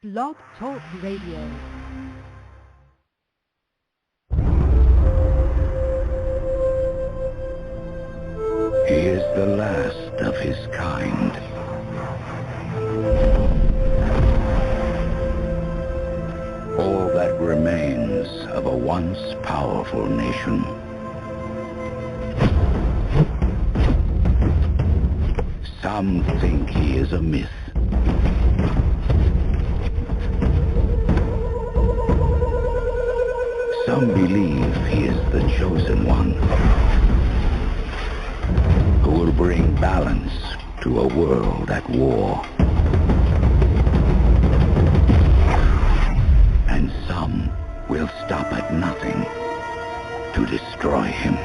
Blog Talk Radio. He is the last of his kind. All that remains of a once powerful nation. Some think he is a myth. Some believe he is the chosen one, who will bring balance to a world at war. And some will stop at nothing to destroy him.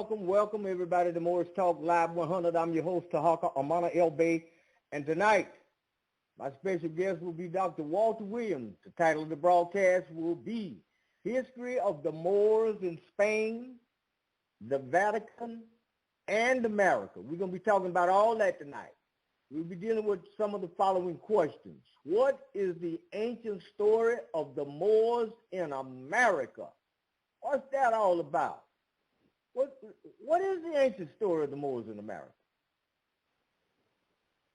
Welcome everybody to Moorish Talk Live 100. I'm your host, Tarhaka, Amana El Bay, and tonight my special guest will be Dr. Walter Williams. The title of the broadcast will be History of the Moors in Spain, the Vatican, and America. We're going to be talking about all that tonight. We'll be dealing with some of the following questions. What is the ancient story of the Moors in America? What's that all about? What is the ancient story of the Moors in America?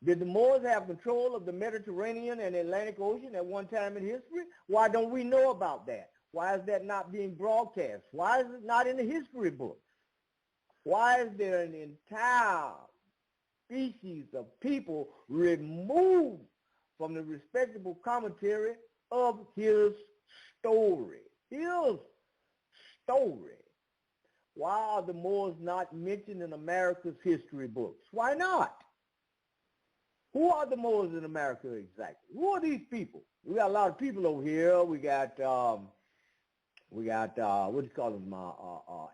Did the Moors have control of the Mediterranean and Atlantic Ocean at one time in history? Why don't we know about that? Why is that not being broadcast? Why is it not in the history books? Why is there an entire species of people removed from the respectable commentary of his story? His story. Why are the Moors not mentioned in America's history books? Why not? Who are the Moors in America exactly? Who are these people? We got a lot of people over here. We got what do you call them?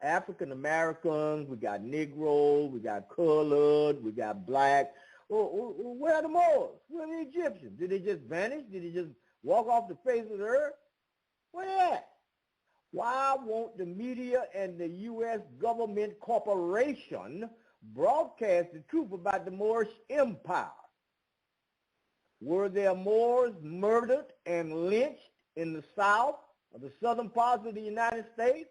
African Americans. We got Negroes. We got colored. We got black. Where are the Moors? Where are the Egyptians? Did they just vanish? Did they just walk off the face of the earth? Where they at? Why won't the media and the U.S. government corporation broadcast the truth about the Moorish Empire? Were there Moors murdered and lynched in the south or the southern parts of the United States?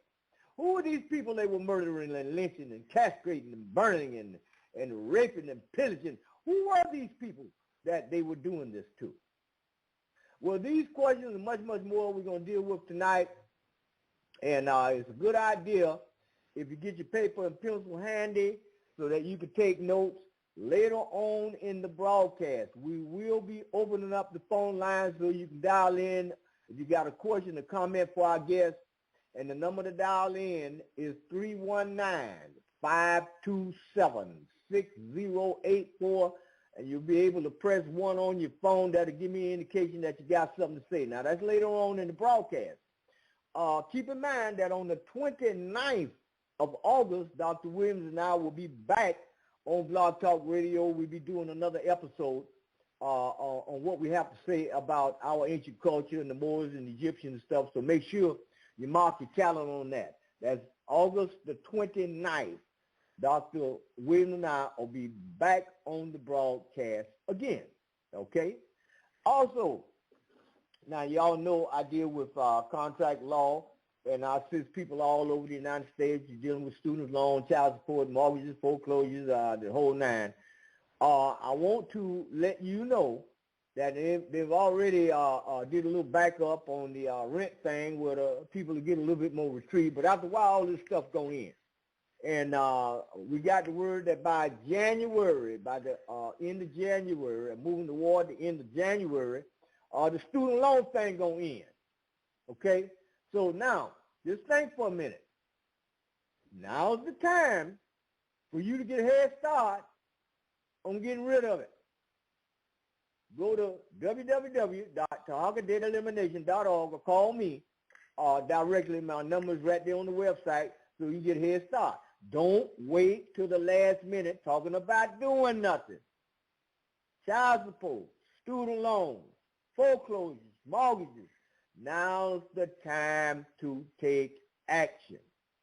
Who were these people they were murdering and lynching and castrating and burning and raping and pillaging? Who were these people that they were doing this to? Well, these questions and much, much more we're going to deal with tonight. And it's a good idea if you get your paper and pencil handy so that you can take notes later on in the broadcast. We will be opening up the phone lines so you can dial in if you got a question or comment for our guests. And the number to dial in is 319-527-6084. And you'll be able to press 1 on your phone. That'll give me an indication that you got something to say. Now, that's later on in the broadcast. Keep in mind that on the 29th of August, Dr. Williams and I will be back on Blog Talk Radio. We'll be doing another episode on what we have to say about our ancient culture and the Moors and the Egyptians and stuff. So make sure you mark your calendar on that. That's August the 29th. Dr. Williams and I will be back on the broadcast again, okay? Also, now, y'all know I deal with contract law, and I assist people all over the United States. You're dealing with student loans, child support, mortgages, foreclosures, the whole nine. I want to let you know that they've already did a little backup on the rent thing where the people are getting a little bit more retrieve. But after a while, all this stuff going in. And we got the word that by January, by the end of January, moving toward the end of January, the student loan thing gonna end. Okay? So now, just think for a minute. Now's the time for you to get a head start on getting rid of it. Go to www.tarhakadataelimination.org or call me directly. My number's right there on the website so you get a head start. Don't wait till the last minute talking about doing nothing. Child support, student loans, foreclosures, mortgages. Now's the time to take action.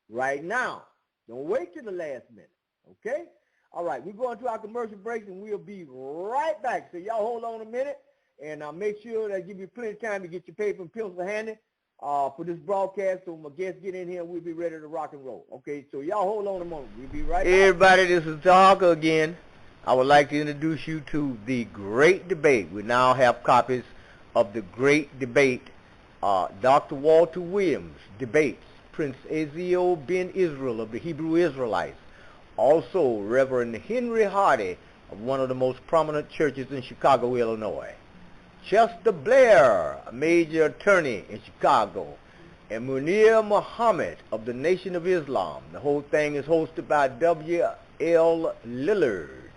Right now. Don't wait till the last minute. Okay? All right, we're going to our commercial break, and we'll be right back. So y'all hold on a minute, and make sure that I give you plenty of time to get your paper and pencil handy for this broadcast. So my guests get in here, and we'll be ready to rock and roll. Okay, so y'all hold on a moment. We'll be right back. Hey, everybody, this is Tarhaka again. I would like to introduce you to the Great Debate. We now have copies of the Great Debate. Dr. Walter Williams debates Prince Ezio ben Israel of the Hebrew Israelites. Also, Reverend Henry Hardy of one of the most prominent churches in Chicago, Illinois. Chester Blair, a major attorney in Chicago. And Munir Muhammad of the Nation of Islam. The whole thing is hosted by W.L. Lillard.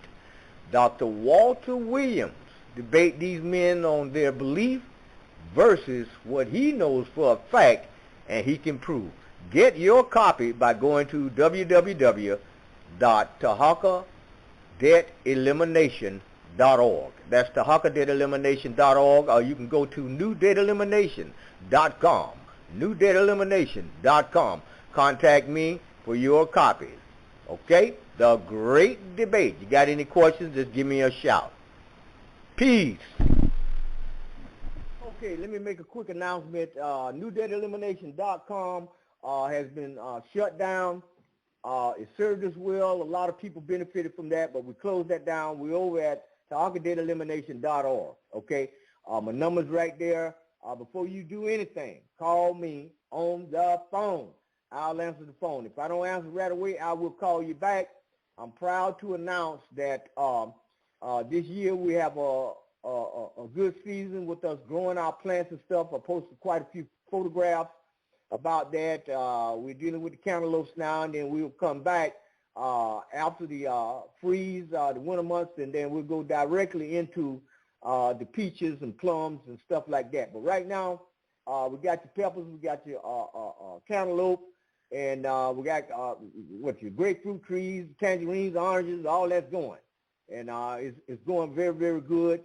Dr. Walter Williams debate these men on their belief versus what he knows for a fact and he can prove. Get your copy by going to www.tarhakadataelimination.org. That's tarhakadataelimination.org, or you can go to newdataelimination.com. newdataelimination.com. Contact me for your copies. Okay? The Great Debate. You got any questions, just give me a shout. Peace. Okay, let me make a quick announcement. newdataelimination.com has been shut down. It served us well. A lot of people benefited from that, but we closed that down. We're over at tarhakadataelimination.org. Okay, my number's right there. Before you do anything, call me on the phone. I'll answer the phone. If I don't answer right away, I will call you back. I'm proud to announce that this year we have a good season with us growing our plants and stuff. I posted quite a few photographs about that. We're dealing with the cantaloupes now, and then we'll come back after the freeze, the winter months, and then we'll go directly into the peaches and plums and stuff like that. But right now, we got your peppers, we got your cantaloupe, and we got your grapefruit trees, tangerines, oranges, all that's going. And it's going very, very good.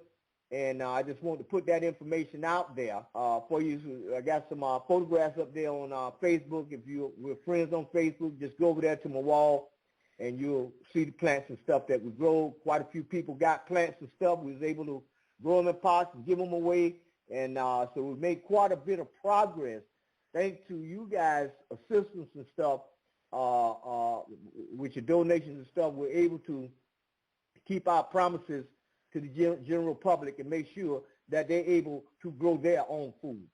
And I just want to put that information out there for you. So I got some photographs up there on Facebook. If we're friends on Facebook, just go over there to my wall, and you'll see the plants and stuff that we grow. Quite a few people got plants and stuff. We was able to grow them in pots and give them away. And so we made quite a bit of progress. Thanks to you guys' assistance and stuff, with your donations and stuff, we're able to keep our promises to the general public and make sure that they're able to grow their own food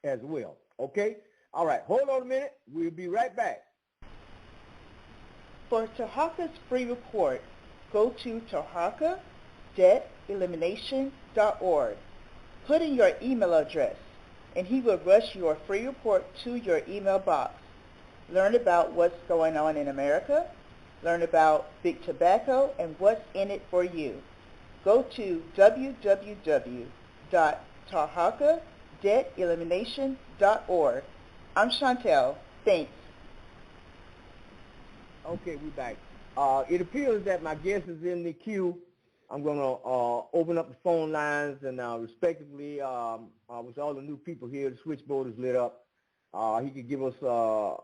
as well. Okay? All right. Hold on a minute. We'll be right back. For Tarhaka's free report, go to tarhakadataelimination.org. Put in your email address, and he will rush your free report to your email box. Learn about what's going on in America. Learn about big tobacco and what's in it for you. Go to www.tarhakadataelimination.org. I'm Chantel. Thanks. Okay, we're back. It appears that my guest is in the queue. I'm going to open up the phone lines, and respectively, with all the new people here, the switchboard is lit up. He could give us a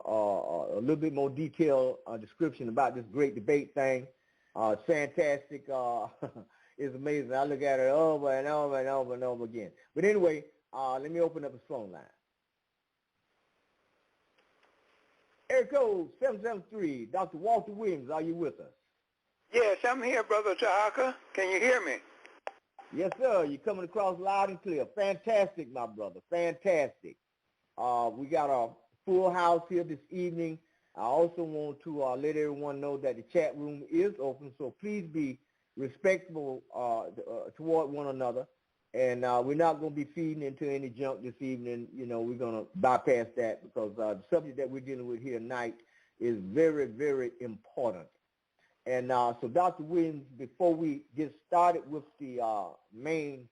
little bit more detailed description about this great debate thing. It's fantastic. It's amazing. I look at it over and over and over and over again. But anyway, let me open up the phone line. Area code 773. Dr. Walter Williams, are you with us? Yes, I'm here, Brother Tarhaka. Can you hear me? Yes, sir. You're coming across loud and clear. Fantastic, my brother. Fantastic. We got a full house here this evening. I also want to let everyone know that the chat room is open, so please be respectful toward one another. And we're not going to be feeding into any junk this evening. You know, we're going to bypass that because the subject that we're dealing with here tonight is very, very important. And so, Dr. Williams, before we get started with the main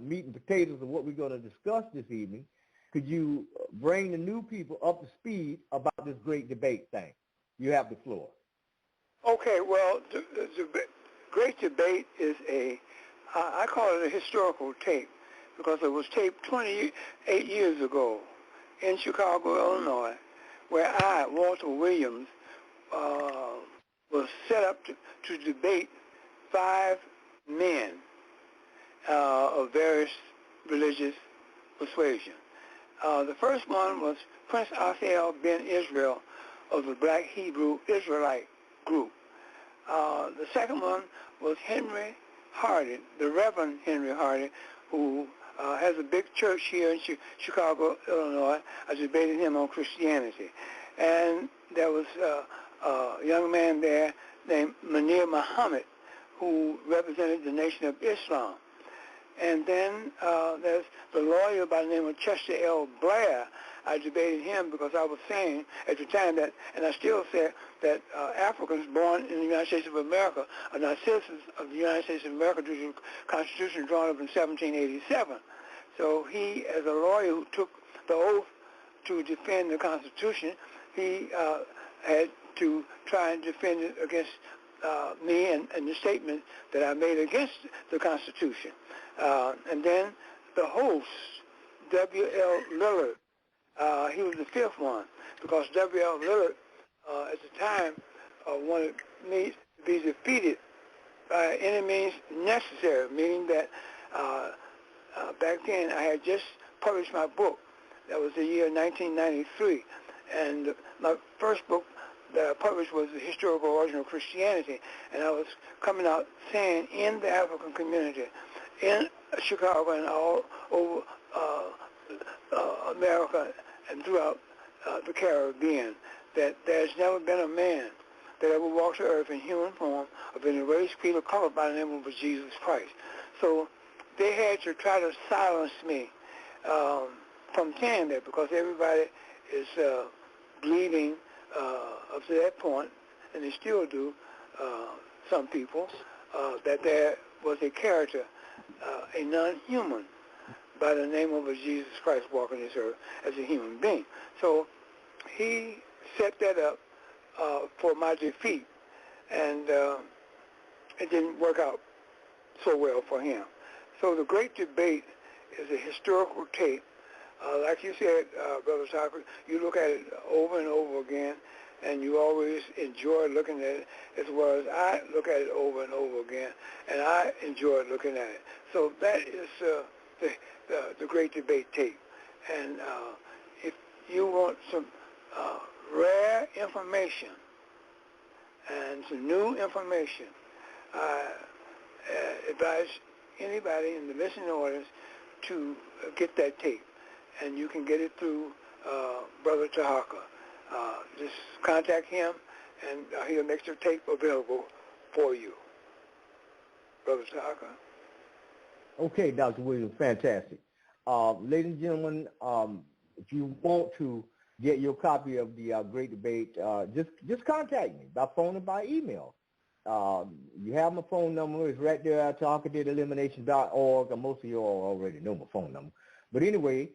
meat and potatoes of what we're going to discuss this evening, could you bring the new people up to speed about this great debate thing? You have the floor. Okay, well, the great debate is I call it a historical tape because it was taped 28 years ago in Chicago, Illinois, where I, Walter Williams, was set up to debate 5 men of various religious persuasion. The first one was Prince Asahel ben Israel of the Black Hebrew Israelite group. The second one was Henry Hardy, the Reverend Henry Hardy, who has a big church here in Chicago, Illinois. I debated him on Christianity. And there was a young man there named Munir Muhammad, who represented the Nation of Islam. And then there's the lawyer by the name of Chester L. Blair. I debated him because I was saying at the time that, and I still say, that Africans born in the United States of America are not citizens of the United States of America due to the Constitution drawn up in 1787. So he, as a lawyer who took the oath to defend the Constitution, he had to try and defend it against me and the statement that I made against the Constitution. And then the host, W.L. Lillard, he was the fifth one because W.L. Lillard at the time wanted me to be defeated by any means necessary, meaning that back then I had just published my book. That was the year 1993. And my first book that I published was The Historical Origin of Christianity. And I was coming out saying in the African community, in Chicago and all over America and throughout the Caribbean, that there's never been a man that ever walked the earth in human form of any race, creed, or color by the name of Jesus Christ. So they had to try to silence me from saying that because everybody is believing up to that point, and they still do, some people, that there was a character, a non-human by the name of Jesus Christ walking this earth as a human being. So he set that up for my defeat, and it didn't work out so well for him. So the great debate is a historical tape. Like you said, Brother Tarhaka, you look at it over and over again, and you always enjoy looking at it as well as I look at it over and over again, and I enjoy looking at it. So that is the great debate tape. And if you want some rare information and some new information, I advise anybody in the listening audience to get that tape. And you can get it through Brother Tarhaka. Just contact him, and he'll make your tape available for you. Brother Tarhaka. Okay, Dr. Williams, fantastic. Ladies and gentlemen, if you want to get your copy of the Great Debate, just contact me by phone or by email. You have my phone number. It's right there at tarhaka.elimination.org. Most of you all already know my phone number. But anyway,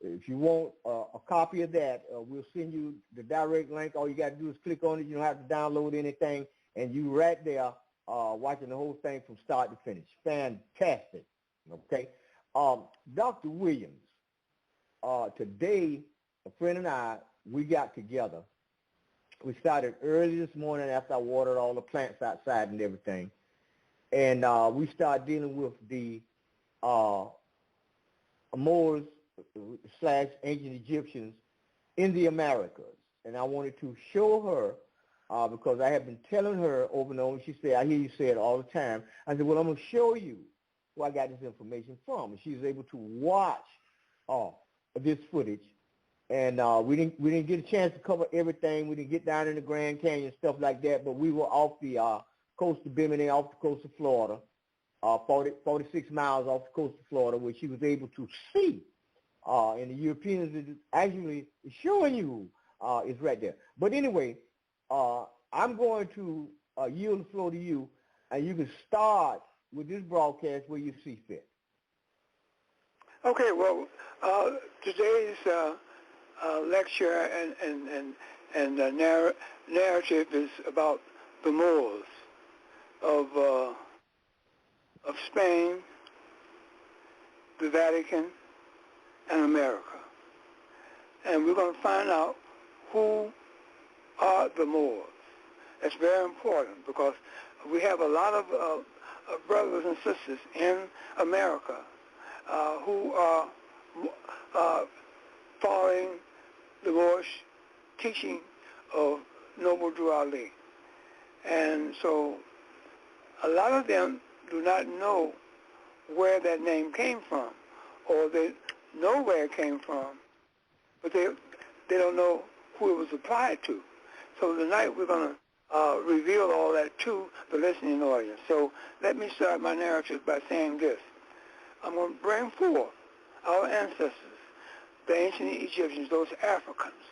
if you want a copy of that, we'll send you the direct link. All you got to do is click on it. You don't have to download anything. And you right there watching the whole thing from start to finish. Fantastic. Okay. Dr. Williams, today, a friend and I, we got together. We started early this morning after I watered all the plants outside and everything. And we started dealing with the Moors / ancient Egyptians in the Americas. And I wanted to show her, because I have been telling her over and over, she said, I hear you say it all the time. I said, well, I'm going to show you where I got this information from. And she was able to watch this footage And we didn't get a chance to cover everything. We didn't get down in the Grand Canyon, stuff like that. But we were off the coast of Bimini, off the coast of Florida, 46 miles off the coast of Florida, which she was able to see. And the Europeans is actually showing you is right there. But anyway, I'm going to yield the floor to you, and you can start with this broadcast where you see fit. Okay, well, today's lecture and narrative is about the Moors of Spain, the Vatican, and America. And we're going to find out who are the Moors. That's very important because we have a lot of brothers and sisters in America who are following the Moorish teaching of Noble Drew Ali. And so a lot of them do not know where that name came from, or they know where it came from, but they don't know who it was applied to. So tonight we're going to reveal all that to the listening audience. So let me start my narrative by saying this. I'm going to bring forth our ancestors, the ancient Egyptians, those Africans,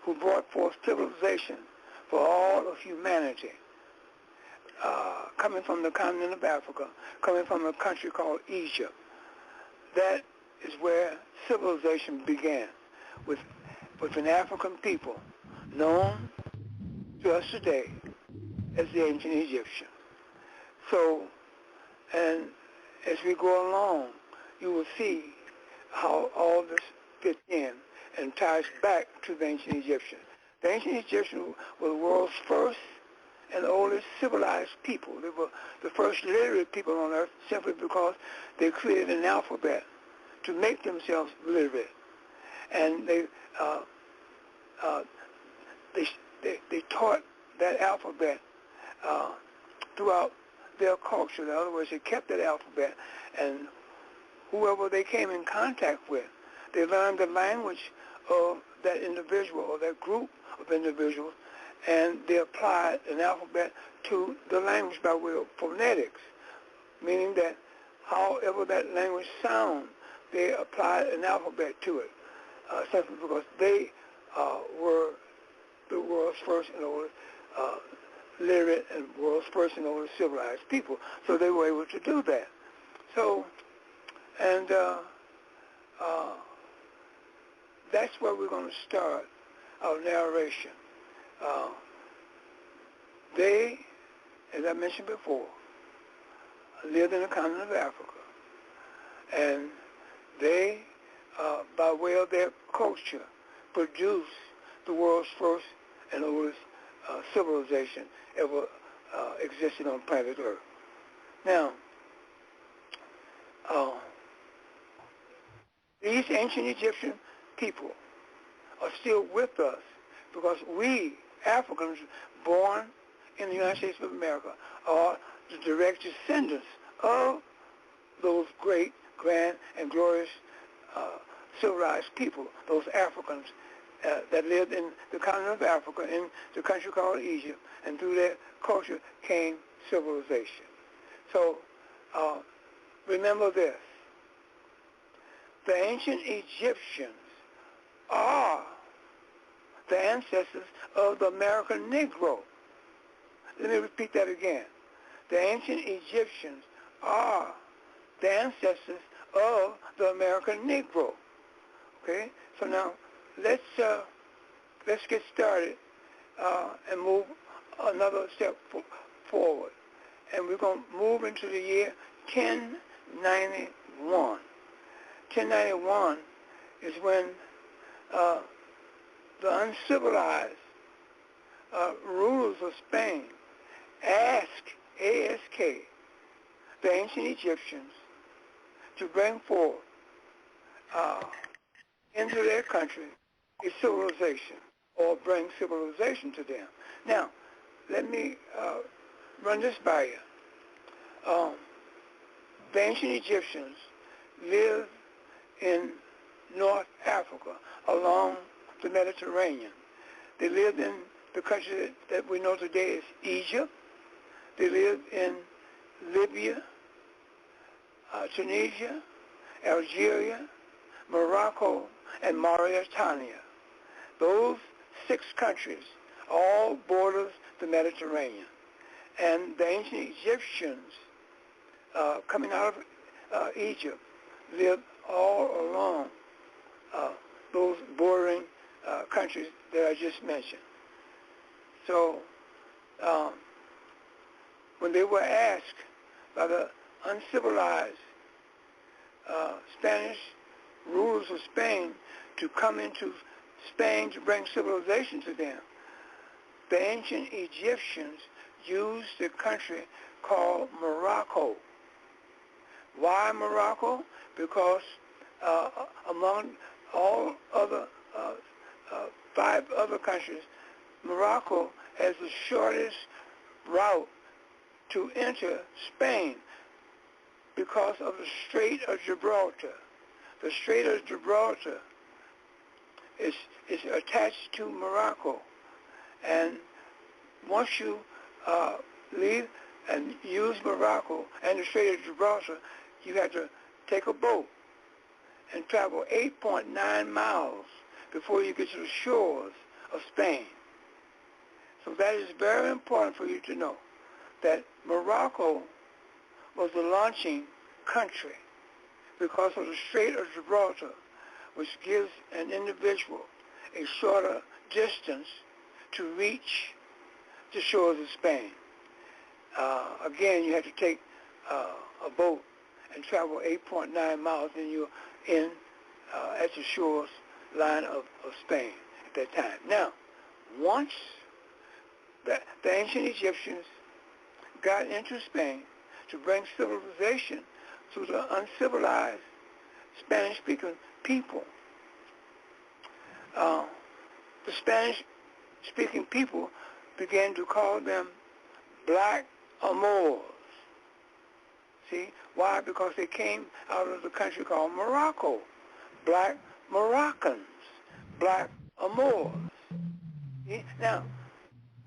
who brought forth civilization for all of humanity, coming from the continent of Africa, coming from a country called Egypt. That is where civilization began, with an African people known to us today as the ancient Egyptians. So, and as we go along, you will see how all this fits in and ties back to the ancient Egyptians. The ancient Egyptians were the world's first and oldest civilized people. They were the first literate people on earth simply because they created an alphabet to make themselves literate. And they taught that alphabet throughout their culture. In other words, they kept that alphabet, and whoever they came in contact with, they learned the language of that individual or that group of individuals, and they applied an alphabet to the language by way of phonetics, meaning that however that language sounds, they applied an alphabet to it, simply because they were the world's first and oldest literate and world's first and oldest civilized people. So they were able to do that. So, and that's where we're going to start our narration. They, as I mentioned before, lived in the continent of Africa. And they, by way of their culture, produced the world's first and oldest civilization ever existed on planet Earth. Now, these ancient Egyptian people are still with us because we, Africans born in the United States of America, are the direct descendants of those great, grand, and glorious civilized people, those Africans that lived in the continent of Africa, in the country called Egypt, and through their culture came civilization. So remember this. The ancient Egyptians are the ancestors of the American Negro. Let me repeat that again. The ancient Egyptians are the ancestors of the American Negro. Okay? So now let's get started and move another step forward. And we're going to move into the year 1091. 1091 is when the uncivilized rulers of Spain asked the ancient Egyptians to bring forth into their country a civilization, or bring civilization to them. Now, let me run this by you. The ancient Egyptians lived in North Africa, along the Mediterranean. They lived in the country that we know today as Egypt. They lived in Libya, Tunisia, Algeria, Morocco, and Mauritania. Those 6 countries all borders the Mediterranean. And the ancient Egyptians coming out of Egypt lived all along those bordering countries that I just mentioned. So when they were asked by the uncivilized Spanish rulers of Spain to come into Spain to bring civilization to them, the ancient Egyptians used the country called Morocco. Why Morocco? Because among all other 5 other countries, Morocco has the shortest route to enter Spain because of the Strait of Gibraltar. The Strait of Gibraltar is attached to Morocco. And once you leave and use Morocco and the Strait of Gibraltar, you have to take a boat and travel 8.9 miles before you get to the shores of Spain. So that is very important for you to know, that Morocco was the launching country because of the Strait of Gibraltar, which gives an individual a shorter distance to reach the shores of Spain. Again, you have to take a boat and travel 8.9 miles, and you're in at the shores line of Spain at that time. Now, once the ancient Egyptians got into Spain to bring civilization to the uncivilized Spanish-speaking people, the Spanish-speaking people began to call them black Moors. See? Why? Because they came out of the country called Morocco. Black Moroccans. Black Moors. See? Now,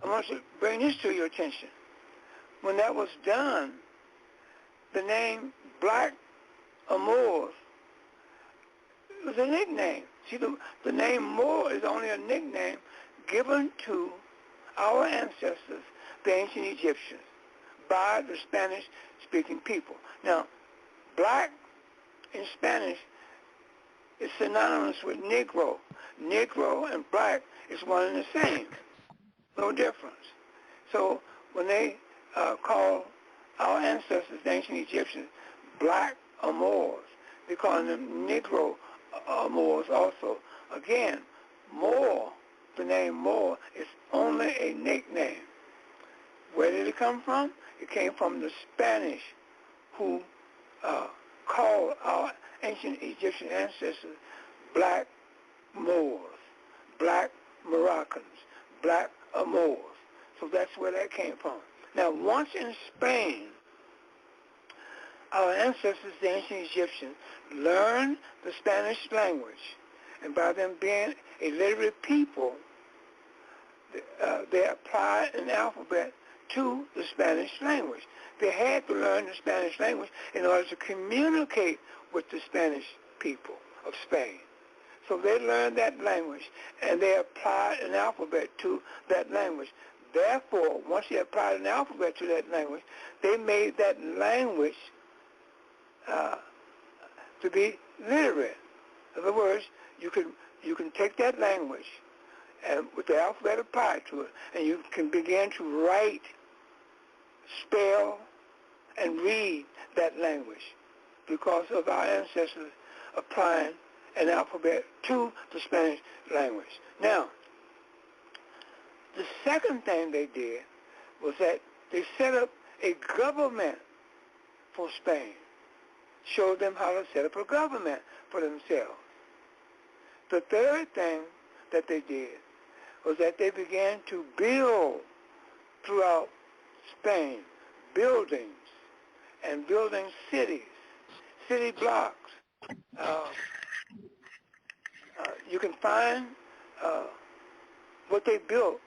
I want to bring this to your attention. When that was done, the name Black Moors was a nickname. See, the name Moor is only a nickname given to our ancestors, the ancient Egyptians, by the Spanish-speaking people. Now, black in Spanish is synonymous with Negro. Negro and black is one and the same. No difference. So when they call our ancestors, the ancient Egyptians, black Moors, they call them Negro Moors also. Again, Moor, the name Moor, is only a nickname. Where did it come from? It came from the Spanish, who called our ancient Egyptian ancestors black Moors, black Moroccans, black Moors. So that's where that came from. Now, once in Spain, our ancestors, the ancient Egyptians, learned the Spanish language, and by them being a literate people, they applied an alphabet to the Spanish language. They had to learn the Spanish language in order to communicate with the Spanish people of Spain. So they learned that language, and they applied an alphabet to that language. Therefore, once they applied an alphabet to that language, they made that language to be literate. In other words, you can take that language and with the alphabet applied to it, and you can begin to write, spell, and read that language because of our ancestors applying an alphabet to the Spanish language. Now, the second thing they did was that they set up a government for Spain, showed them how to set up a government for themselves. The third thing that they did was that they began to build throughout Spain buildings and building cities, city blocks, You can find what they built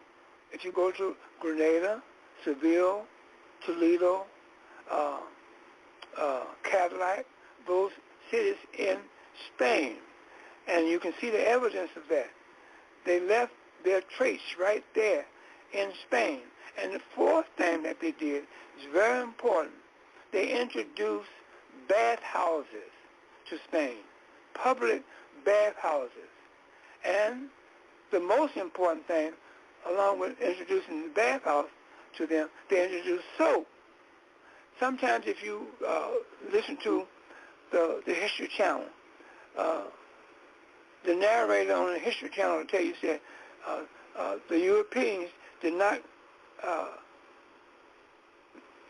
if you go to Grenada, Seville, Toledo, Cadillac, those cities in Spain. And you can see the evidence of that. They left their trace right there in Spain. And the fourth thing that they did is very important. They introduced bathhouses to Spain, public bathhouses. And the most important thing, along with introducing the bathhouse to them, they introduced soap. Sometimes if you listen to the History Channel, the narrator on the History Channel will tell you, said, the Europeans did not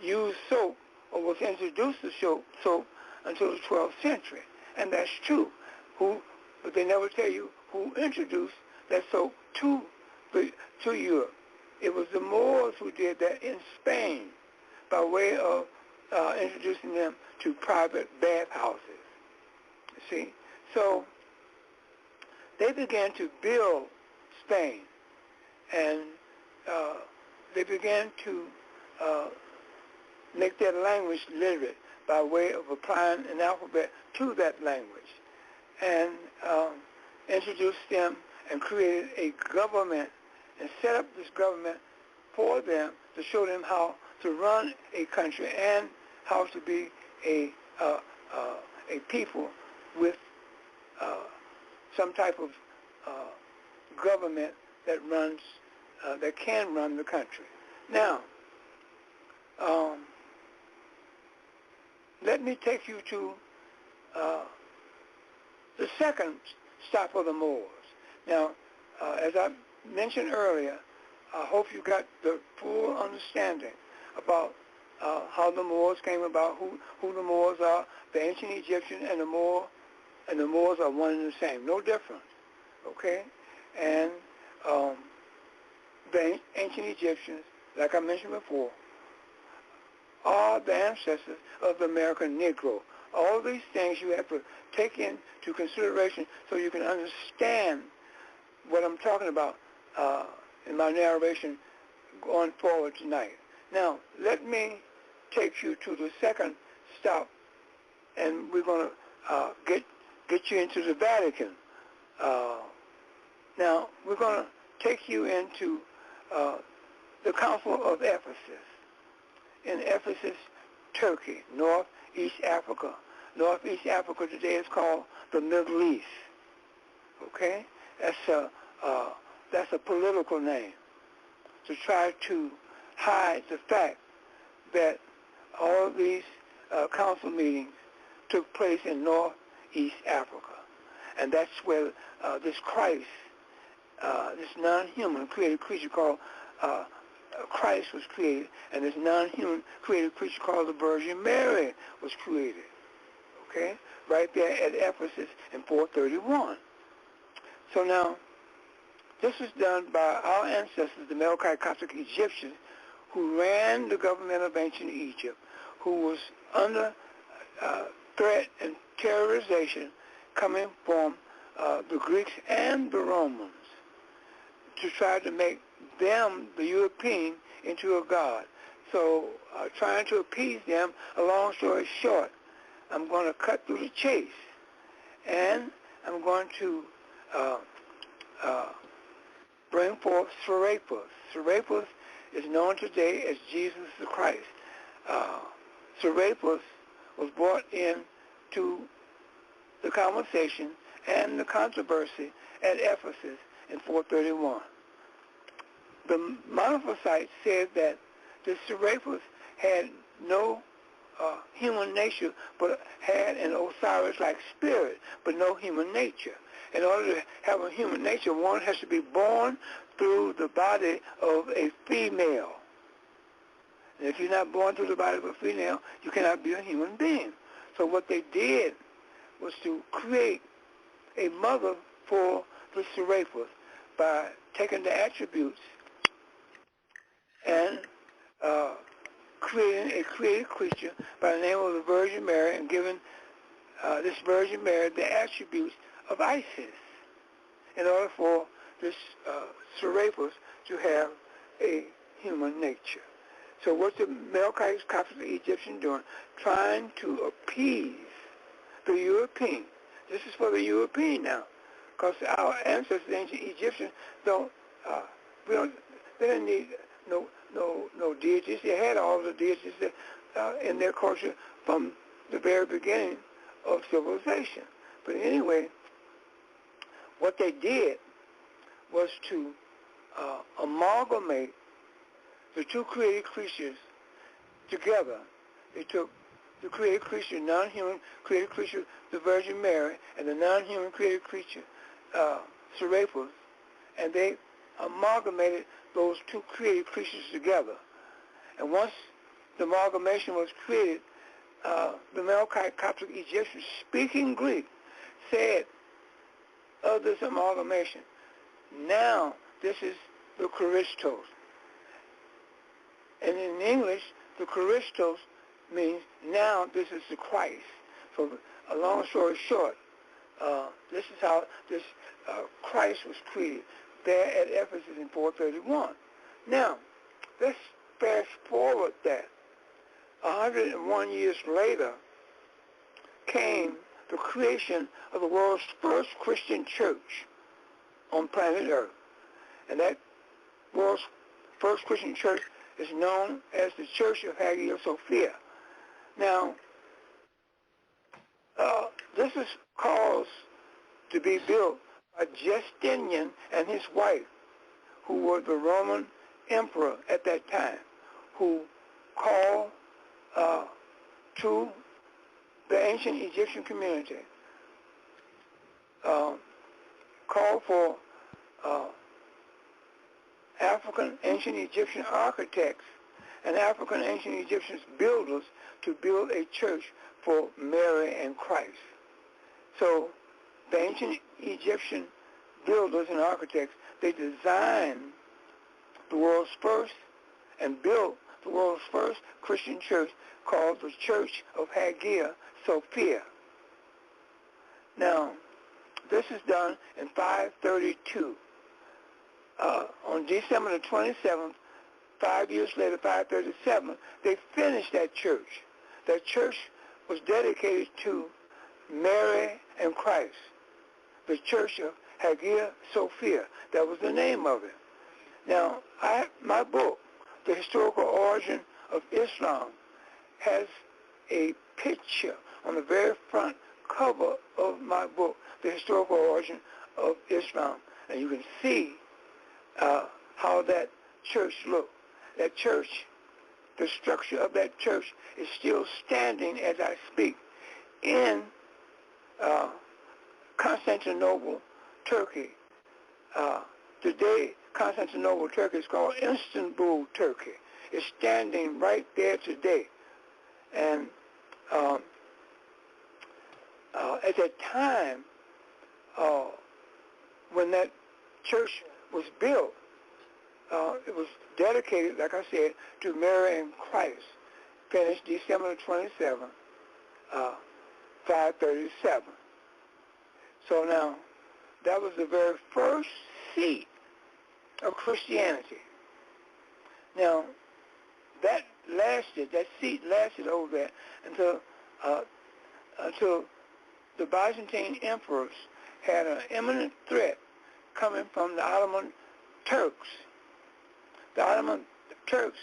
use soap or was introduced to soap until the 12th century. And that's true. But they never tell you who introduced that soap to Europe. It was the Moors who did that in Spain by way of introducing them to private bathhouses. See? So they began to build Spain, and they began to make their language literate by way of applying an alphabet to that language, and introduced them and created a government and set up this government for them to show them how to run a country and how to be a people with some type of government that runs, that can run the country. Now, let me take you to the second stop of the Moors. Now, as I mentioned earlier, I hope you got the full understanding about how the Moors came about, who the Moors are. The ancient Egyptian and the Moors are one and the same, no different. Okay, and the ancient Egyptians, like I mentioned before, are the ancestors of the American Negro. All these things you have to take into consideration so you can understand what I'm talking about in my narration going forward tonight. Now, let me take you to the second stop, and we're going to get you into the Vatican. Now, we're going to take you into the Council of Ephesus. In Ephesus, Turkey, Northeast Africa. Northeast Africa today is called the Middle East. Okay? That's a political name to try to hide the fact that all of these council meetings took place in Northeast Africa. And that's where this Christ, this non-human created creature called Christ was created, and this non-human created creature called the Virgin Mary was created. Okay? Right there at Ephesus in 431. So now, this was done by our ancestors, the Melchite Coptic Egyptians, who ran the government of ancient Egypt, who was under threat and terrorization coming from the Greeks and the Romans to try to make them, the European, into a god. So trying to appease them, a long story short, I'm going to cut through the chase, and I'm going to bring forth Serapis. Serapis is known today as Jesus the Christ. Serapis was brought in to the conversation and the controversy at Ephesus in 431. The Monophysites said that the Serapis had no human nature, but had an Osiris-like spirit, but no human nature. In order to have a human nature, one has to be born through the body of a female. And if you're not born through the body of a female, you cannot be a human being. So what they did was to create a mother for the Serapis by taking the attributes and creating a created creature by the name of the Virgin Mary and giving this Virgin Mary the attributes of Isis. in order for this Serapis to have a human nature. So what's the Melchite Coptic Egyptian doing? Trying to appease the European. This is for the European now, because our ancestors, the ancient Egyptians, they didn't need no deities. They had all the deities in their culture from the very beginning of civilization. But anyway, what they did was to amalgamate the two created creatures together. They took the created creature, non-human created creature, the Virgin Mary, and the non-human created creature, Serapis, and they amalgamated those two created creatures together. And once the amalgamation was created, the Melchite Coptic Egyptians, speaking Greek, said of this amalgamation, now this is the Christos. And in English, the Christos means now this is the Christ. So a long story short, this is how this Christ was created there at Ephesus in 431. Now, let's fast forward that. 101 years later came the creation of the world's first Christian church on planet Earth. And that world's first Christian church is known as the Church of Hagia Sophia. Now, this is caused to be built by Justinian and his wife, who were the Roman emperor at that time, who called to the ancient Egyptian community, called for African ancient Egyptian architects and African ancient Egyptian builders to build a church for Mary and Christ. So the ancient Egyptian builders and architects, they designed the world's first and built the world's first Christian church called the Church of Hagia Sophia. Now, this is done in 532. On December the 27th, 5 years later, 537, they finished that church. That church was dedicated to Mary and Christ, the Church of Hagia Sophia. That was the name of it. Now, my book, The Historical Origin of Islam, has a picture on the very front cover of my book, The Historical Origin of Islam. And you can see how that church looked. That church, the structure of that church is still standing as I speak in Constantinople, Turkey. Today, Constantinople, Turkey is called Istanbul, Turkey. It's standing right there today. And at that time, when that church was built, it was dedicated, like I said, to Mary and Christ, finished December 27, 537. So now, that was the very first seat of Christianity. Now, that seat lasted over there until the Byzantine emperors had an imminent threat coming from the Ottoman Turks. The Ottoman Turks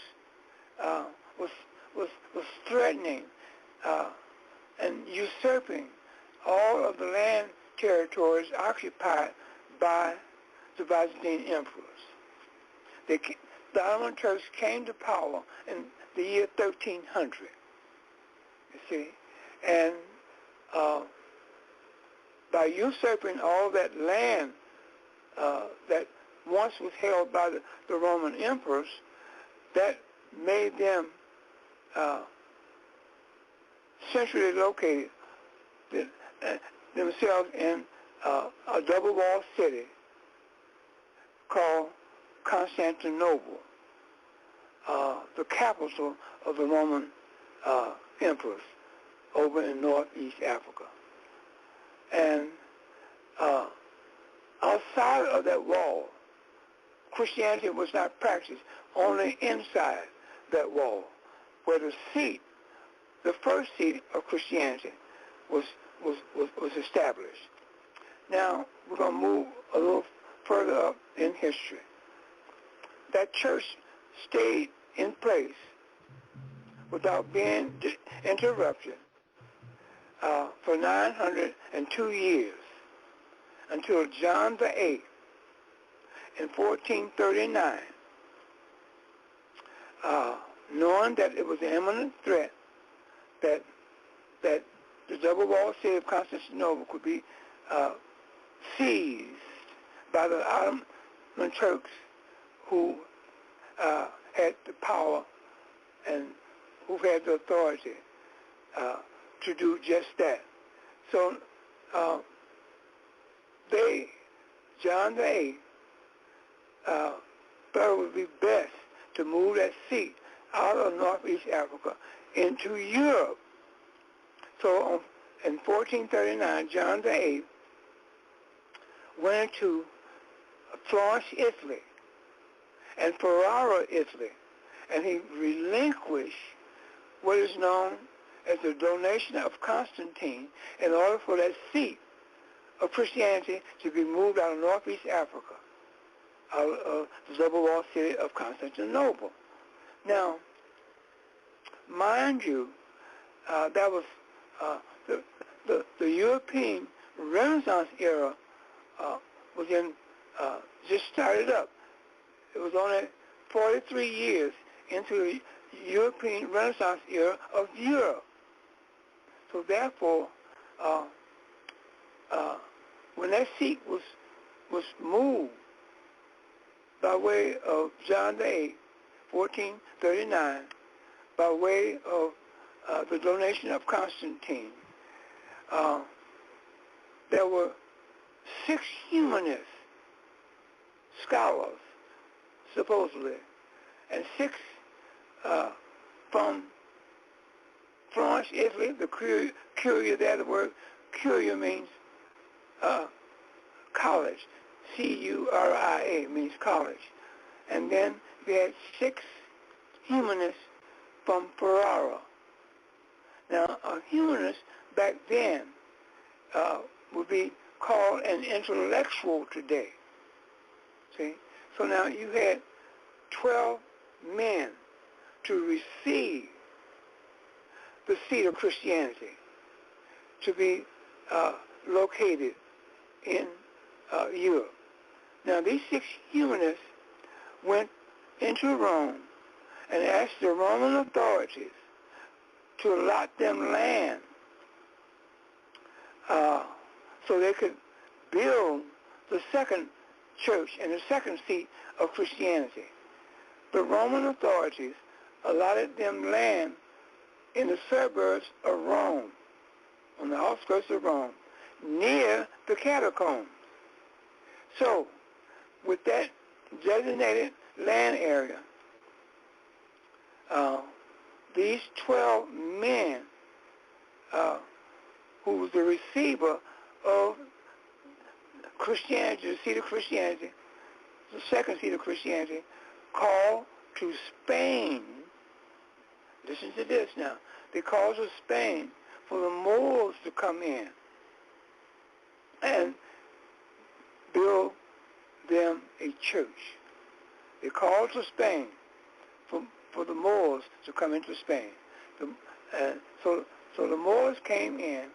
was threatening and usurping all of the land territories occupied by the Byzantine emperors. The Ottoman Turks came to power in the year 1300, you see, and by usurping all that land that once was held by the Roman emperors, that made them centrally located themselves in a double-walled city called Constantinople, the capital of the Roman emperors over in northeast Africa. And outside of that wall, Christianity was not practiced, only inside that wall, where the first seat of Christianity was established. Now, we're going to move a little further up in history. That church stayed in place without being interrupted for 902 years until John VIII in 1439, knowing that it was an imminent threat that the double-walled city of Constantinople could be seized by the Ottoman Turks, who had the power and who had the authority to do just that. So John VIII thought it would be best to move that seat out of Northeast Africa into Europe. So in 1439, John VIII went into Florence, Italy, and Ferrara, Italy, and he relinquished what is known as the donation of Constantine in order for that seat of Christianity to be moved out of Northeast Africa, out of the double-walled city of Constantinople. Now, mind you, that was the European Renaissance era was just started up. It was only 43 years into the European Renaissance era of Europe. So therefore, when that seat was moved by way of John VIII, 1439, by way of the donation of Constantine, there were 6 humanist scholars, supposedly, and 6 from Florence, Italy. The curia there, the word curia means college. C-U-R-I-A means college. And then we had 6 humanists from Ferrara. Now, a humanist back then would be called an intellectual today. See? So now you had 12 men to receive the seat of Christianity, to be located in Europe. Now, these 6 humanists went into Rome and asked the Roman authorities to allot them land so they could build the second church and the second seat of Christianity. The Roman authorities allotted them land in the suburbs of Rome, on the outskirts of Rome, near the catacombs. So, with that designated land area, these 12 men, who was the receiver of Christianity, the seat of Christianity, the second seat of Christianity, called to Spain. Listen to this now. They called to Spain for the Moors to come in and build them a church. They called to Spain for the Moors to come into Spain. So the Moors came in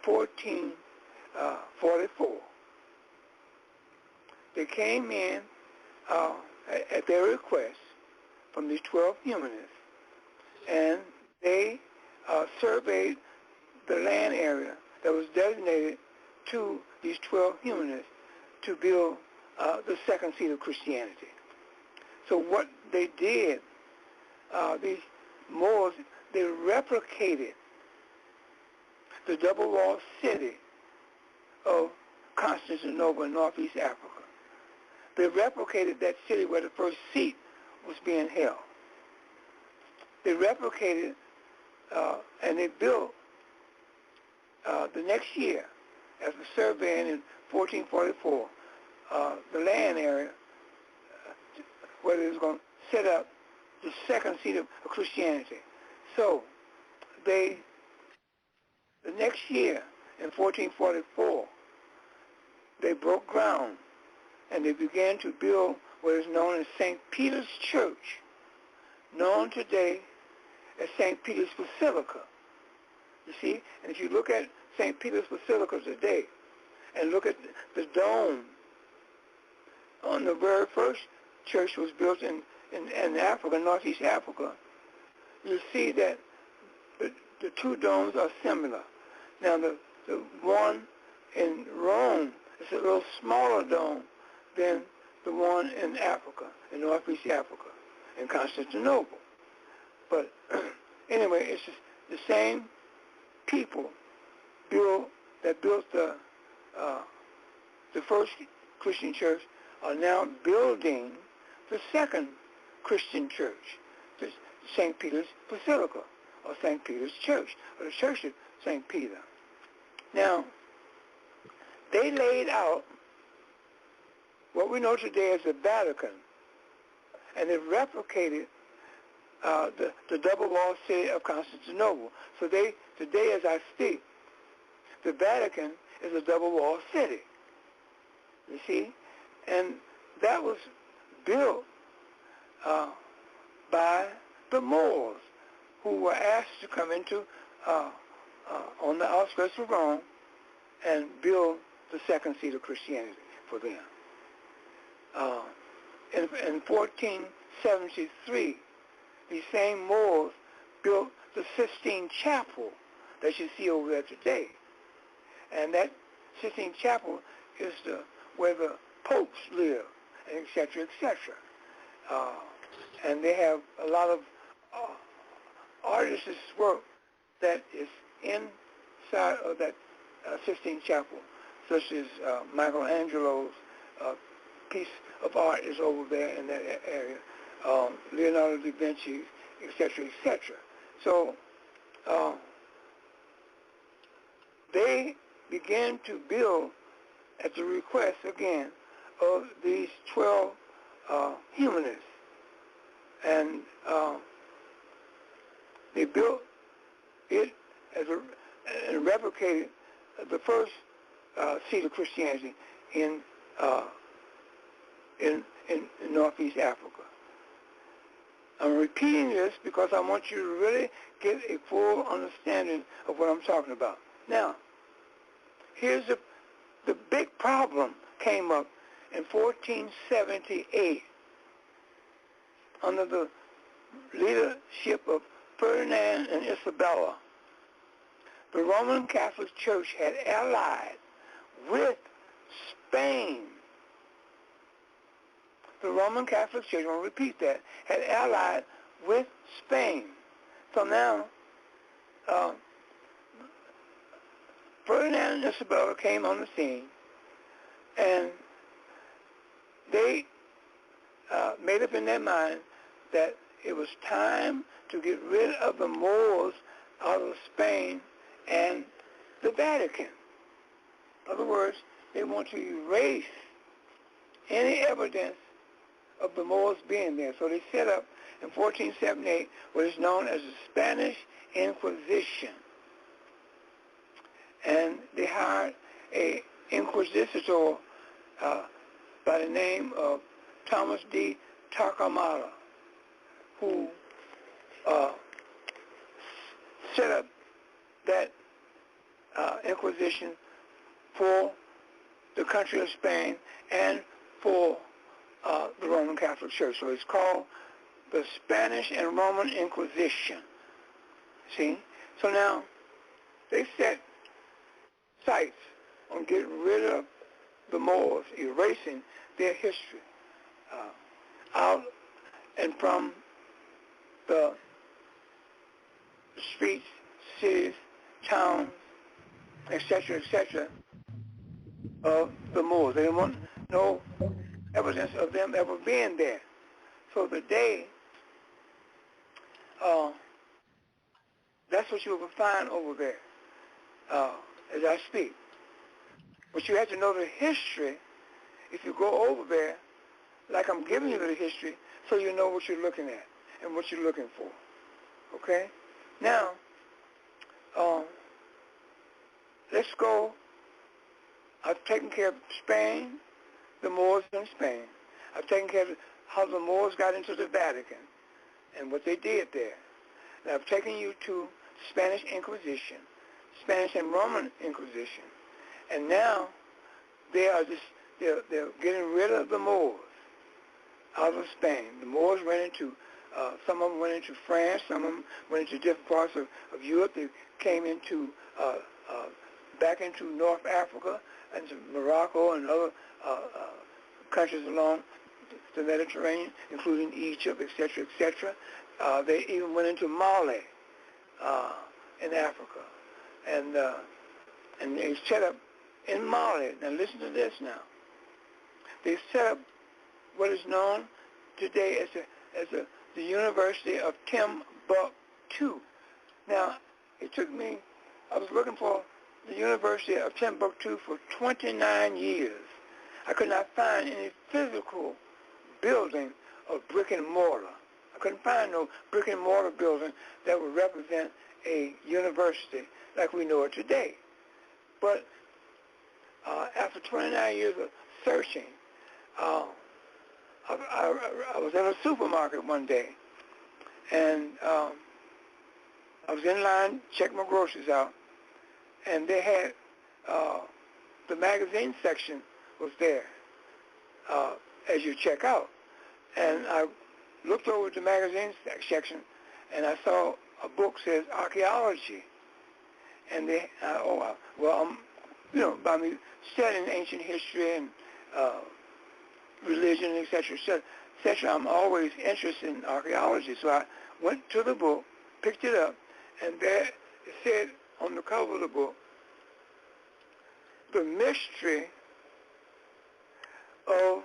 1444. They came in at their request from these 12 humanists, and they surveyed the land area that was designated to these 12 humanists to build the second seat of Christianity. So what they did, these Moors, they replicated the double-walled city of Constantinople in Northeast Africa. They replicated that city where the first seat was being held. They replicated and they built the next year, after surveying and 1444, the land area, where they was going to set up the second seat of Christianity. So the next year, in 1444, they broke ground and they began to build what is known as St. Peter's Church, known today as St. Peter's Basilica. You see, and if you look at St. Peter's Basilica today and look at the dome, on the very first church was built in Africa, Northeast Africa, you see that the two domes are similar. Now, the one in Rome is a little smaller dome than the one in Africa, in Northeast Africa, in Constantinople. But anyway, it's just the same people that built the first Christian church are now building the second Christian church, the St. Peter's Basilica, or St. Peter's Church, or the Church of St. Peter. Now, they laid out what we know today as the Vatican, and they replicated the double-walled city of Constantinople. So today, as I speak, the Vatican is a double-walled city. You see? And that was built by the Moors, who were asked to come into on the outskirts of Rome and build the second seat of Christianity for them. In 1473, these same Moors built the Sistine Chapel that you see over there today. And that Sistine Chapel is where the popes live, et cetera, et cetera. And they have a lot of artists' work that is inside of that Sistine Chapel, such as Michelangelo's piece of art is over there in that area, Leonardo da Vinci, et cetera, et cetera. So they began to build at the request, again, of these 12 humanists. And they built it and replicated the first seat of Christianity in Northeast Africa. I'm repeating this because I want you to really get a full understanding of what I'm talking about. Now, here's the big problem came up in 1478 under the leadership of Ferdinand and Isabella. The Roman Catholic Church had allied with Spain. The Roman Catholic Church, I'll repeat that, had allied with Spain. So now, Ferdinand and Isabella came on the scene, and they made up in their mind that it was time to get rid of the Moors out of Spain and the Vatican. In other words, they want to erase any evidence of the Moors being there. So they set up in 1478 what is known as the Spanish Inquisition. And they hired an inquisitor by the name of Thomas de Tarhaka, who set up that Inquisition for the country of Spain and for the Roman Catholic Church. So it's called the Spanish and Roman Inquisition. See? So now they set sights on getting rid of the Moors, erasing their history out and from the streets, cities, towns, etc., of the Moors. They didn't want no evidence of them ever being there. So today, that's what you will find over there as I speak. But you have to know the history if you go over there, like I'm giving you the history, so you know what you're looking at and what you're looking for. Okay? Now, let's go. I've taken care of Spain, the Moors in Spain. I've taken care of how the Moors got into the Vatican and what they did there. And I've taken you to Spanish Inquisition, Spanish and Roman Inquisition. And now they're getting rid of the Moors out of Spain. The Moors went into, some of them went into France, some of them went into different parts of Europe. They came into, back into North Africa, and to Morocco and other countries along the Mediterranean, including Egypt, etc., etc. They even went into Mali in Africa, and they set up in Mali. Now listen to this. Now they set up what is known today as the University of Timbuktu. Now it took me. I was looking for the University of Timbuktu for 29 years. I could not find any physical building of brick and mortar. I couldn't find no brick and mortar building that would represent a university like we know it today. But after 29 years of searching, I was in a supermarket one day, and I was in line, checked my groceries out, and they had the magazine section was there as you check out. And I looked over the magazine section, and I saw a book says archaeology. And they, by me studying ancient history and religion, etc., etc., I'm always interested in archaeology. So I went to the book, picked it up, and there it said on the cover of the book, the mystery of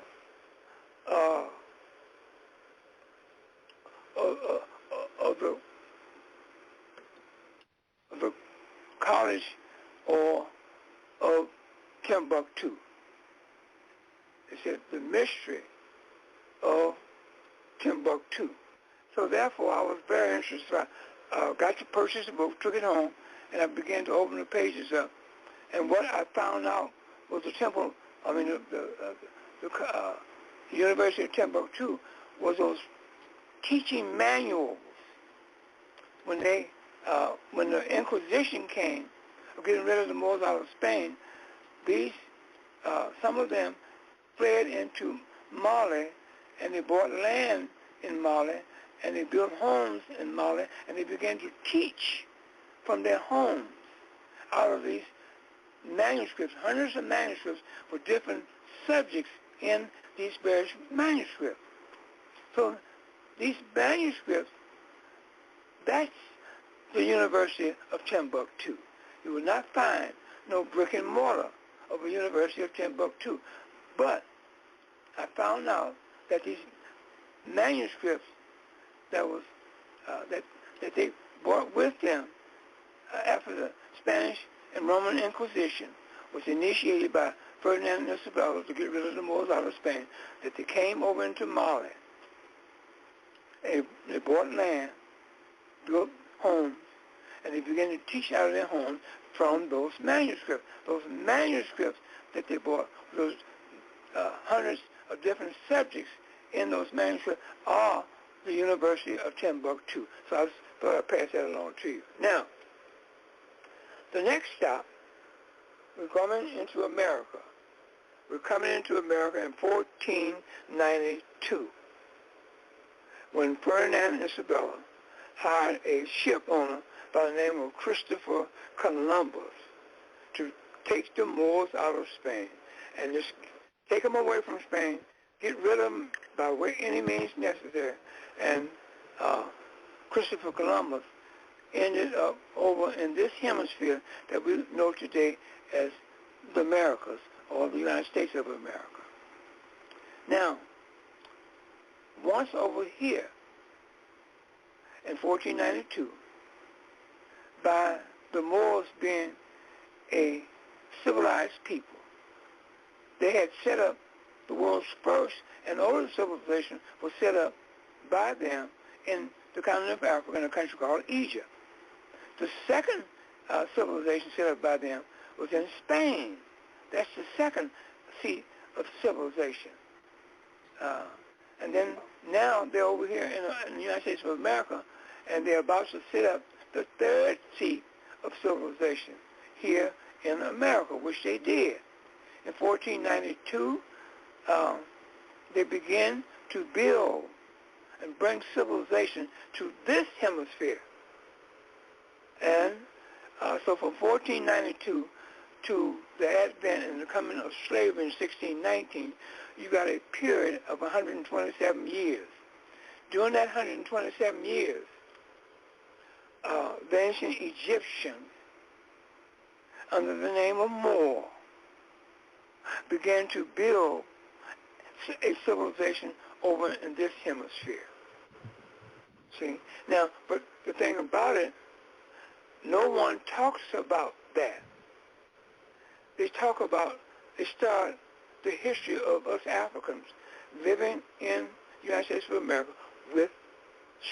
the college or of Timbuktu. It said the mystery of Timbuktu. So therefore, I was very interested. I got to purchase the book, took it home, and I began to open the pages up. And what I found out was the University of Timbuktu was those teaching manuals. When the Inquisition came, of getting rid of the Moors out of Spain, these some of them fled into Mali, and they bought land in Mali, and they built homes in Mali, and they began to teach from their homes out of these manuscripts, hundreds of manuscripts for different subjects in these various manuscripts. So these manuscripts, that's the University of Timbuktu. You will not find no brick and mortar of a University of Timbuktu. But I found out that these manuscripts that was that they brought with them after the Spanish and Roman Inquisition was initiated by Ferdinand and Isabella to get rid of the Moors out of Spain, that they came over into Mali. They bought land, built homes, and they began to teach out of their homes from those manuscripts. Those manuscripts that they bought, those hundreds of different subjects in those manuscripts are the University of Timbuktu. So I thought I'd pass that along to you. Now, the next stop, we're coming into America. We're coming into America in 1492, when Ferdinand and Isabella hired a ship owner by the name of Christopher Columbus to take the Moors out of Spain and just take them away from Spain, get rid of them by any means necessary. And Christopher Columbus ended up over in this hemisphere that we know today as the Americas, or the United States of America. Now, once over here in 1492, by the Moors being a civilized people, they had set up the world's first and oldest civilization was set up by them in the continent of Africa in a country called Egypt. The second civilization set up by them was in Spain. That's the second seat of civilization. And then now they're over here in the United States of America, and they're about to set up the third seat of civilization here in America, which they did. In 1492, they began to build and bring civilization to this hemisphere. And so from 1492 to the advent and the coming of slavery in 1619, you got a period of 127 years. During that 127 years, the ancient Egyptians, under the name of Moor, began to build a civilization over in this hemisphere. See? Now, but the thing about it, no one talks about that. They start the history of us Africans living in the United States of America with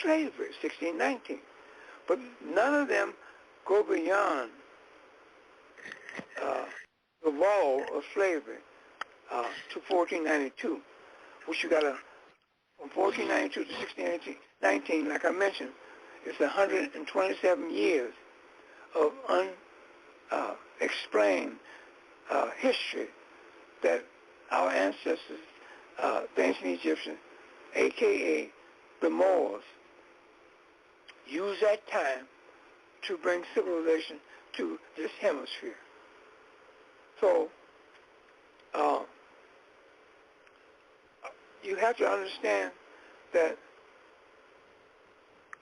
slavery, 1619. But none of them go beyond the wall of slavery to 1492, which you got to, from 1492 to 1619, like I mentioned, it's 127 years of unexplained history that our ancestors, the ancient Egyptians, a.k.a. the Moors, used that time to bring civilization to this hemisphere. So you have to understand that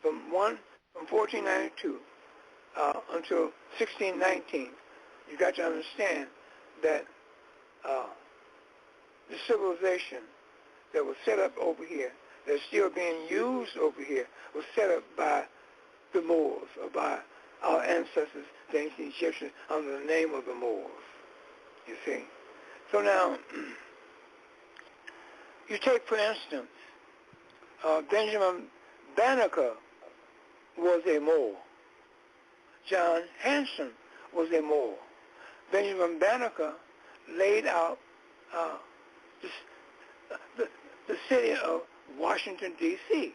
from 1492 until 1619, you got to understand that the civilization that was set up over here, that's still being used over here, was set up by the Moors, or by our ancestors, the ancient Egyptians, under the name of the Moors, you see. So now, you take, for instance, Benjamin Banneker was a Moor. John Hanson was a Moor. Benjamin Banneker laid out the city of Washington, D.C.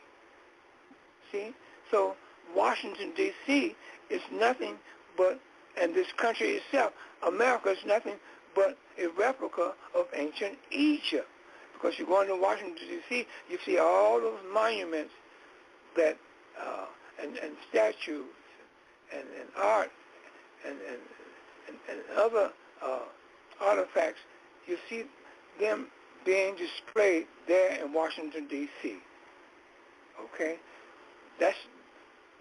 See? So Washington, D.C. is nothing but, and this country itself, America, is nothing but a replica of ancient Egypt. Because you go into Washington, D.C., you see all those monuments that, and statues and art and other artifacts, you see them being displayed there in Washington, D.C. Okay? That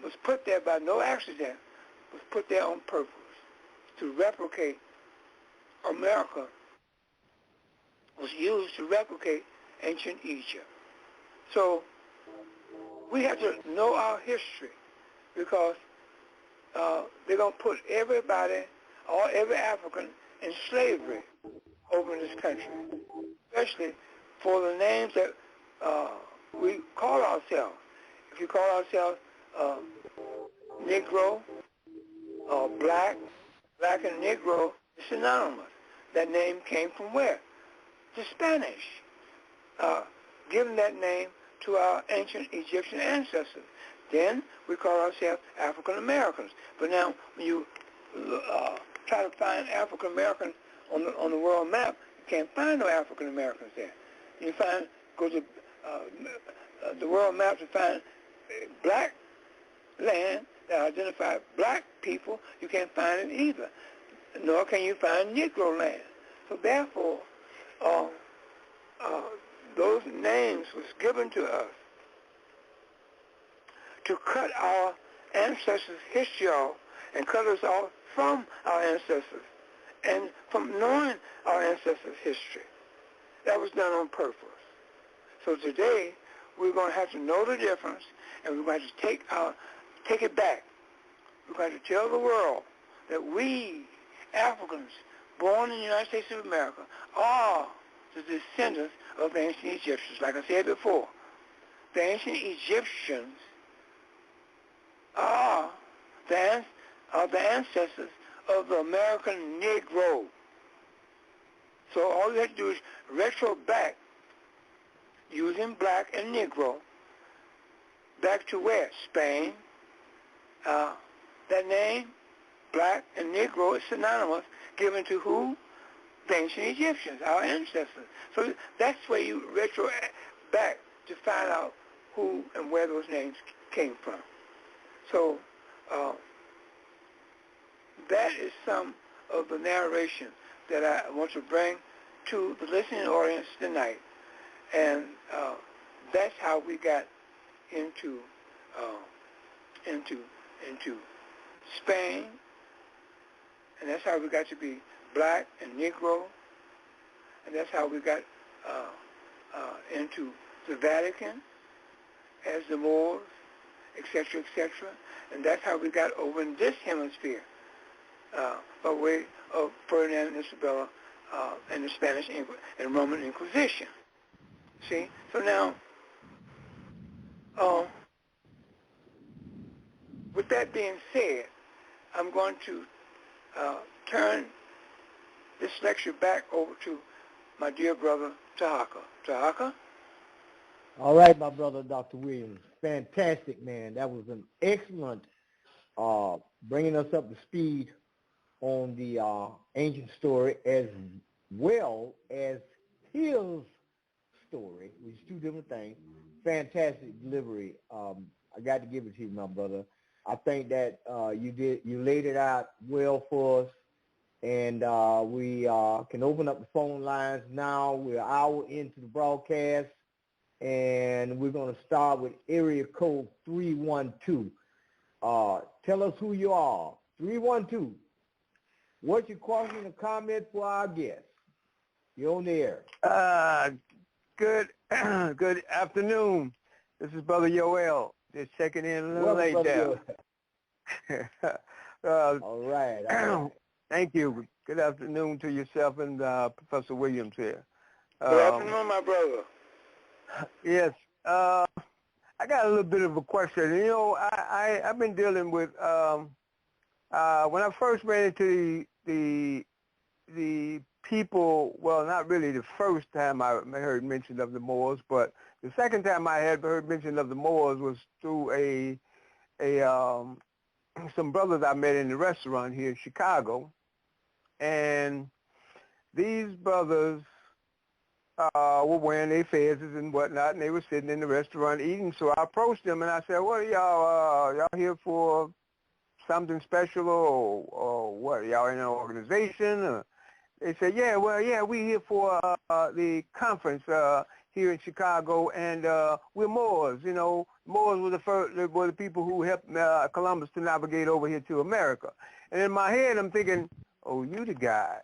was put there by no accident, was put there on purpose to replicate America, was used to replicate ancient Egypt. So we have to know our history, because they're going to put everybody, or every African, in slavery over in this country, especially for the names that we call ourselves. If you call ourselves Negro or black and Negro is synonymous. That name came from where? The Spanish, giving that name to our ancient Egyptian ancestors. Then we call ourselves African Americans. But now when you try to find African Americans on the world map, you can't find no African Americans there. You go to the world map to find black land that identify black people. You can't find it either. Nor can you find Negro land. So therefore, those names was given to us to cut our ancestors' history off and cut us off from our ancestors and from knowing our ancestors' history. That was done on purpose. So today, we're going to have to know the difference, and we're going to take it back. We're going to tell the world that we, Africans, born in the United States of America are the descendants of the ancient Egyptians. Like I said before, the ancient Egyptians are the ancestors of the American Negro. So all you have to do is retro back using black and Negro back to where? Spain. That name, black and Negro, is synonymous, given to who? The ancient Egyptians, our ancestors. So that's where you retro back to find out who and where those names came from. So that is some of the narration that I want to bring to the listening audience tonight. And that's how we got into Spain, and that's how we got to be black and Negro, and that's how we got into the Vatican as the Moors, etc., etc., and that's how we got over in this hemisphere by way of Ferdinand and Isabella and the Spanish and Roman Inquisition. See? So now, with that being said, I'm going to turn this lecture back over to my dear brother, Tarhaka. Tarhaka? All right, my brother, Dr. Williams. Fantastic, man. That was an excellent bringing us up to speed on the ancient story as well as his story, which is two different things. Fantastic delivery. I got to give it to you, my brother. I think that you laid it out well for us, and we can open up the phone lines now. We're an hour into the broadcast, and we're going to start with area code 312. Tell us who you are. 312. What's your question or comment for our guest? You're on the air. Good afternoon. This is Brother Yoel. Just checking in a little late there. All right. Thank you. Good afternoon to yourself and Professor Williams here. Good afternoon, my brother. Yes. I got a little bit of a question. You know, I've been dealing with, when I first ran into the people, well, not really the first time I heard mention of the Moors, but the second time I had heard mention of the Moors was through some brothers I met in the restaurant here in Chicago, and these brothers were wearing their fezzes and whatnot, and they were sitting in the restaurant eating. So I approached them and I said, "What are y'all here for something special, or what? Y'all in an organization?" Or they said, "Yeah, we here for the conference here in Chicago, and we're Moors. You know, Moors were the people who helped Columbus to navigate over here to America." And in my head, I'm thinking, "Oh, you the guys.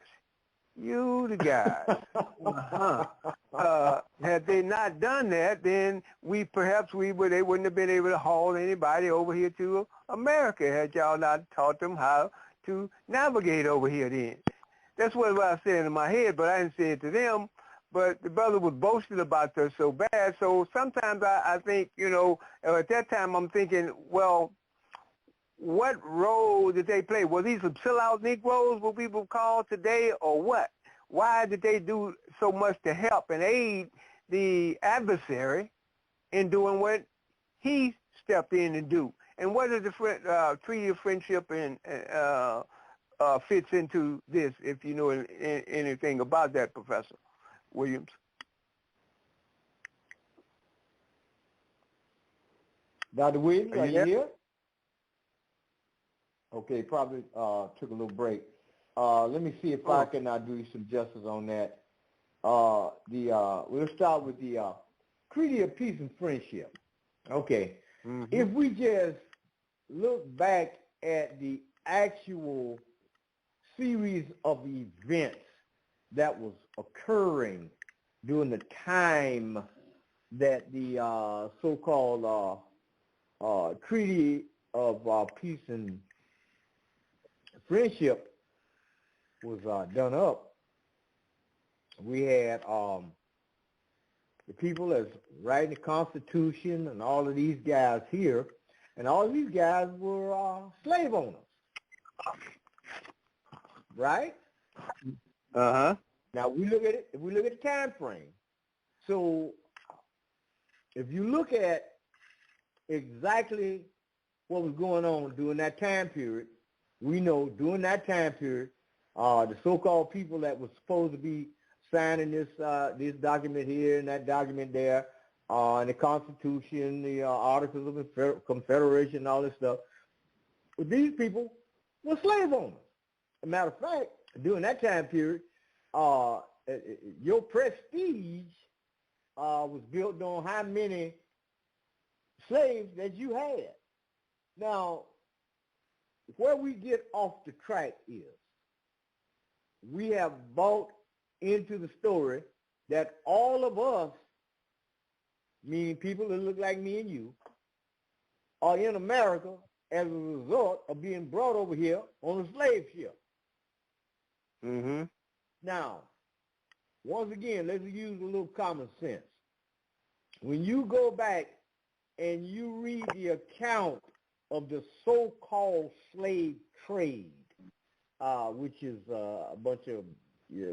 Had they not done that, then they wouldn't have been able to haul anybody over here to America had y'all not taught them how to navigate over here then." That's what I was saying in my head, but I didn't say it to them. But the brother was boasting about us so bad. So sometimes I think, you know, at that time I'm thinking, well, what role did they play? Were these some sellout Negroes, what people call today, or what? Why did they do so much to help and aid the adversary in doing what he stepped in to do? And what is the treaty of friendship and fits into this, if you know anything about that, Professor Williams? Dr. Williams, are you here? Okay, probably took a little break. Let me see if I can do you some justice on that. We'll start with the Treaty of Peace and Friendship. Okay. Mm-hmm. If we just look back at the actual series of events that was occurring during the time that the so-called Treaty of Peace and Friendship was done up, we had the people that's writing the Constitution and all of these guys here, and all of these guys were slave owners, right? Uh-huh. Now we look at it. If we look at the time frame, so if you look at exactly what was going on during that time period, we know during that time period, the so-called people that was supposed to be signing this document here and that document there, and the Constitution, the Articles of Confederation, and all this stuff, but these people were slave owners. As a matter of fact, during that time period, your prestige was built on how many slaves that you had. Now, where we get off the track is we have bought into the story that all of us, meaning people that look like me and you, are in America as a result of being brought over here on a slave ship. Mm-hmm. Now, once again, let's use a little common sense. When you go back and you read the account of the so-called slave trade, which is a bunch of,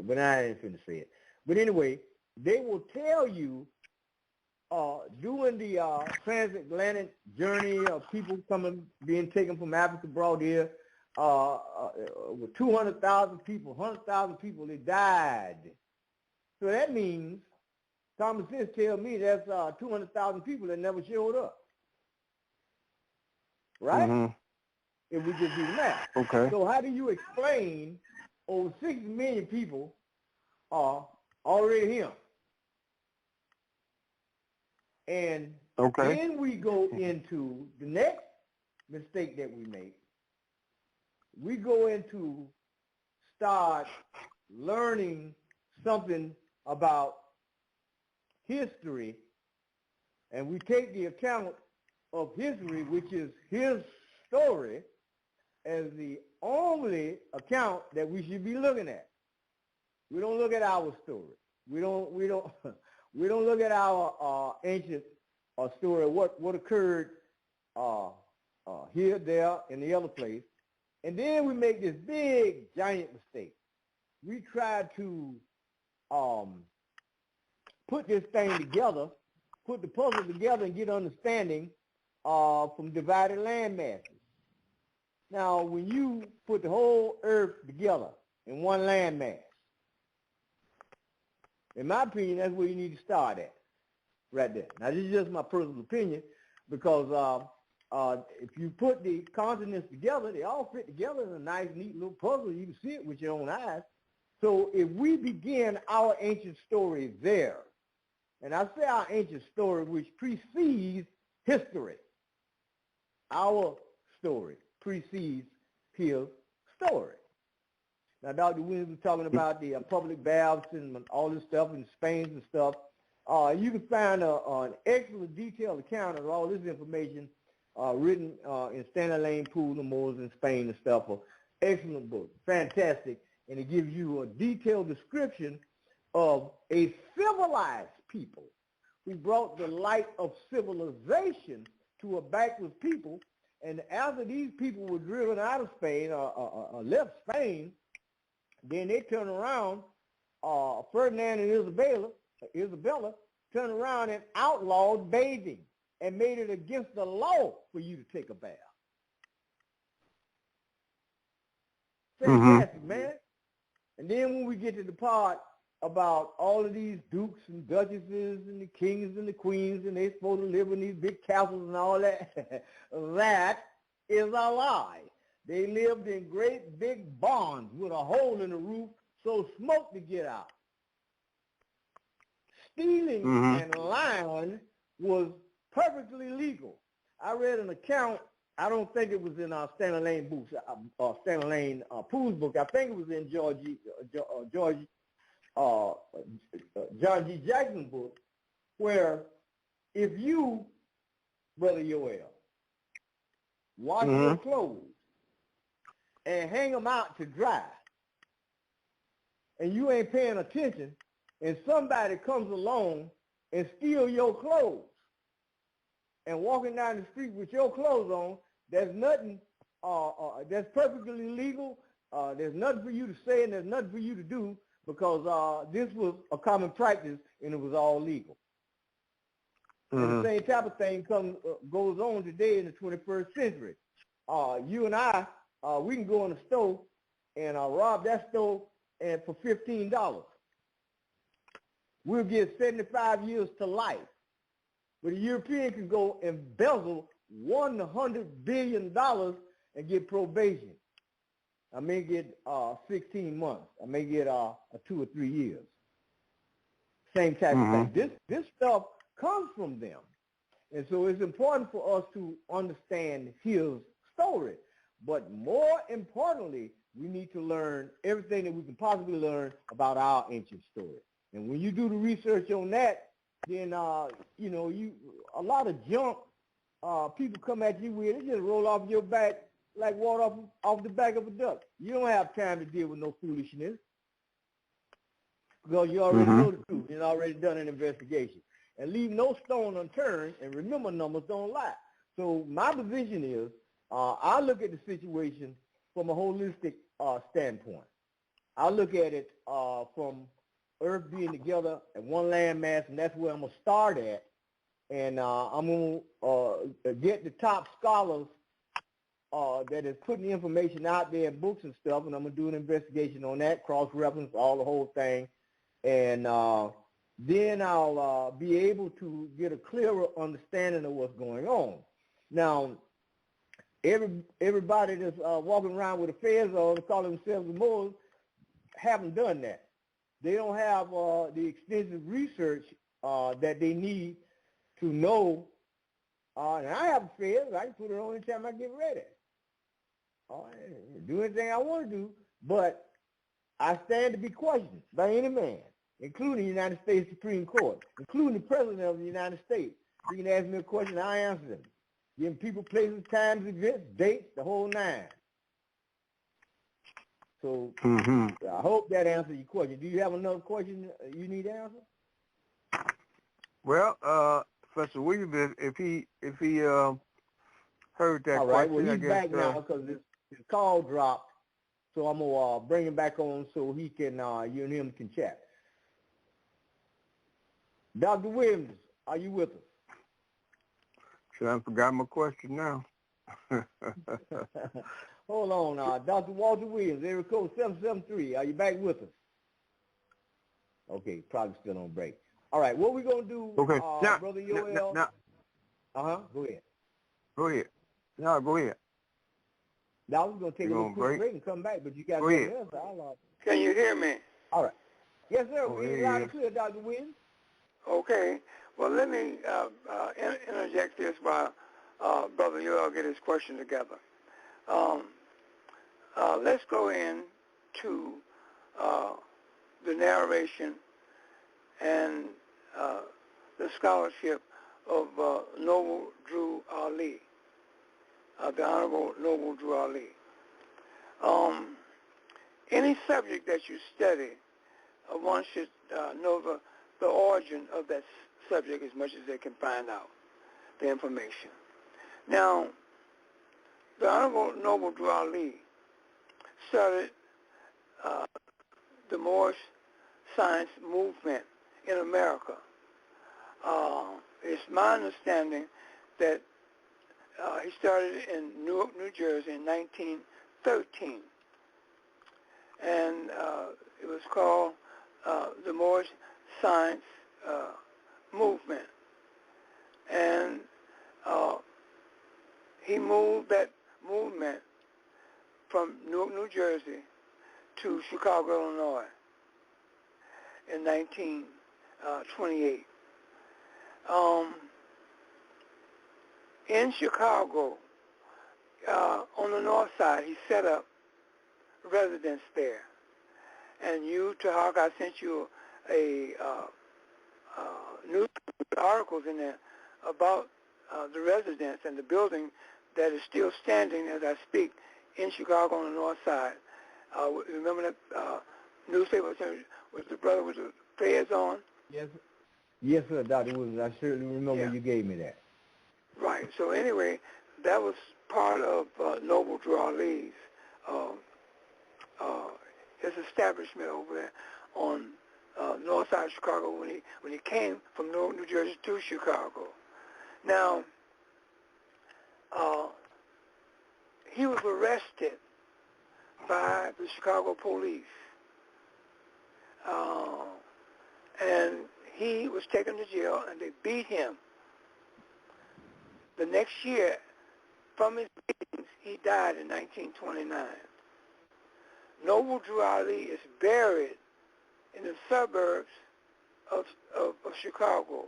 but I ain't finna say it. But anyway, they will tell you during the transatlantic journey of people being taken from Africa brought here, with 200,000 people, 100,000 people, they died. So that means, common sense tells me that's 200,000 people that never showed up. Right? Mm-hmm. If we just do the math. Okay. So how do you explain over 6 million people are already here? And okay. then we go into the next mistake that we make. We go into start learning something about history, and we take the account of history, which is his story, as the only account that we should be looking at. We don't look at our story. We don't look at our ancient story, what occurred here, there, and the other place. And then we make this big, giant mistake. We try to put this thing together, put the puzzle together and get understanding from divided land masses. Now, when you put the whole earth together in one land mass, in my opinion, that's where you need to start at, right there. Now, this is just my personal opinion, because if you put the continents together, they all fit together in a nice, neat little puzzle. You can see it with your own eyes. So if we begin our ancient story there, and I say our ancient story, which precedes history, our story precedes his story. Now, Dr. Williams was talking about the public baths and all this stuff in Spain and stuff. You can find an excellent detailed account of all this information written in Stanley Lane Poole and Moors in Spain and stuff. Excellent book, fantastic, and it gives you a detailed description of a civilized people who brought the light of civilization to a backward people. And after these people were driven out of Spain or left Spain, then they turned around, Ferdinand and Isabella turned around and outlawed bathing and made it against the law for you to take a bath. Fantastic, man. And then when we get to the part about all of these dukes and duchesses and the kings and the queens, and they're supposed to live in these big castles and all that, that is a lie. They lived in great big barns with a hole in the roof so smoke to get out. Stealing and lying was perfectly legal. I read an account, I don't think it was in Stanley Lane books, Stanley Lane Poole's book. I think it was in John G. Jackson's book, where if you, Brother Yoel, wash your clothes and hang them out to dry, and you ain't paying attention, and somebody comes along and steal your clothes and walking down the street with your clothes on, there's nothing that's perfectly legal. There's nothing for you to say and there's nothing for you to do because this was a common practice and it was all legal. And the same type of thing goes on today in the 21st century. You and I, we can go in the store and rob that store and for $15. We'll get 75 years to life. But a European can go embezzle $100 billion and get probation. I may get 16 months. I may get 2 or 3 years. Same type of thing. This stuff comes from them. And so it's important for us to understand his story. But more importantly, we need to learn everything that we can possibly learn about our ancient story. And when you do the research on that, then, you know, a lot of junk people come at you with, it just roll off your back like water off the back of a duck. You don't have time to deal with no foolishness because you already know the truth. You've already done an investigation. And leave no stone unturned, and remember, numbers don't lie. So my position is, I look at the situation from a holistic standpoint. I look at it from Earth being together at one landmass, and that's where I'm going to start at. And I'm going to get the top scholars that is putting the information out there in books and stuff, and I'm going to do an investigation on that, cross-reference, all the whole thing. And then I'll be able to get a clearer understanding of what's going on. Now, everybody that's walking around with a fez on, calling themselves the Moors, haven't done that. They don't have the extensive research that they need to know. And I have a fez. I can put it on anytime I get ready. Do anything I want to do, but I stand to be questioned by any man, including the United States Supreme Court, including the President of the United States. You can ask me a question, I answer them. Giving people places, times, events, dates, the whole nine. So I hope that answers your question. Do you have another question you need to answer? Well, Professor Williams, if he heard that all right, question, well, he's back now because his call dropped. So I'm going to bring him back on so he can, you and him can chat. Dr. Williams, are you with us? Sure, I forgot my question now. Hold on, Dr. Walter Williams, area code 773. Are you back with us? Okay, probably still on break. All right, what we going to do, okay. Brother Yoel? Go ahead. Go ahead. No, go ahead. Now, I was going to take a little quick break and come back, but you got to answer. Can you hear me? All right. Yes, sir. We're loud and clear, Dr. Williams. Okay. Well, let me interject this while Brother Yoel get his question together. Let's go into the narration and the scholarship of Noble Drew Ali, the Honorable Noble Drew Ali. Any subject that you study, one should know the origin of that subject as much as they can find out the information. Now, the Honorable Noble Drew Ali started the Moorish science movement in America. It's my understanding that he started in Newark, New Jersey in 1913. And it was called the Moorish Science Movement. And he moved that movement from Newark, New Jersey to Chicago, Illinois in 1928. In Chicago, on the north side, he set up residence there. And you, Tarhaka, I sent you a news articles in there about the residence and the building that is still standing as I speak in Chicago on the north side. Remember that newspaper was the brother with the fez on. Yes, yes, sir, Dr. Williams. I certainly remember you gave me that. Right. So anyway, that was part of Noble Drew Ali's his establishment over there on north side of Chicago when he came from New Jersey to Chicago. Now, he was arrested by the Chicago police, and he was taken to jail, and they beat him. The next year, from his beatings, he died in 1929. Noble Drew Ali is buried in the suburbs of Chicago,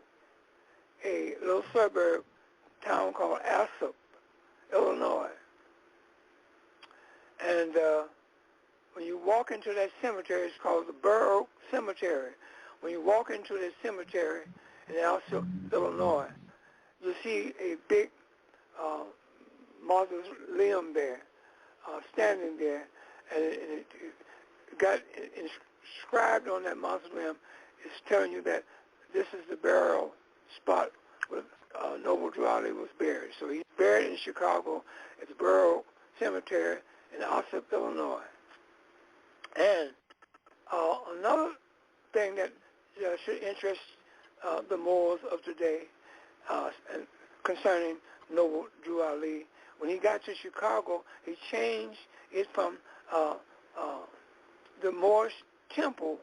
a little suburb town called Alsop, Illinois. And when you walk into that cemetery, it's called the Burr Oak Cemetery. When you walk into this cemetery in Alsop, Illinois, you see a big mausoleum there, standing there, and it got inscribed on that mausoleum. It's telling you that this is the burial spot where Noble Drew Ali was buried. So he's buried in Chicago at the Burr Oak Cemetery in Alsop, Illinois. And another thing that should interest the Moors of today and concerning Noble Drew Ali, when he got to Chicago, he changed it from the Moorish temple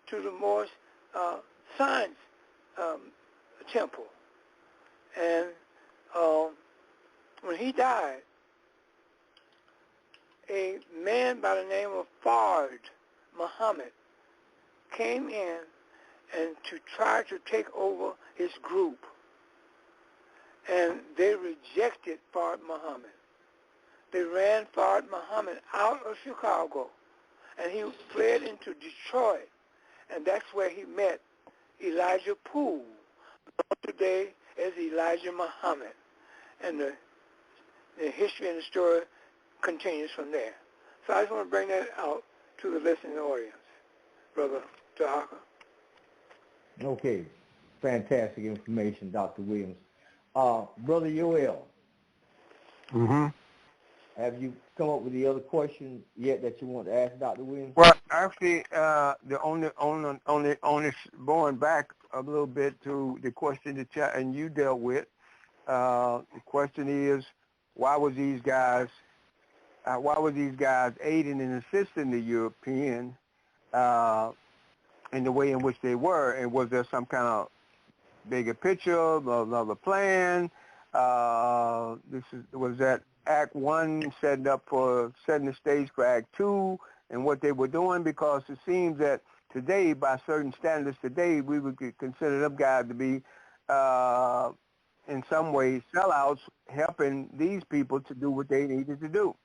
to the Moorish science temple. And when he died, a man by the name of Fard Muhammad came in and to try to take over his group. And they rejected Fard Muhammad. They ran Fard Muhammad out of Chicago, and he fled into Detroit, and that's where he met Elijah Poole, known today as Elijah Muhammad. And the history and the story continues from there. So I just want to bring that out to the listening audience, Brother Tarhaka. Okay, fantastic information, Dr. Williams. Brother Yoel, have you come up with the other question yet that you want to ask Dr. Williams? Well, actually, the only going back a little bit to the question that and you dealt with. The question is, why were these guys aiding and assisting the European in the way in which they were, and was there some kind of bigger picture of another plan? Was that Act 1 setting the stage for Act 2 and what they were doing? Because it seems that today, by certain standards today, we would consider them guys to be, in some ways, sellouts, helping these people to do what they needed to do.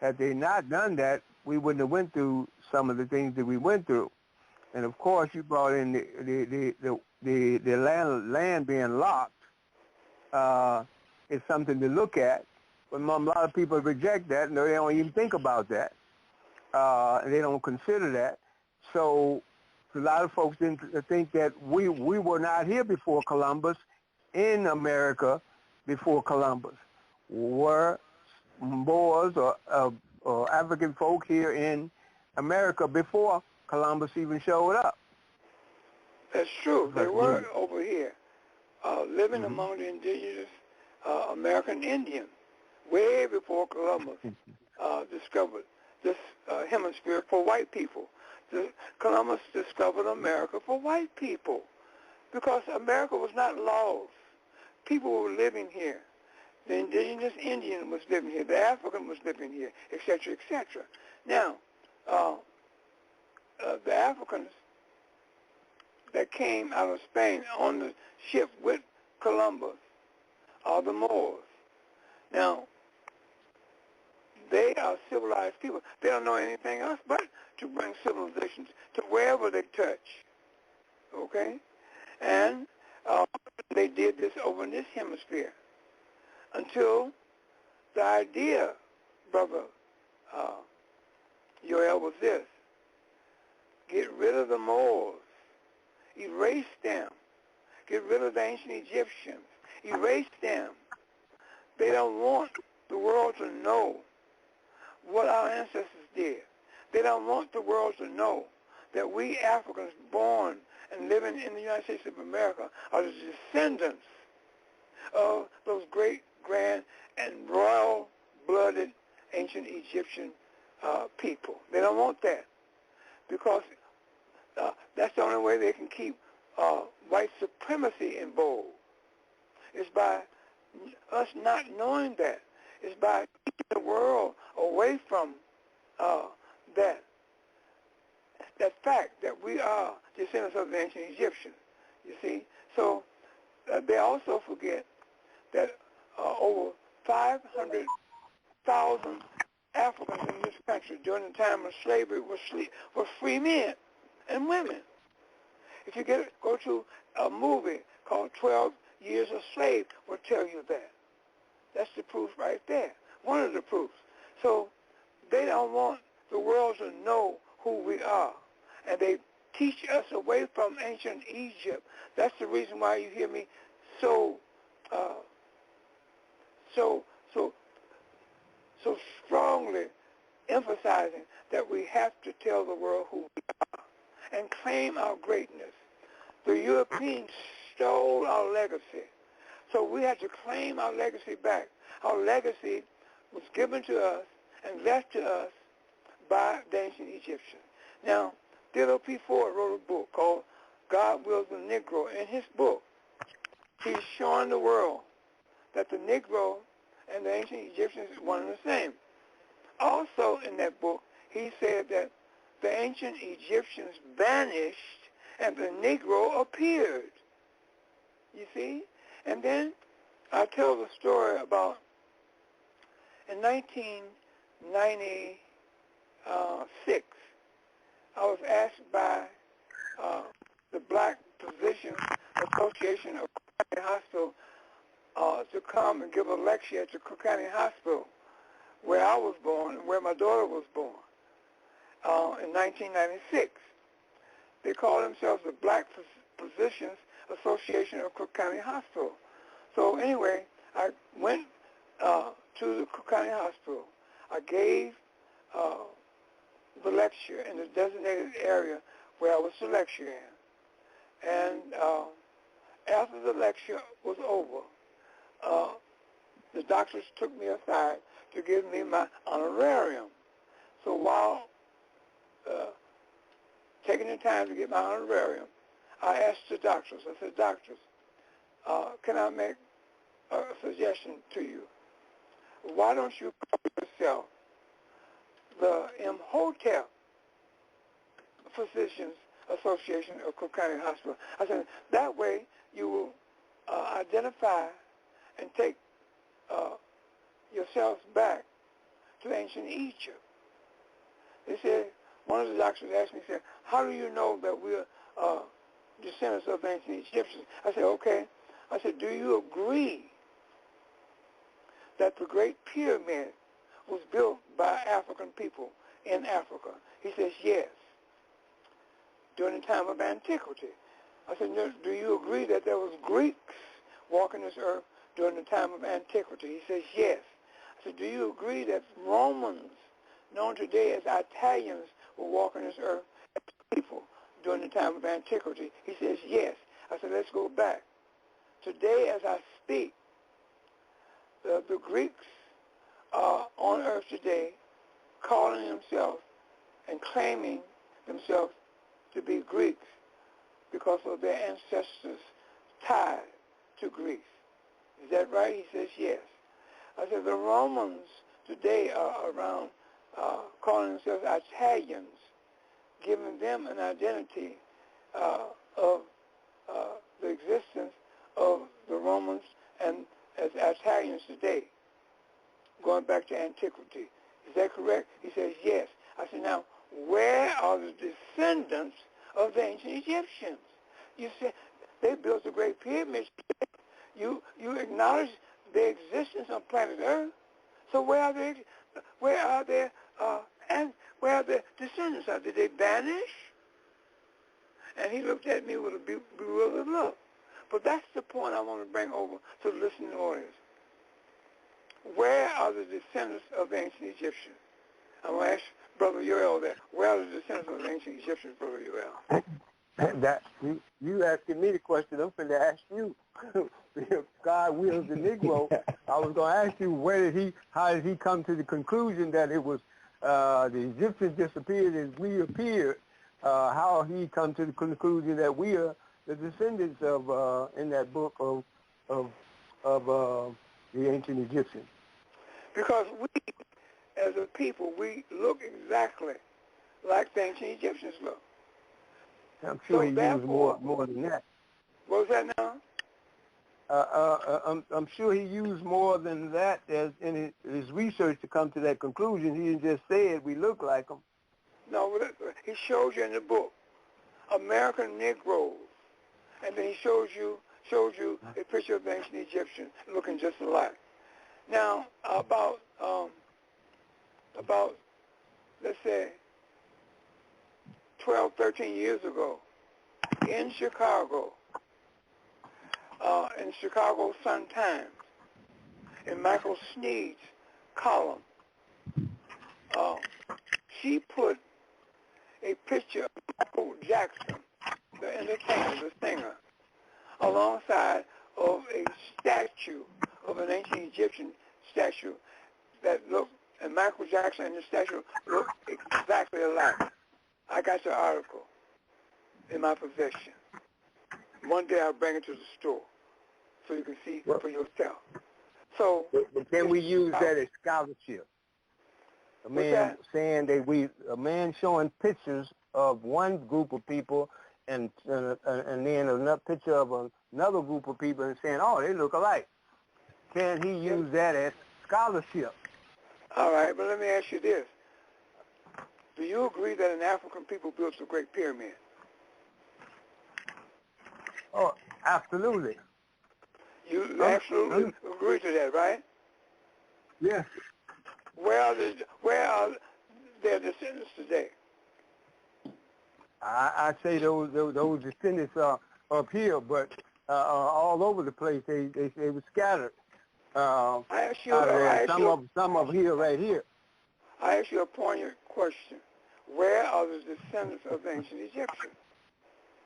Had they not done that, we wouldn't have went through some of the things that we went through. And of course, you brought in the land being locked is something to look at. But a lot of people reject that, and they don't even think about that. And they don't consider that. So a lot of folks didn't think that we were not here before Columbus, in America before Columbus. Were Moors or African folk here in America before Columbus even showed up? That's true. They were over here, living among the indigenous American Indians, way before Columbus discovered this hemisphere for white people. Columbus discovered America for white people because America was not lost. People were living here. The indigenous Indian was living here. The African was living here, etc., etc. Now, the Africans that came out of Spain on the ship with Columbus are the Moors. Now, they are civilized people. They don't know anything else but to bring civilization to wherever they touch. Okay? And they did this over in this hemisphere until the idea, Brother Yoel, was this. get rid of the Moors, erase them, get rid of the ancient Egyptians, erase them. They don't want the world to know what our ancestors did. They don't want the world to know that we Africans born and living in the United States of America are the descendants of those great, grand, and royal-blooded ancient Egyptian people. They don't want that because that's the only way they can keep white supremacy in vogue. It's by us not knowing that. It's by keeping the world away from that fact that we are descendants of the ancient Egyptians, you see. So they also forget that over 500,000 Africans in this country during the time of slavery were free men and women. If you go to a movie called 12 Years a Slave, will tell you that. That's the proof right there, one of the proofs. So they don't want the world to know who we are, and they teach us away from ancient Egypt. That's the reason why you hear me so strongly emphasizing that we have to tell the world who we are and claim our greatness. The Europeans stole our legacy, so we have to claim our legacy back. Our legacy was given to us and left to us by the ancient Egyptians. Now, Dilo P. Ford wrote a book called God Wills the Negro. In his book, he's showing the world that the Negro and the ancient Egyptians is one and the same. Also in that book, he said that the ancient Egyptians vanished and the Negro appeared. You see? And then I tell the story about in 1996, I was asked by the Black Physicians Association of Cook County Hospital to come and give a lecture at the Cook County Hospital where I was born and where my daughter was born in 1996. They call themselves the Black Physicians Association of Cook County Hospital. So anyway, I went to the Cook County Hospital. I gave the lecture in the designated area where I was to lecture in. And after the lecture was over, the doctors took me aside to give me my honorarium. So while taking the time to get my honorarium, I asked the doctors, I said, doctors, can I make a suggestion to you? Why don't you call yourself the Imhotep Physicians Association of Cook County Hospital? I said, that way you will identify and take yourselves back to ancient Egypt. They said, one of the doctors asked me, said, how do you know that we're descendants of ancient Egyptians? I said, okay. I said, do you agree that the Great Pyramid was built by African people in Africa? He says, yes, during the time of antiquity. I said, do you agree that there was Greeks walking this earth during the time of antiquity? He says, yes. I said, do you agree that Romans, known today as Italians, were walking this earth as people during the time of antiquity? He says, yes. I said, let's go back. Today, as I speak, the Greeks are on earth today calling themselves and claiming themselves to be Greeks because of their ancestors tied to Greece. Is that right? He says, yes. I said, the Romans today are around calling themselves Italians, giving them an identity of the existence of the Romans and as Italians today, going back to antiquity. Is that correct? He says, yes. I said, now, where are the descendants of the ancient Egyptians? You said they built the Great Pyramid. You acknowledge their existence on planet Earth. So where are their descendants? Did they vanish? And he looked at me with a bewildered look. But that's the point I want to bring over to the listening audience. Where are the descendants of the ancient Egyptians? I'm going to ask Brother Yoel that. Where are the descendants of the ancient Egyptians, Brother Yoel? That you asking me the question. I'm going to ask you. If God wills the Negro, I was going to ask you how did he come to the conclusion that it was the Egyptians disappeared as we appeared? How he come to the conclusion that we are the descendants of in that book of the ancient Egyptians? Because we, as a people, we look exactly like the ancient Egyptians look. I'm sure he used more than that. What was that now? I'm sure he used more than that as in his research to come to that conclusion. He didn't just say it, we look like them. No, he shows you in the book, American Negroes, and then he shows you a picture of the ancient Egyptian looking just alike. Now, about let's say 12, 13 years ago, in Chicago, in Chicago Sun-Times, in Michael Sneed's column, she put a picture of Michael Jackson, the entertainer, the singer, alongside of a statue of an ancient Egyptian statue that looked, and Michael Jackson and the statue looked exactly alike. I got the article in my possession. One day I'll bring it to the store so you can see for yourself. So, but can we use that as scholarship? A man saying that a man showing pictures of one group of people and then another picture of another group of people and saying, oh, they look alike. Can he use that as scholarship? All right, but let me ask you this. Do you agree that an African people built the Great Pyramid? Oh, absolutely. You absolutely agree to that, right? Yes. Where are their descendants today? I say those descendants are up here, but all over the place. They were scattered. Some of here, right here. I ask you a poignant question. Where are the descendants of ancient Egyptians?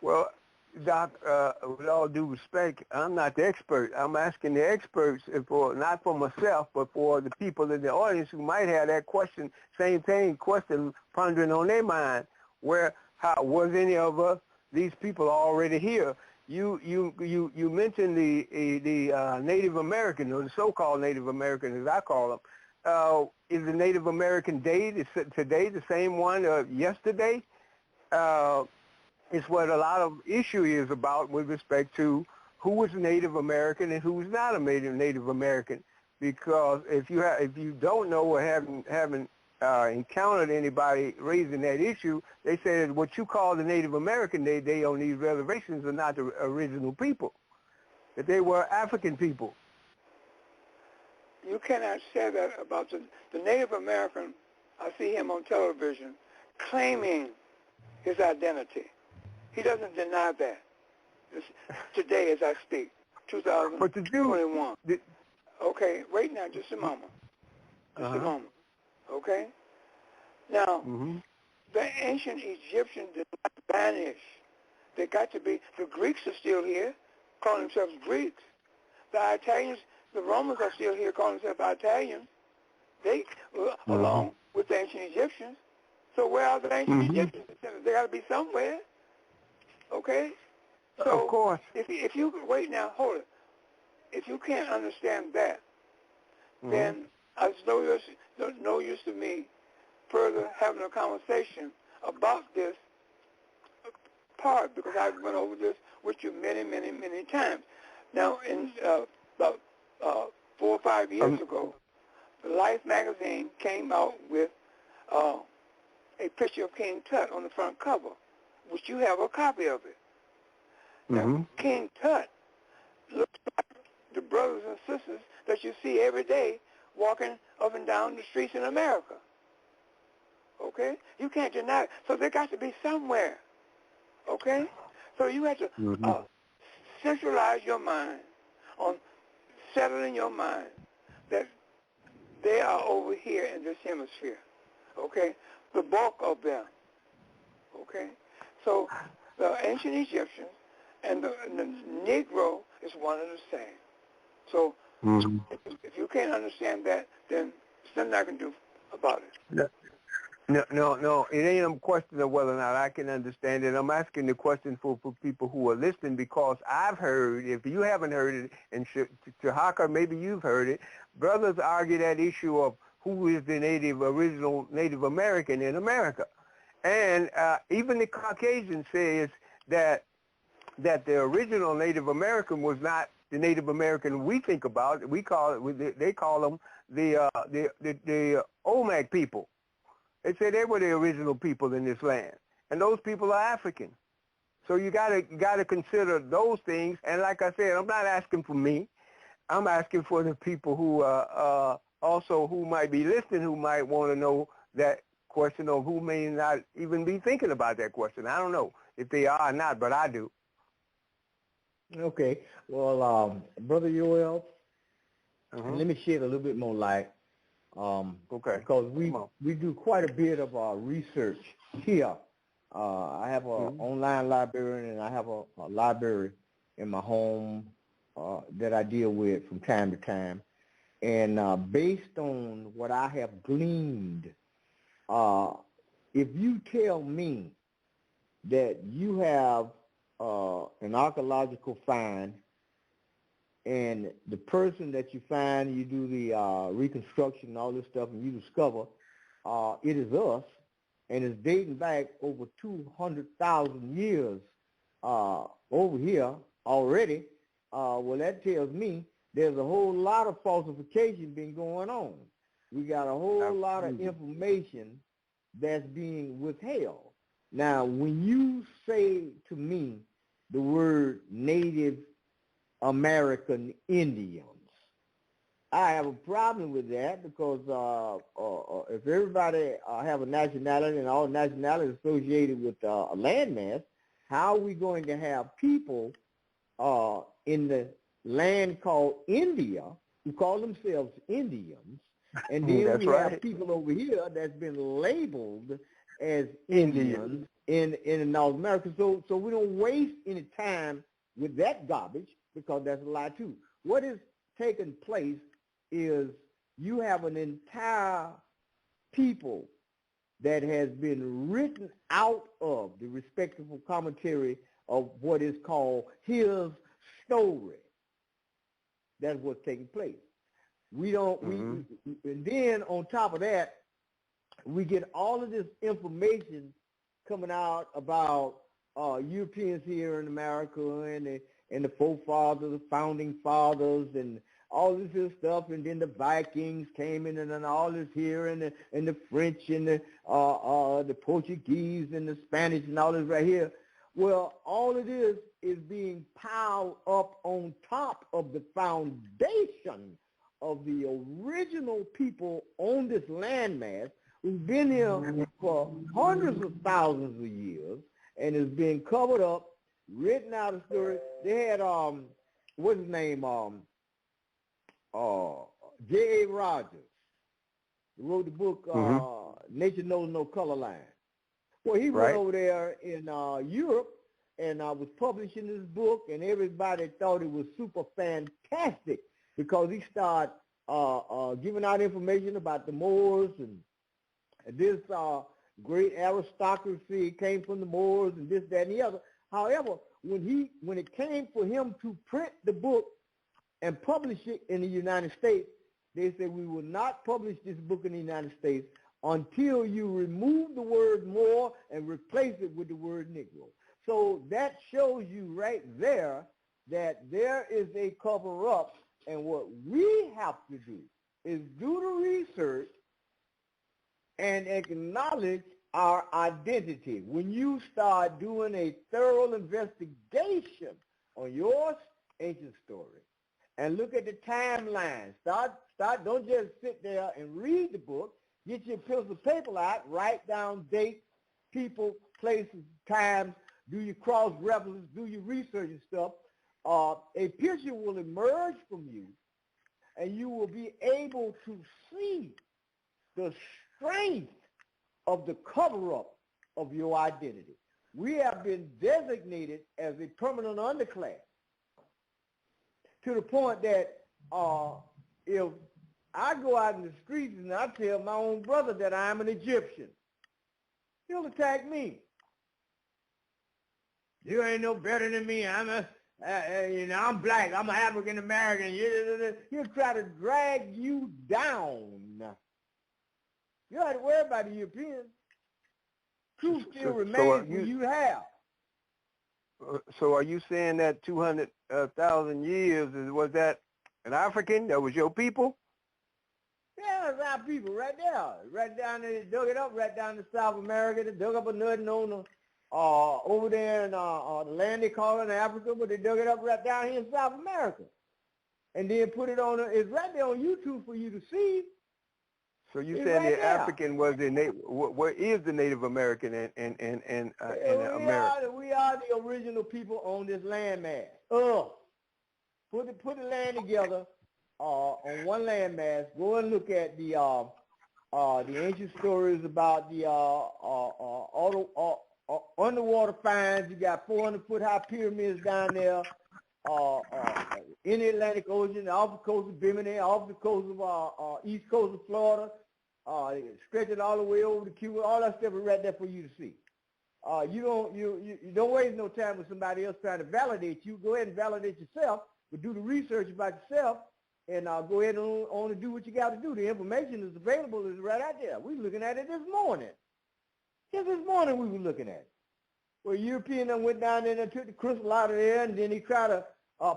Well, Doc, with all due respect, I'm not the expert. I'm asking the experts not for myself, but for the people in the audience who might have that question, same question pondering on their mind. How was any of these people already here? You mentioned the Native American, or the so-called Native American, as I call them. Is the Native American day today the same one yesterday? It's what a lot of issue is about with respect to who was Native American and who was not a Native American. Because if you don't know or haven't encountered anybody raising that issue, they say that what you call the Native American, they on these reservations are not the original people, that they were African people. You cannot say that about the Native American. I see him on television claiming his identity. He doesn't deny that. Today, as I speak, 2021. Okay, wait now, just a moment. Just a moment. Okay? Now, the ancient Egyptians did not vanish. They got to be, the Greeks are still here, calling themselves Greeks. The Italians, the Romans are still here calling themselves Italians. They, along with the ancient Egyptians. So where are the ancient Egyptians? They got to be somewhere. Okay? So of course. If you, wait now, hold it. If you can't understand that, then it's no use to me further having a conversation about this part, because I've went over this with you many, many, many times. Now, in about 4 or 5 years ago, Life magazine came out with a picture of King Tut on the front cover, which you have a copy of it. Now, King Tut looks like the brothers and sisters that you see every day walking up and down the streets in America. Okay? You can't deny it. So they got to be somewhere. Okay? So you have to centralize your mind on settling your mind that they are over here in this hemisphere, okay? The bulk of them, okay? So the ancient Egyptians and the Negro is one and the same. So if you can't understand that, then there's nothing I can do about it. No. It ain't a question of whether or not I can understand it. I'm asking the question for people who are listening, because I've heard, if you haven't heard it, and Tarhaka, maybe you've heard it, brothers argue that issue of who is the original Native American in America. And even the Caucasian says that the original Native American was not the Native American we think about. They call them the Olmec people. They say they were the original people in this land, and those people are African. So you gotta consider those things. And like I said, I'm not asking for me. I'm asking for the people who also who might be listening, who might want to know that question, or who may not even be thinking about that question. I don't know if they are or not, but I do. Okay. Well, Brother Yoel, let me shed a little bit more light. Okay. Because we do quite a bit of research here. I have an online librarian, and I have a library in my home that I deal with from time to time. And based on what I have gleaned, if you tell me that you have an archaeological find, and the person that you find, you do the reconstruction and all this stuff, and you discover it is us, and it's dating back over 200,000 years over here already, well, that tells me there's a whole lot of falsification been going on. We got a whole lot of information that's being withheld. Now, when you say to me the word Native American Indians, I have a problem with that, because if everybody have a nationality and all nationalities associated with a landmass, how are we going to have people in the land called India who call themselves Indians, and then we have people over here that's been labeled as Indians in North America? So we don't waste any time with that garbage, because that's a lie too. What is taking place is you have an entire people that has been written out of the respectable commentary of what is called his story. That's what's taking place. We don't, and then on top of that, we get all of this information coming out about Europeans here in America, and the forefathers, the founding fathers, and all this here stuff, and then the Vikings came in, and all this here, and the French, and the Portuguese, and the Spanish, and all this right here. Well, all of this is being piled up on top of the foundation of the original people on this landmass who've been here for hundreds of thousands of years, and is being covered up, written out of story. They had what's his name? J.A. Rogers, who wrote the book Nature Knows No Color Line. Well, he went over there in Europe and was publishing this book, and everybody thought it was super fantastic, because he started giving out information about the Moors, and this great aristocracy came from the Moors, and this, that, and the other. However, when it came for him to print the book and publish it in the United States, they said, we will not publish this book in the United States until you remove the word Moor and replace it with the word Negro. So that shows you right there that there is a cover-up, and what we have to do is do the research and acknowledge our identity. When you start doing a thorough investigation on your ancient story and look at the timeline, don't just sit there and read the book. Get your pencil paper out, write down dates, people, places, times, do your cross-reference, do your research and stuff, a picture will emerge from you, and you will be able to see the strength of the cover-up of your identity. We have been designated as a permanent underclass to the point that if I go out in the streets and I tell my own brother that I'm an Egyptian, he'll attack me. You ain't no better than me. I'm black. I'm an African American. He'll try to drag you down. You don't have to worry about the Europeans. Truth still remains when you have. So are you saying that 200,000 years, was that an African? That was your people? Yeah, that's our people right there. Right down there, they dug it up right down in South America. They dug up another on over there in the land they call it Africa, but they dug it up right down here in South America. And then put it on, it's right there on YouTube for you to see. So you saying right the African was the Native, where is the Native American in America? We are the original people on this landmass. Put the land together on one landmass. Go and look at the ancient stories about the underwater finds. You got 400-foot high pyramids down there in the Atlantic Ocean, off the coast of Bimini, off the coast of east coast of Florida, stretching all the way over to Cuba. All that stuff is right there for you to see. You don't waste no time with somebody else trying to validate you. Go ahead and validate yourself, but do the research about yourself, and go ahead and only do what you got to do. The information is available, is right out there. We were looking at it this morning. Just this morning we were looking at it. Where European went down there and took the crystal out of there, and then he tried to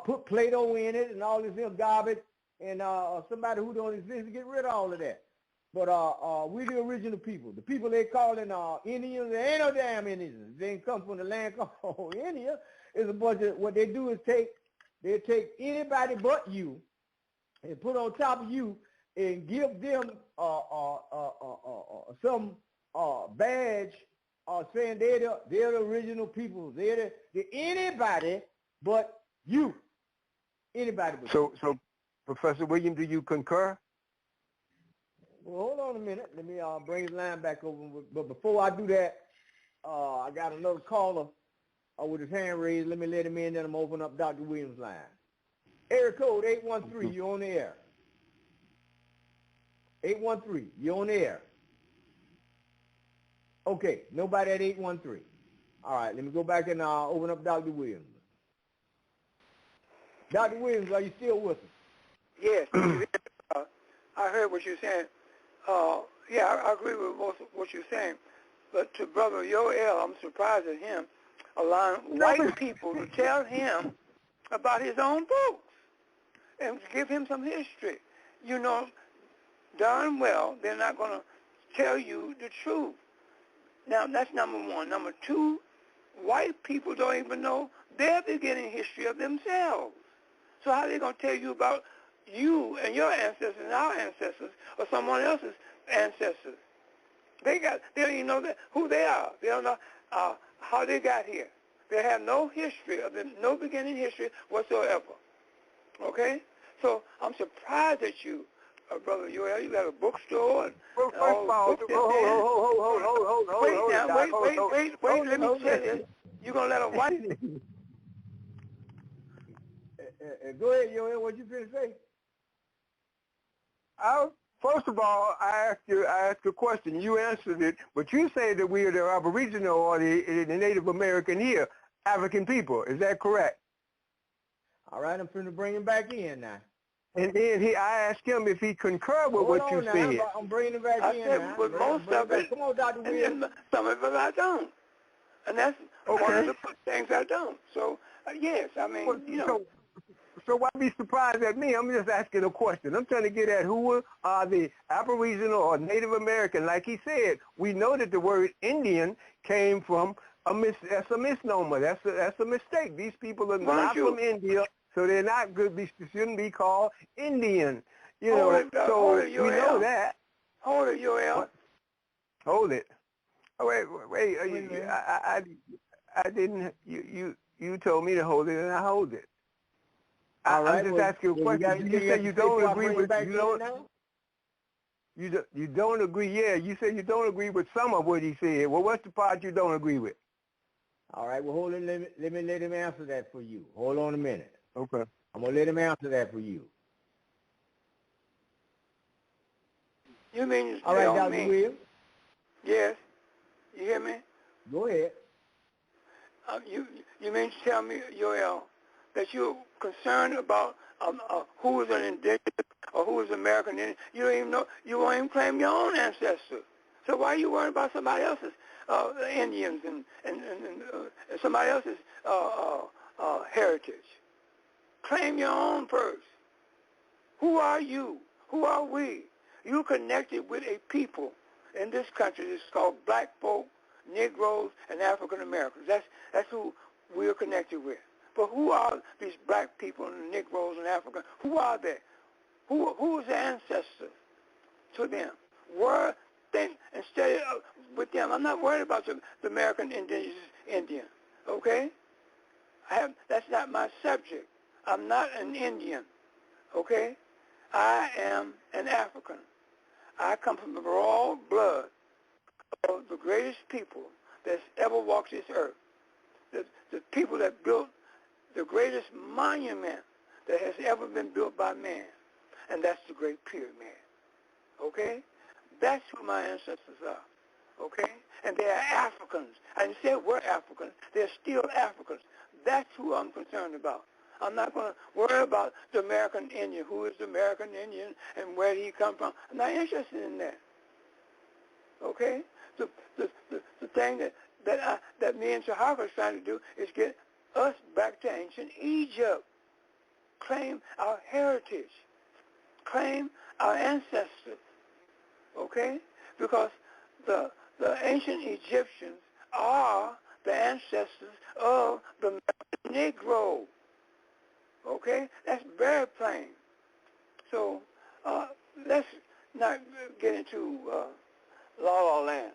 put Plato in it and all this garbage, and somebody who don't exist to get rid of all of that. But we're the original people. The people they calling Indians, they ain't no damn Indians. They ain't come from the land called India. It's a bunch of, what they do is they take anybody but you and put on top of you and give them some badge saying they're the original people. They're anybody but you. Anybody but you. So, Professor William, do you concur? Well, hold on a minute. Let me bring his line back over. But before I do that, I got another caller with his hand raised. Let me let him in, then I'm opening up Dr. Williams' line. Area code 813, you're on the air. 813, you're on the air. Okay, nobody at 813. All right, let me go back and open up Dr. Williams. Dr. Williams, are you still with us? Yes. I heard what you're saying. Yeah, I agree with most of what you're saying. But to Brother Yoel, I'm surprised at him allowing white people to tell him about his own books and give him some history. You know darn well they're not going to tell you the truth. Now, that's number one. Number two, white people don't even know their beginning history of themselves. So how are they going to tell you about you and your ancestors and our ancestors or someone else's ancestors? They don't even know who they are. They don't know how they got here. They have no history of them, no beginning history whatsoever. Okay? So I'm surprised at you, Brother Yoel. You got a bookstore. Well, first of all, wait, let me tell you. You're going to let a white... Go ahead, Yoel. What you finna say? First of all, I asked a question. You answered it, but you say that we are the Aboriginal or the Native American here, African people. Is that correct? All right, I'm finna bring him back in now. And then I asked him if he concurred with what you said. I'm bringing him back in now. now. With most of it, come on, Dr. Williams. Some of it I don't. And that's one of the things I don't. So, yes, I mean, you know. So why be surprised at me? I'm just asking a question. I'm trying to get at who are the Aboriginal or Native American. Like he said, we know that the word Indian came from that's a misnomer. That's a mistake. These people are not from India, so they're not good. They shouldn't be called Indian. You know, so we know that. Hold it, Yoel. Hold it. Oh, wait. I didn't. You told me to hold it, and I hold it. All right. I'm just asking you a question. You said you don't agree with. You don't agree. Yeah, you said you don't agree with some of what he said. Well, what's the part you don't agree with? All right. Well, hold on. Let me let him answer that for you. Hold on a minute. Okay. I'm gonna let him answer that for you. You mean all right, Dr. Williams? Yes. You hear me? Go ahead. You mean to tell me, Yoel, that you're concerned about who is an indigenous or who is American Indian? You don't even know. You won't even claim your own ancestors. So why are you worried about somebody else's Indians and somebody else's heritage? Claim your own first. Who are you? Who are we? You're connected with a people in this country that's called black folk, Negroes, and African Americans. That's who we're connected with. But who are these black people and Negroes and Africans? Who are they? Who is their ancestors to them? Instead of with them, I'm not worried about the American indigenous Indian. Okay? That's not my subject. I'm not an Indian. Okay? I am an African. I come from the raw blood of the greatest people that's ever walked this earth. The people that built the greatest monument that has ever been built by man, and that's the Great Pyramid. Okay? That's who my ancestors are. Okay? And they are Africans. I didn't say we're Africans. They're still Africans. That's who I'm concerned about. I'm not going to worry about the American Indian. Who is the American Indian and where did he come from? I'm not interested in that. Okay? The thing that me and Tarhaka is trying to do is get us back to ancient Egypt. Claim our heritage. Claim our ancestors. Okay? Because the ancient Egyptians are the ancestors of the Negro. Okay? That's very plain. So let's not get into La Land,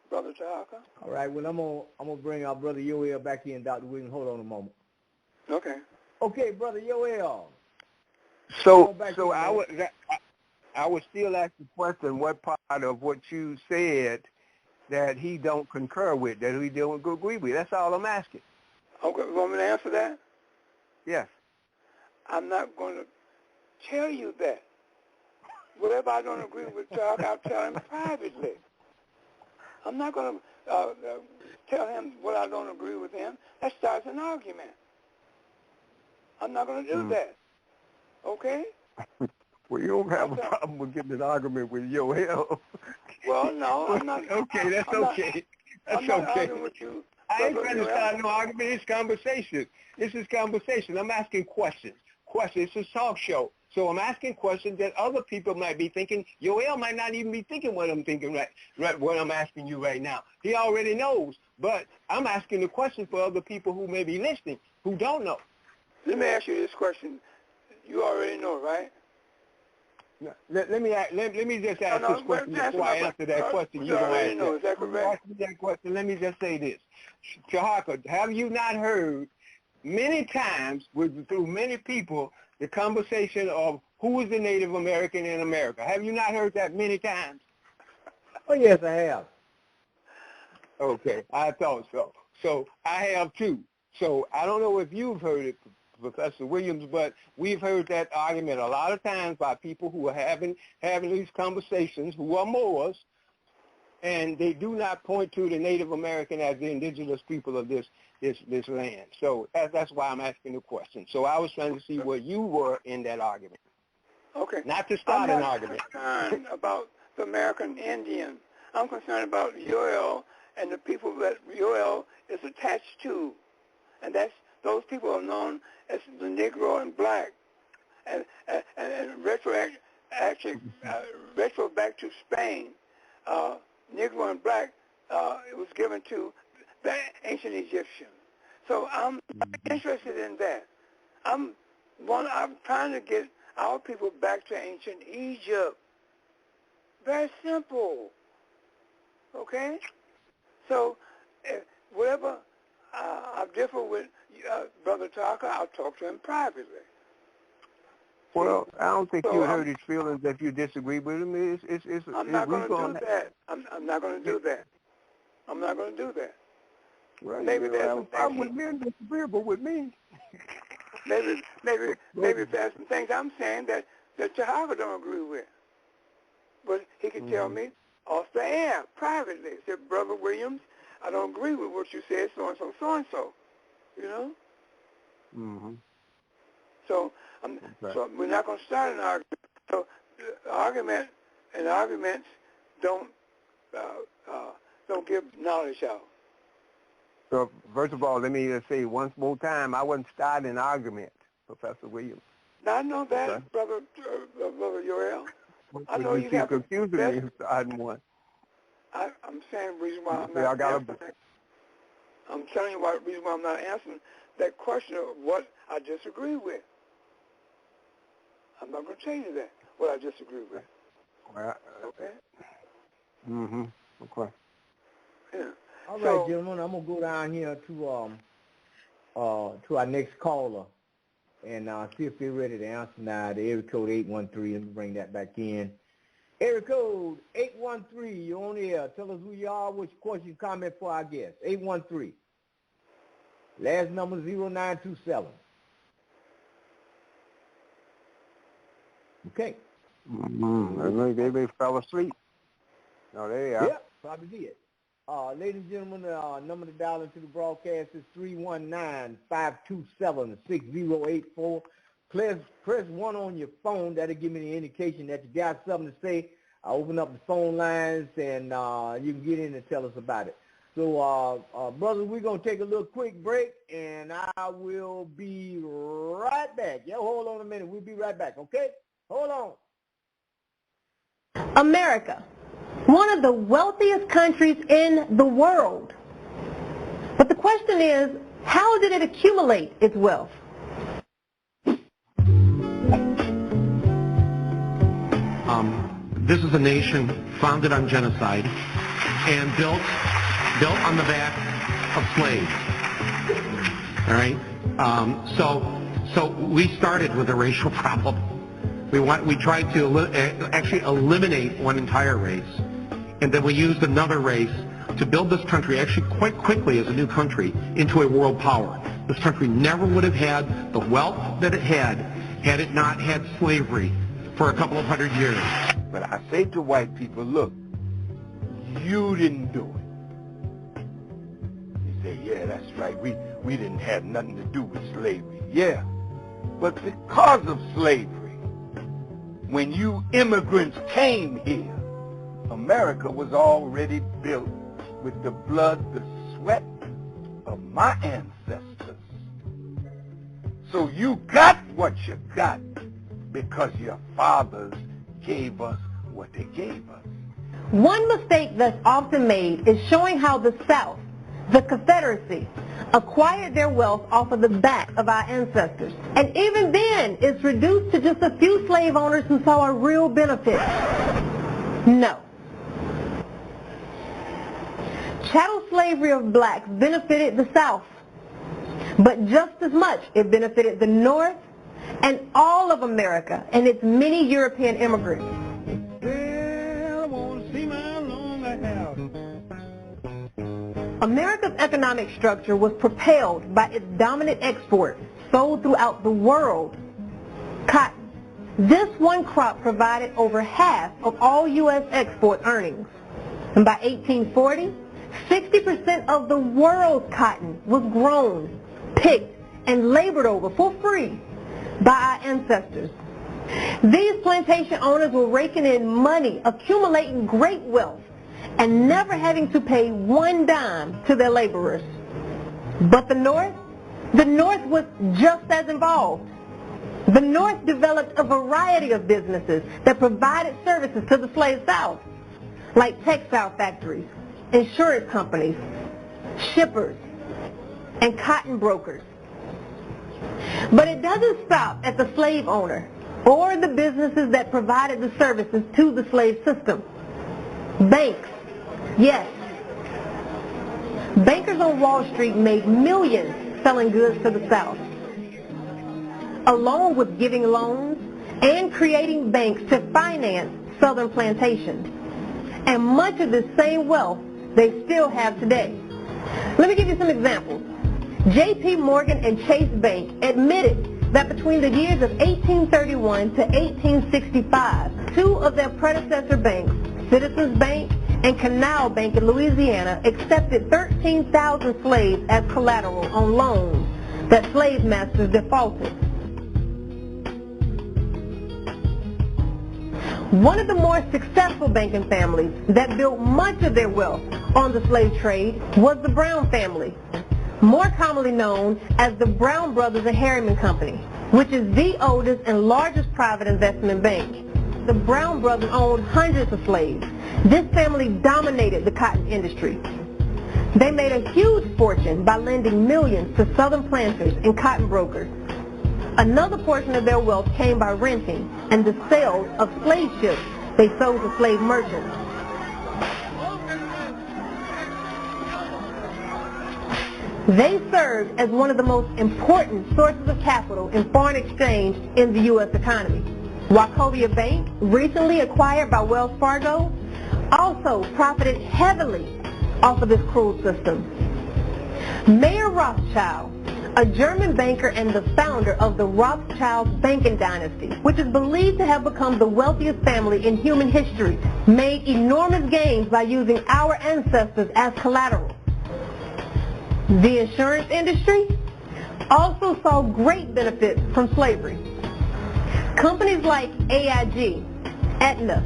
Brother Tarhaka. All right. Well, I'm gonna bring our brother Yoel back in, Dr. Williams. Hold on a moment. Okay. Okay, brother Yoel. So I would still ask the question: what part of what you said that he don't concur with, that he don't agree with? That's all I'm asking. Okay. You want me to answer that? Yes. I'm not going to tell you that. Whatever I don't agree with Chuck, I'll tell him privately. I'm not going to tell him what I don't agree with him. That starts an argument. I'm not going to do that. Okay? Well, you don't have a problem with getting an argument with Yoel. Well, no, I'm not. Okay, that's okay. I'm not arguing with you. I ain't trying to start no argument. It's conversation. This is conversation. I'm asking questions. It's a talk show. So I'm asking questions that other people might be thinking. Yoel might not even be thinking what I'm thinking right what I'm asking you right now. He already knows. But I'm asking the question for other people who may be listening, who don't know. Let me ask you this question. You already know, right? Let me just ask this question before I answer that question. You already know. Is that correct? Ask me that question. Let me just say this. Tarhaka, have you not heard many times through many people the conversation of who is the Native American in America? Have you not heard that many times? Oh, yes, I have. Okay, I thought so. So I have too. So I don't know if you've heard it, Professor Williams, but we've heard that argument a lot of times by people who are having these conversations who are Moors, and they do not point to the Native American as the indigenous people of this land. So that's why I'm asking the question. So I was trying to see where you were in that argument. Okay. Not to start an argument. I'm not concerned about the American Indian. I'm concerned about Yoel and the people that Yoel is attached to. And those people are known as the Negro and Black. And retro back to Spain, Negro and Black, it was given to the ancient Egyptians. So I'm interested in that. I'm trying to get our people back to ancient Egypt. Very simple. Okay? So whatever I differ with Brother Tarhaka. I'll talk to him privately. Well, I don't think So, you would hurt his feelings if you disagree with him. I'm not going to do that. I'm not going to do that. I'm not going to do that. Well, maybe there's some I'm things with men disagreeable with me. maybe there's some things I'm saying that Tarhaka don't agree with. But he can tell me off the air, privately. He said, Brother Williams, I don't agree with what you said, so-and-so, so-and-so. You know? Mm-hmm. So so we're not going to start an argument. So arguments don't give knowledge out. So first of all, let me just say once more time, I wasn't starting an argument, Professor Williams. Now, I know that, Okay. Brother Uriel. I know you have confusing me starting one. I'm saying the reason why I'm Yeah, not answering. I'm telling you the reason why I'm not answering that question of what I disagree with. I'm not going to tell you that, what I disagree with. Well, Okay? Mm-hmm. Okay. Yeah. All right, gentlemen, I'm going to go down here to our next caller and see if they're ready to answer now. The area code 813, let me bring that back in. Area code 813, you're on the air. Tell us who you are, what's your question, comment for our guest. 813. Last number 0927. Okay. Mm-hmm. They fell asleep. No, they are. Yep, probably did. Ladies and gentlemen, number to dial into the broadcast is 319-527-6084. Press 1 on your phone. That'll give me the indication that you got something to say. I'll open up the phone lines, and you can get in and tell us about it. So, brothers, we're going to take a little quick break, and I will be right back. Yeah, hold on a minute. We'll be right back, okay? Hold on. America, one of the wealthiest countries in the world. But the question is, how did it accumulate its wealth? This is a nation founded on genocide and built on the back of slaves. All right. So we started with a racial problem. We tried to actually eliminate one entire race, and then we used another race to build this country actually quite quickly as a new country into a world power. This country never would have had the wealth that it had it not had slavery for a couple of hundred years. But I say to white people, look, you didn't do it. They say, yeah, that's right. We didn't have nothing to do with slavery. Yeah, but because of slavery, when you immigrants came here, America was already built with the blood, the sweat of my ancestors. So you got what you got because your fathers gave us what they gave us. One mistake that's often made is showing how the South, the Confederacy, acquired their wealth off of the back of our ancestors. And even then, it's reduced to just a few slave owners who saw a real benefit. No. Chattel slavery of blacks benefited the South, but just as much it benefited the North and all of America and its many European immigrants. Well, I want to see my longer house. America's economic structure was propelled by its dominant export sold throughout the world, cotton. This one crop provided over half of all U.S. export earnings. And by 1840, 60% of the world's cotton was grown, picked, and labored over for free by our ancestors. These plantation owners were raking in money, accumulating great wealth, and never having to pay one dime to their laborers. But the North was just as involved. The North developed a variety of businesses that provided services to the slave South, like textile factories, insurance companies, shippers, and cotton brokers. But it doesn't stop at the slave owner or the businesses that provided the services to the slave system. Banks, yes. Bankers on Wall Street made millions selling goods to the South, along with giving loans and creating banks to finance Southern plantations. And much of this same wealth they still have today. Let me give you some examples. J.P. Morgan and Chase Bank admitted that between the years of 1831 to 1865, two of their predecessor banks, Citizens Bank and Canal Bank in Louisiana, accepted 13,000 slaves as collateral on loans that slave masters defaulted. One of the more successful banking families that built much of their wealth on the slave trade was the Brown family, more commonly known as the Brown Brothers and Harriman Company, which is the oldest and largest private investment bank. The Brown Brothers owned hundreds of slaves. This family dominated the cotton industry. They made a huge fortune by lending millions to Southern planters and cotton brokers. Another portion of their wealth came by renting and the sales of slave ships they sold to slave merchants. They served as one of the most important sources of capital in foreign exchange in the U.S. economy. Wachovia Bank, recently acquired by Wells Fargo, also profited heavily off of this cruel system. Mayer Rothschild, a German banker and the founder of the Rothschild banking dynasty, which is believed to have become the wealthiest family in human history, made enormous gains by using our ancestors as collateral. The insurance industry also saw great benefits from slavery. Companies like AIG, Aetna,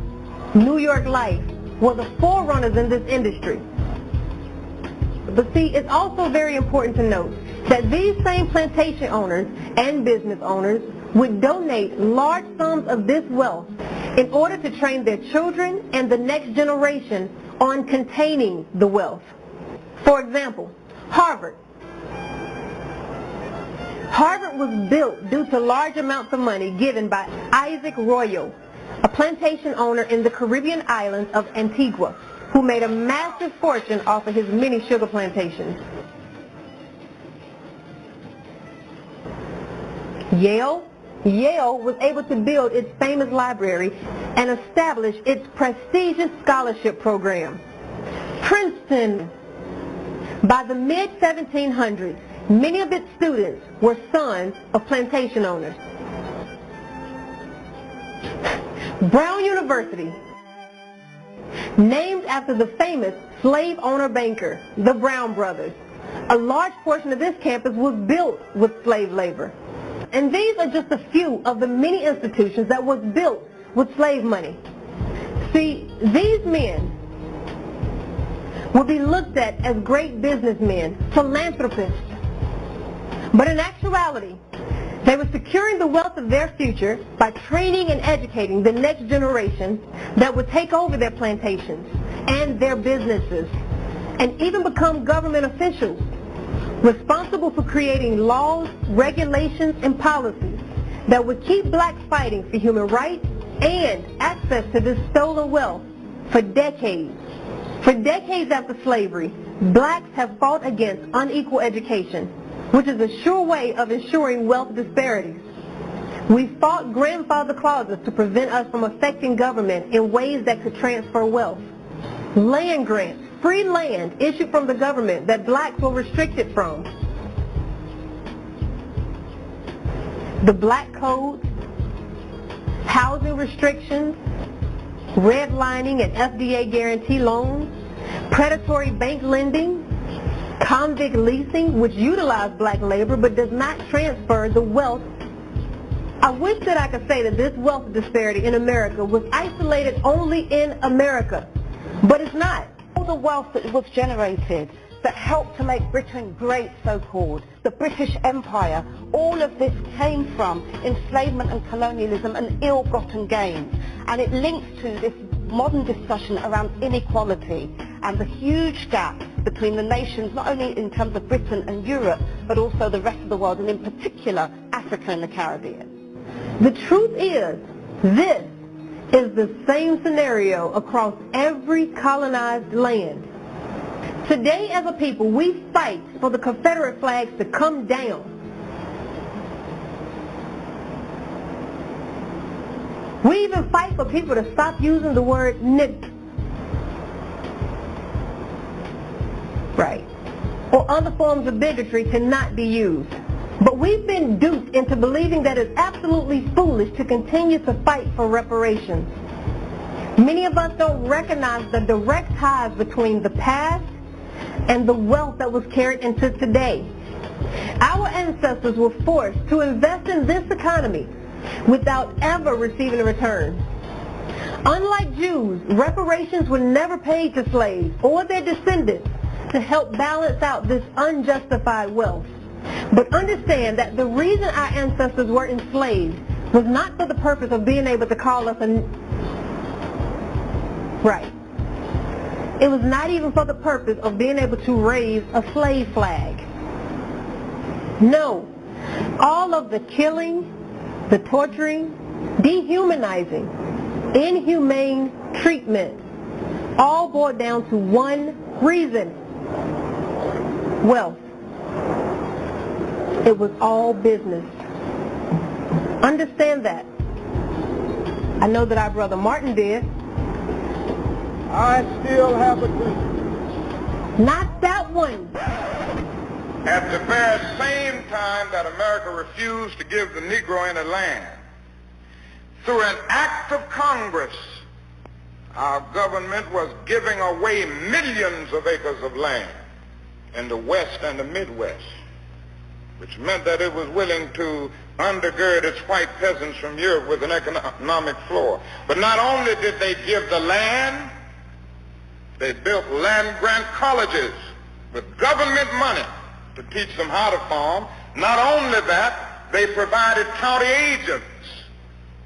New York Life were the forerunners in this industry. But see, it's also very important to note that these same plantation owners and business owners would donate large sums of this wealth in order to train their children and the next generation on containing the wealth. For example, Harvard. Harvard was built due to large amounts of money given by Isaac Royal, a plantation owner in the Caribbean island of Antigua, who made a massive fortune off of his many sugar plantations. Yale was able to build its famous library and establish its prestigious scholarship program. Princeton. By the mid-1700s, many of its students were sons of plantation owners. Brown University, named after the famous slave owner banker, the Brown Brothers. A large portion of this campus was built with slave labor. And these are just a few of the many institutions that was built with slave money. See, these men will be looked at as great businessmen, philanthropists. But in actuality, they were securing the wealth of their future by training and educating the next generation that would take over their plantations and their businesses, and even become government officials responsible for creating laws, regulations, and policies that would keep blacks fighting for human rights and access to this stolen wealth for decades. For decades after slavery, blacks have fought against unequal education, which is a sure way of ensuring wealth disparities. We fought grandfather clauses to prevent us from affecting government in ways that could transfer wealth. Land grants, free land issued from the government that blacks were restricted from. The Black Code, housing restrictions, redlining and FDA guarantee loans, predatory bank lending, convict leasing, which utilized black labor but does not transfer the wealth. I wish that I could say that this wealth disparity in America was isolated only in America, but it's not. All the wealth that was generated that helped to make Britain great, so-called, the British Empire, all of this came from enslavement and colonialism and ill-gotten gains. And it links to this modern discussion around inequality and the huge gap between the nations, not only in terms of Britain and Europe, but also the rest of the world, and in particular, Africa and the Caribbean. The truth is, this is the same scenario across every colonized land. Today, as a people, we fight for the Confederate flags to come down. We even fight for people to stop using the word nigger. Right. Or other forms of bigotry to not be used. But we've been duped into believing that it's absolutely foolish to continue to fight for reparations. Many of us don't recognize the direct ties between the past and the wealth that was carried into today. Our ancestors were forced to invest in this economy without ever receiving a return. Unlike Jews, reparations were never paid to slaves or their descendants to help balance out this unjustified wealth. But understand that the reason our ancestors were enslaved was not for the purpose of being able to call us a... Right. It was not even for the purpose of being able to raise a slave flag. No. All of the killing, the torturing, dehumanizing, inhumane treatment all boiled down to one reason: wealth. It was all business. Understand that. I know that our brother Martin did. I still have a dream. Not that one. At the very same time that America refused to give the Negro any land, through an act of Congress, our government was giving away millions of acres of land in the West and the Midwest, which meant that it was willing to undergird its white peasants from Europe with an economic floor. But not only did they give the land, they built land-grant colleges with government money to teach them how to farm. Not only that, they provided county agents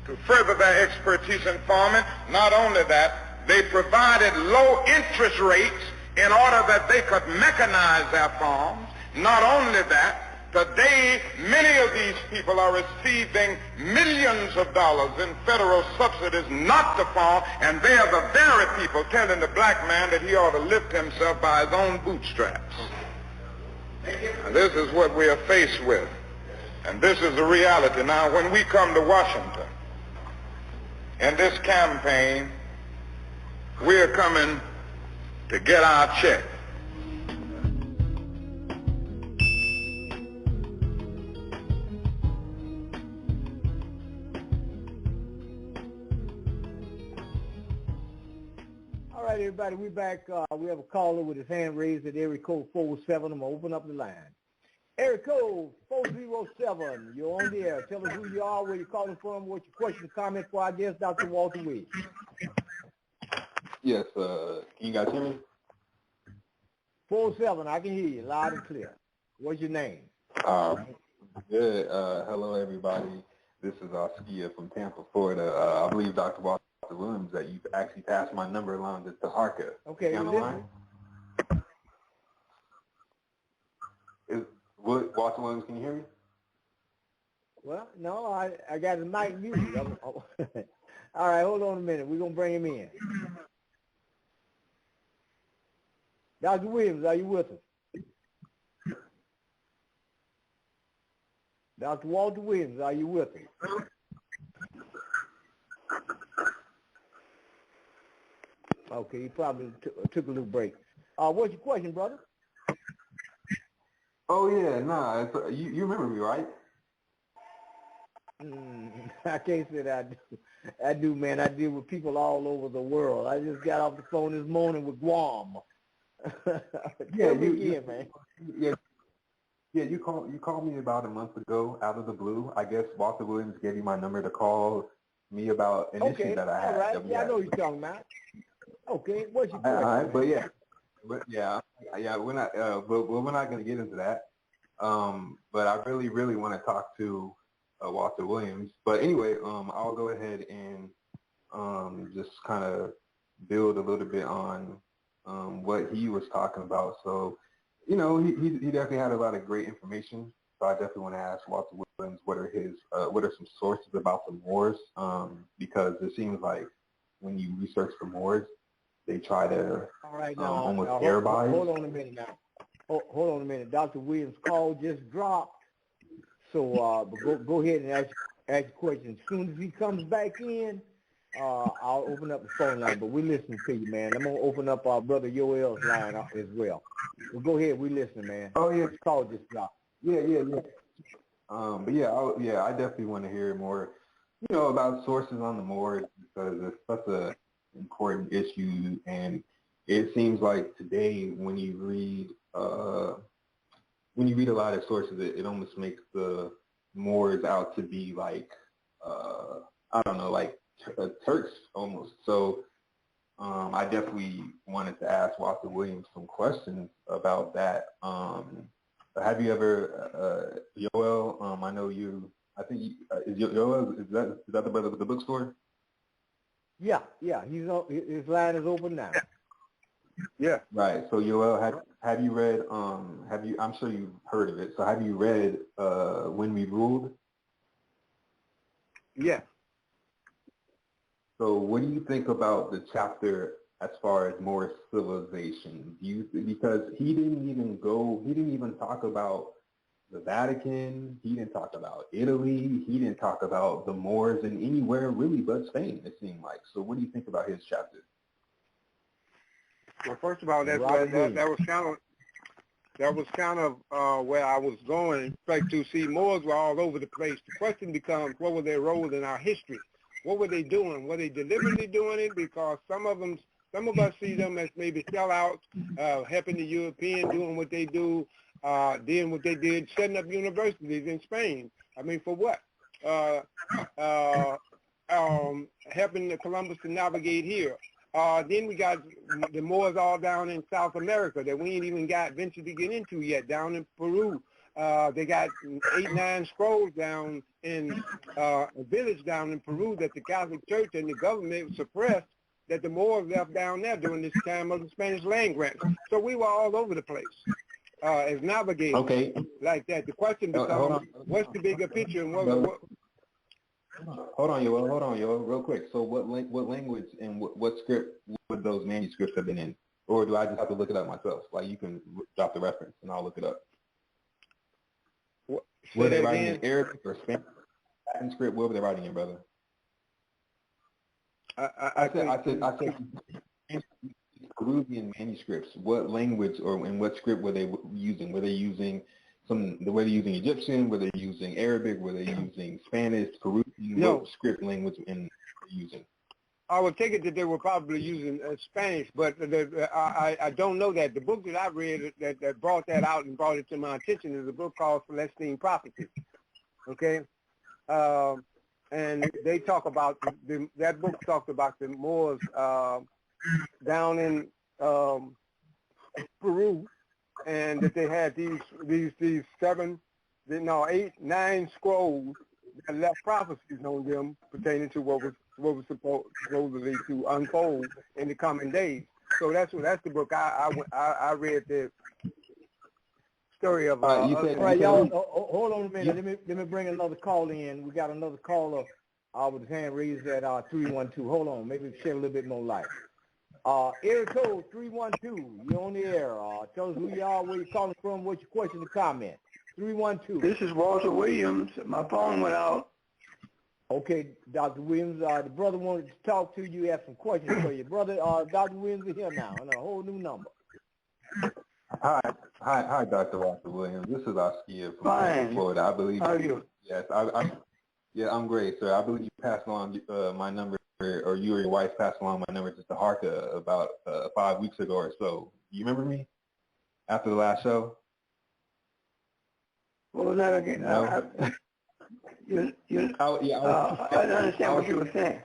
to further their expertise in farming. Not only that, they provided low interest rates in order that they could mechanize their farms. Not only that, today many of these people are receiving millions of dollars in federal subsidies not to farm, and they are the very people telling the black man that he ought to lift himself by his own bootstraps. And this is what we are faced with, and this is the reality. Now, when we come to Washington in this campaign, we are coming to get our check. All right, everybody, we're back. We have a caller with his hand raised at area code 407. I'm going to open up the line. Area code 407, you're on the air. Tell us who you are, where you're calling from, what's your question or comment for our guest, Dr. Walter Williams. Yes, can you guys hear me? 407, I can hear you loud and clear. What's your name? Good. Hello, everybody. This is Skia from Tampa, Florida. I believe Dr. Walter Williams that you actually passed my number along to Tarhaka. Okay, on the line? Is Walter Williams, can you hear me? Well, no, I got his mic muted. All right, hold on a minute. We're going to bring him in. Dr. Williams, are you with us? Dr. Walter Williams, are you with us? Okay, he probably took a little break. What's your question, brother? Oh, yeah, nah, you remember me, right? I can't say that I do. I do, man. I deal with people all over the world. I just got off the phone this morning with Guam. Yeah, man. Yeah, you called me about a month ago out of the blue. I guess Walter Williams gave you my number to call me about an issue that I had. All right. Yeah, I know what you're talking about. Okay, what's your question? All right, we're not, we're not going to get into that. But I really want to talk to Walter Williams. But anyway, I'll go ahead and just kind of build a little bit on what he was talking about. So, you know, he definitely had a lot of great information. So I definitely want to ask Walter Williams what are some sources about the Moors, because it seems like when you research the Moors, they try to All right, now, almost now airbud. hold on a minute now. Hold on a minute. Dr. Williams' call just dropped. So but go ahead and ask your question. As soon as he comes back in, I'll open up the phone line. But we're listening to you, man. I'm going to open up our brother Yoel's line as well. Well, go ahead. We're listening, man. Oh, yeah. His call just dropped. Yeah. But yeah, I definitely want to hear more, about sources on the Moors because it's such a important issue, and it seems like today when you read a lot of sources, it almost makes the Moors out to be like I don't know, like Turks almost. So I definitely wanted to ask Walter Williams some questions about that. Have you ever, Yoel? I know you. I think is Yoel. Is that the brother with the bookstore? Yeah. He's on. His line is open now. Yeah. Right. So Yoel, have you read? I'm sure you've heard of it. So have you read When We Ruled? Yeah. So what do you think about the chapter as far as Moorish civilization? Because he didn't even talk about the Vatican, he didn't talk about Italy, he didn't talk about the Moors in anywhere really but Spain, it seemed like. So what do you think about his chapter? Well, first of all, that was kind of where I was going. In fact, to see Moors were all over the place. The question becomes, what was their role in our history? What were they doing? Were they deliberately doing it? Because some of us see them as maybe sellouts, helping the European, doing what they do, doing what they did, setting up universities in Spain. I mean, for what? Helping the Columbus to navigate here. Then we got the Moors all down in South America that we ain't even ventured to get into yet, down in Peru. They got 8, 9 scrolls down in a village down in Peru that the Catholic Church and the government suppressed, that the Moors left down there during this time of the Spanish land grant. So we were all over the place as navigators. Okay. Like that. The question becomes, what's the bigger picture and what Hold on, Yoel, real quick. So what language and what script would those manuscripts have been in? Or do I just have to look it up myself? Like, you can drop the reference and I'll look it up. Were they writing in Arabic or Spanish? Latin script? What were they writing in, brother? I said Peruvian manuscripts. What language or in what script were they using? Were they using Egyptian? Were they using Arabic? Were they using Spanish, Peruvian? No. What script language were they using? I would take it that they were probably using Spanish, but I don't know that. The book that I read that brought that out and brought it to my attention is a book called Celestine Prophecy. Okay? And they talk about, that book talked about the Moors down in Peru, and that they had these 8, 9 scrolls that left prophecies on them pertaining to what was supposedly to unfold in the coming days. So that's the book I read, the story of. All right, y'all, hold on a minute. Let me bring another call in. We got another caller with his hand raised at 312. Hold on, maybe shed a little bit more light. Area code 312. You're on the air. Tell us who you are, where you're calling from, what's your question or comment. 312. This is Walter Williams. My phone went out. Okay, Dr. Williams, the brother wanted to talk to you, have some questions for you. Brother, Dr. Williams is here now on a whole new number. Hi, Dr. Walter Williams. This is Askia from Florida. I believe. How are you? Yes, I'm great, sir. I believe you passed along my number, or you or your wife passed along my number to Tarhaka about 5 weeks ago or so. You remember me? After the last show? What was that again? No? I don't understand what you were saying.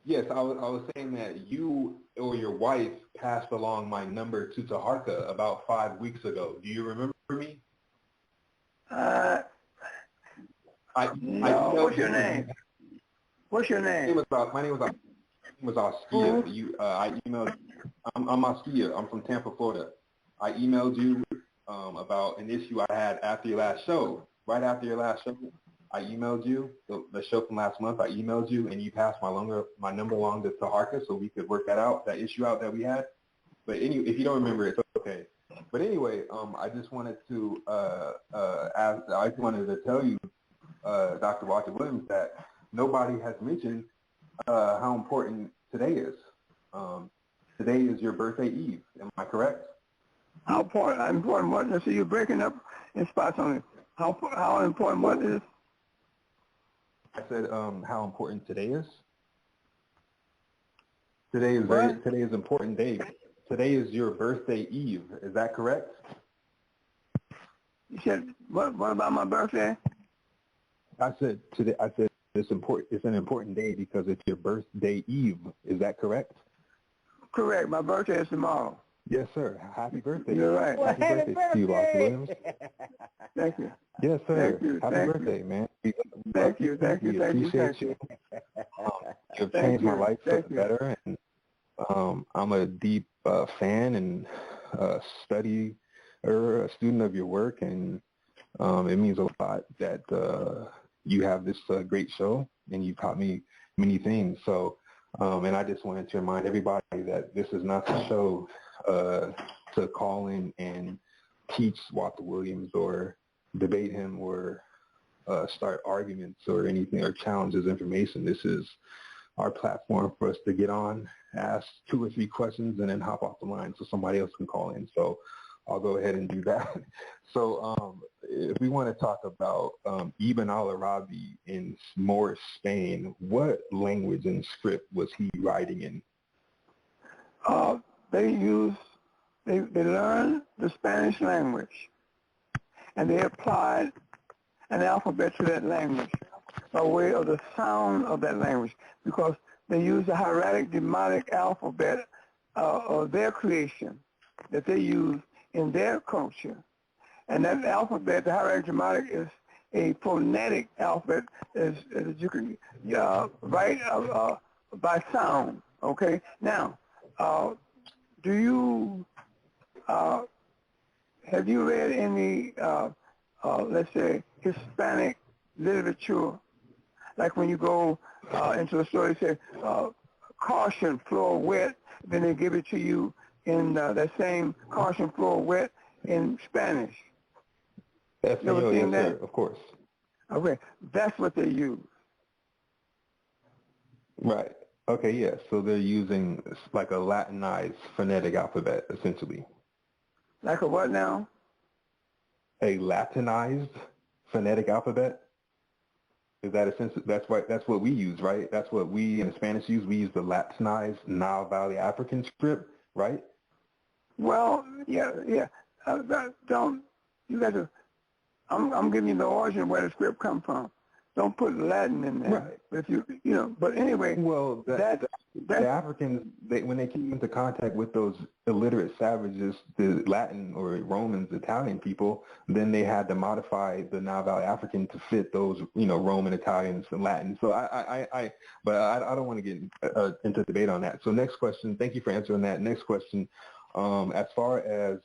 Yes, I was saying that you or your wife passed along my number to Tarhaka about 5 weeks ago. Do you remember me? No. What's your name? What's your name? My name was Askia. I emailed. I'm Askia. I'm from Tampa, Florida. I emailed you about an issue I had after your last show. Right after your last show, I emailed you the show from last month. I emailed you, and you passed my number along to Tarhaka so we could work that issue out that we had. But anyway, if you don't remember, it's okay. But anyway, I just wanted to tell you, Dr. Walter Williams, that nobody has mentioned how important today is. Today is your birthday eve. Am I correct? How important what? So you're breaking up in spots on it. How important what is? I said how important today is. Today is an important day. Today is your birthday eve. Is that correct? You said what about my birthday? I said today. I said it's important. It's an important day because it's your birthday eve. Is that correct? Correct. My birthday is tomorrow. Yes, sir. Happy birthday. You're right. Well, Happy birthday to you, Walter Williams. Thank you. Yes, sir. Thank you. Happy birthday, man. Thank you. We appreciate you. You've changed my life for the better, and I'm a deep fan and a student of your work, and it means a lot that you have this great show, and you've taught me many things. So, and I just wanted to remind everybody that this is not the show to call in and teach Walter Williams or debate him or start arguments or anything or challenge his information. This is our platform for us to get on, ask 2 or 3 questions, and then hop off the line so somebody else can call in. So I'll go ahead and do that. So if we want to talk about Ibn al-Arabi in Moorish Spain, what language and script was he writing in? They learned the Spanish language, and they applied an alphabet to that language by way of the sound of that language, because they used the hieratic demotic alphabet of their creation that they use in their culture. And that alphabet, the hieratic demotic, is a phonetic alphabet, as you can write by sound. Okay. Now, do you have you read any, let's say, Hispanic literature? Like when you go into a store, they say, caution, floor wet, then they give it to you in that same caution, floor wet in Spanish. Yes, sir, of course. Okay, that's what they use. Right. Okay, yes. So they're using like a Latinized phonetic alphabet, essentially. Like a what now? A Latinized phonetic alphabet. Is that essentially, that's what we use, right? That's what we in Spanish use. We use the Latinized Nile Valley African script, right? Well, yeah. You got to, I'm giving you the origin where the script comes from. Don't put Latin in there. Right. If but anyway. Well, the Africans, when they came into contact with those illiterate savages, the Latin or Romans, Italian people, then they had to modify the Nile Valley African to fit those, Roman, Italians, and Latin. So I don't want to get into debate on that. So next question. Thank you for answering that. Next question. As far as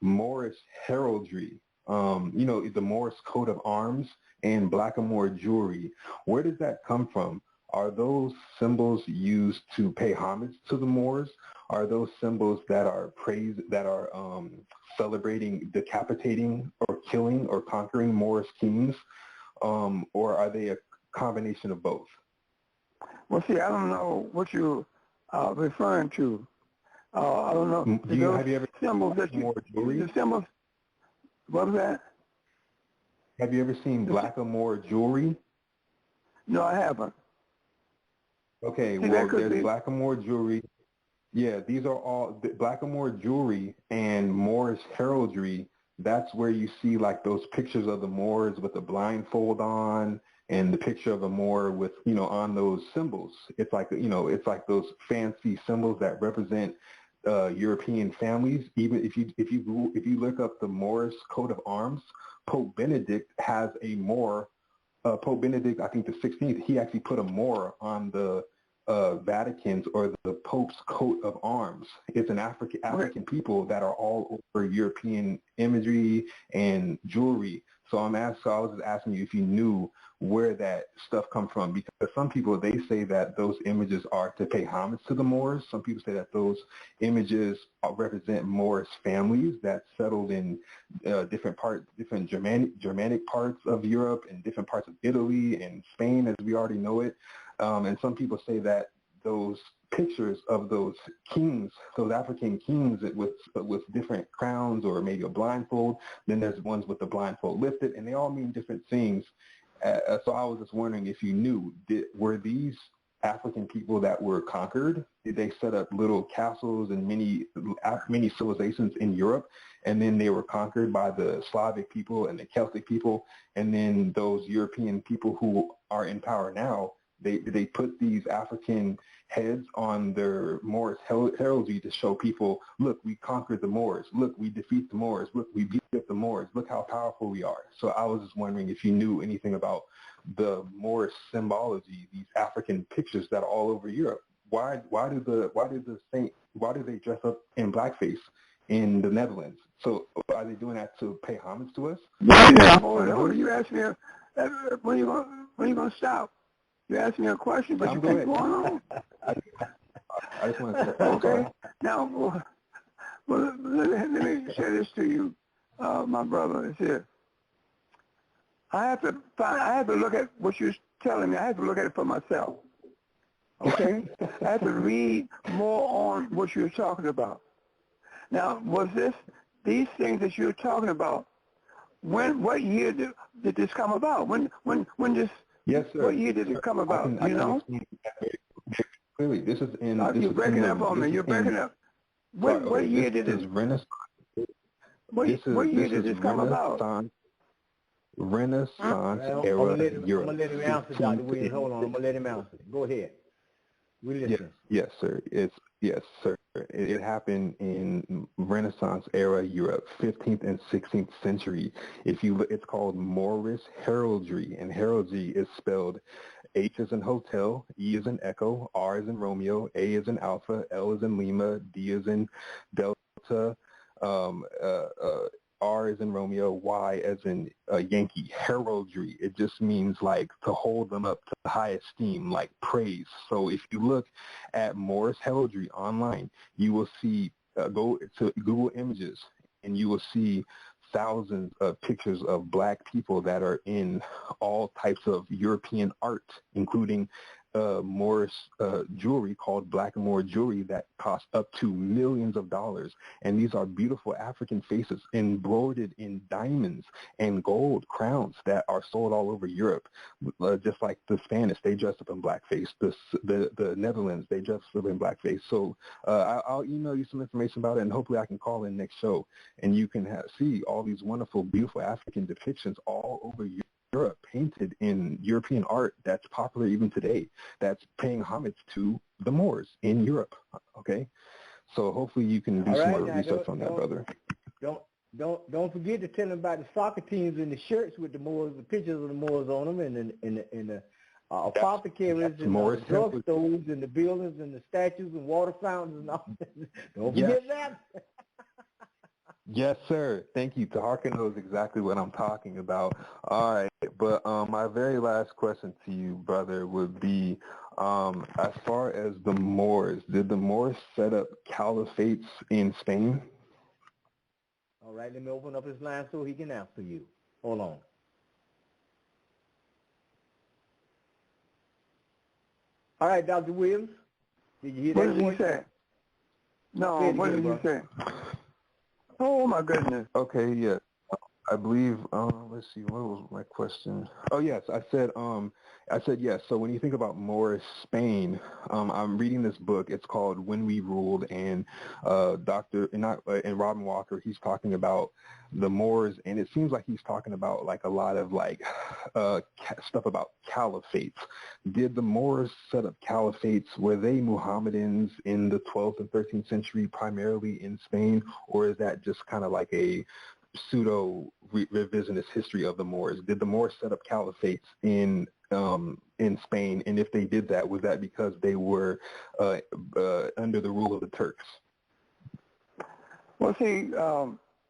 Moorish heraldry, the Moorish coat of arms and blackamoor jewelry, where does that come from? Are those symbols used to pay homage to the Moors? Are those symbols that are praised, that are celebrating, decapitating, or killing, or conquering Moorish kings? Or are they a combination of both? Well, see, I don't know what you're referring to. I don't know. Have you ever symbols that more jewelry? The symbols. What was that? Have you ever seen blackamoor jewelry? No, I haven't. Okay, well, there's blackamoor jewelry. Yeah, these are all blackamoor jewelry and Moorish heraldry. That's where you see like those pictures of the Moors with the blindfold on, and the picture of a Moor with, on those symbols. It's like, it's like those fancy symbols that represent European families. Even if you look up the Moorish coat of arms, Pope Benedict has a Moor. Pope Benedict, I think the 16th, he actually put a Moor on the Vatican's or the Pope's coat of arms. It's an African people that are all over European imagery and jewelry. So I was just asking you if you knew where that stuff comes from, because some people, they say that those images are to pay homage to the Moors. Some people say that those images represent Moorish families that settled in different Germanic parts of Europe and different parts of Italy and Spain, as we already know it. And some people say that those pictures of those kings, those African kings with different crowns or maybe a blindfold, then there's ones with the blindfold lifted, and they all mean different things. So I was just wondering if you knew, were these African people that were conquered, did they set up little castles and many civilizations in Europe, and then they were conquered by the Slavic people and the Celtic people, and then those European people who are in power now, they put these African heads on their Moorish heraldry to show people, look, we conquered the Moors. Look, we defeat the Moors. Look, we beat up the Moors. Look how powerful we are. So I was just wondering if you knew anything about the Moorish symbology, these African pictures that are all over Europe. Why do they dress up in blackface in the Netherlands? So are they doing that to pay homage to us? Yeah, hold on. You asked me when you gonna stop? You asked me a question, but you keep going on. I just want to say, okay. Now, well, let me share this to you, my brother. It's here. I have to look at what you're telling me. I have to look at it for myself. Okay. I have to read more on what you're talking about. Now, was these things that you're talking about? What year did this come about? When this? Yes, sir. What year did it come about? I can clearly, this is in. You're breaking up on me. You're breaking up. What year did this? Renaissance. What year did this come about? Renaissance era Europe. I'm going to let him answer, Dr. Williams. Hold on. I'm going to let him answer. Go ahead. We listen. Yes, sir. Yes, sir. It happened in Renaissance era Europe, 15th and 16th century. It's called Moorish heraldry, and heraldry is spelled H as in hotel, E as in echo, R as in Romeo, A as in alpha, L as in Lima, D as in delta, R as in Romeo, Y as in Yankee. Heraldry, it just means like to hold them up to high esteem, like praise. So if you look at Moorish heraldry online, you will see, go to Google Images, and you will see thousands of pictures of black people that are in all types of European art, including Moorish jewelry called black Moor jewelry that costs up to millions of dollars. And these are beautiful African faces embroidered in diamonds and gold crowns that are sold all over Europe. Just like the Spanish, they dress up in blackface. The Netherlands, they dress up in blackface. So I'll email you some information about it, and hopefully I can call in next show, and you can see all these wonderful, beautiful African depictions all over Europe, painted in European art that's popular even today, that's paying homage to the Moors in Europe. Okay, so hopefully you can do some more research on that, brother. Don't forget to tell them about the soccer teams and the shirts with the Moors, the pictures of the Moors on them, and the apothecaries and the drugstores and the buildings and the statues and water fountains and all. Don't forget that. Yes, sir. Thank you. Tarhaka knows exactly what I'm talking about. All right, but my very last question to you, brother, would be, as far as the Moors, did the Moors set up caliphates in Spain? All right, let me open up his line so he can answer you. Hold on. All right, Dr. Williams, did you hear that? What did he say? No, what did he say? Oh, my goodness. Okay, yeah. I believe, let's see, what was my question? Oh, yes, I said yes. So when you think about Moorish Spain, I'm reading this book. It's called When We Ruled, and and Robin Walker, he's talking about the Moors, and it seems like he's talking about like a lot of like stuff about caliphates. Did the Moors set up caliphates? Were they Muhammadans in the 12th and 13th century, primarily in Spain, or is that just kind of like a pseudo revisionist history of the Moors? Did the Moors set up caliphates in in Spain? And if they did that, was that because they were under the rule of the Turks? Well, see,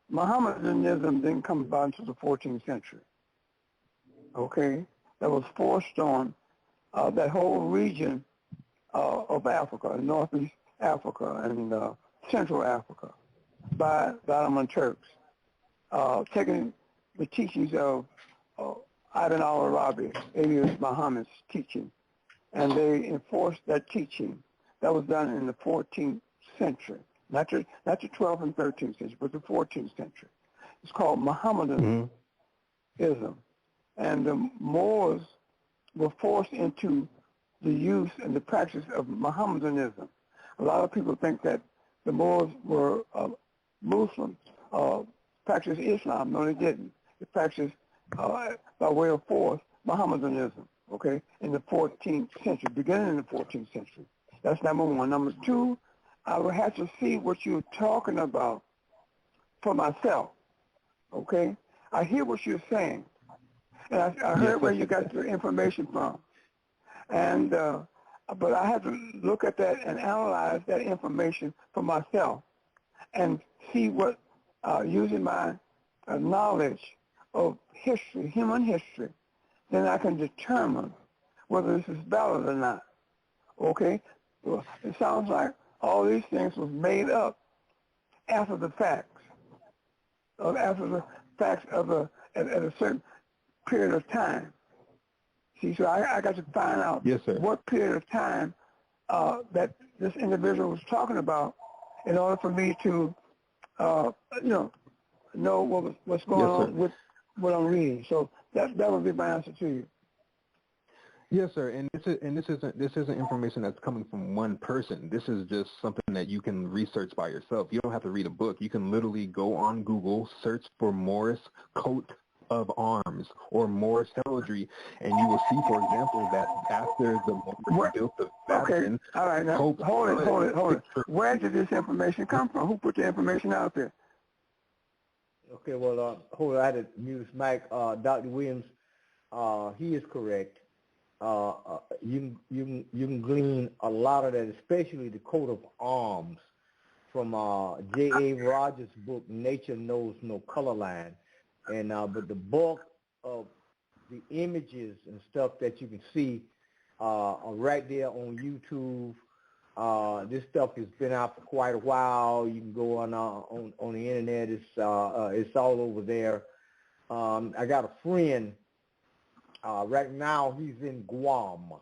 Mohammedanism didn't come about until the 14th century. Okay? That was forced on that whole region of Africa, Northeast Africa and Central Africa by the Ottoman Turks, taking the teachings of Ibn al-Arabi, alias Muhammad's teaching, and they enforced that teaching. That was done in the 14th century, not the 12th and 13th century, but the 14th century. It's called Mohammedanism. And the Moors were forced into the use and the practice of Mohammedanism. A lot of people think that the Moors were Muslims, practiced Islam. No, they didn't. They practiced, by way of force, Mohammedanism, okay, in the 14th century, beginning in the 14th century. That's number one. Number two, I would have to see what you're talking about for myself, okay? I hear what you're saying, and I heard where you got your information from. And but I have to look at that and analyze that information for myself and see what, using my knowledge of history, human history, then I can determine whether this is valid or not. Okay? Well, it sounds like all these things was made up after the facts, at a certain period of time. See, so I got to find out what period of time that this individual was talking about in order for me to, know what's going on with what I'm reading. So that would be my answer to you. Yes, sir. And this isn't information that's coming from one person. This is just something that you can research by yourself. You don't have to read a book. You can literally go on Google, search for Moorish coat of arms or Moorish heraldry, and you will see, for example, that after the Moors built the Vatican, all right, now hold it. Where did this information come from? Who put the information out there? Okay, well, hold on, I had to mute his mic. Dr. Williams, he is correct. You can glean a lot of that, especially the coat of arms, from J.A. Rogers' book, Nature Knows No Color Line. And but the bulk of the images and stuff that you can see are right there on YouTube. This stuff has been out for quite a while. You can go on the internet. It's all over there. I got a friend right now. He's in Guam.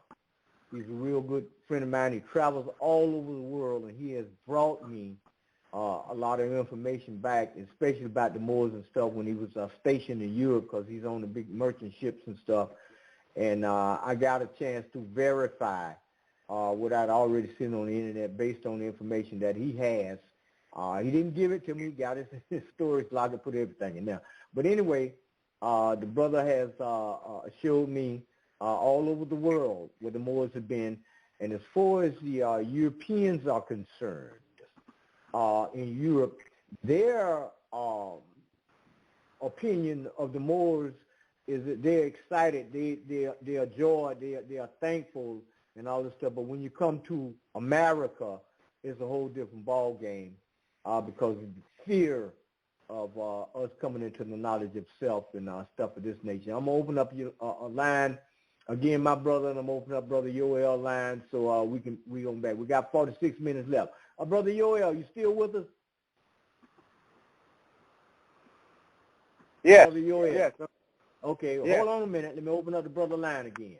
He's a real good friend of mine. He travels all over the world, and he has brought me a lot of information back, especially about the Moors and stuff when he was stationed in Europe, because he's on the big merchant ships and stuff. And I got a chance to verify what I'd already seen on the internet based on the information that he has. He didn't give it to me. He got his storage locker, put everything in there. But anyway, the brother has showed me all over the world where the Moors have been. And as far as the Europeans are concerned, in Europe, their opinion of the Moors is that they're excited, they are joyed, they are thankful and all this stuff. But when you come to America, it's a whole different ball game because of the fear of us coming into the knowledge of self and stuff of this nature. I'm going to open up a line again, my brother, and I'm opening up Brother Yoel line so we go back. We got 46 minutes left. Brother Yoel, you still with us? Yes. Brother Yoel. Yes. Okay, yes. Hold on a minute. Let me open up the brother line again.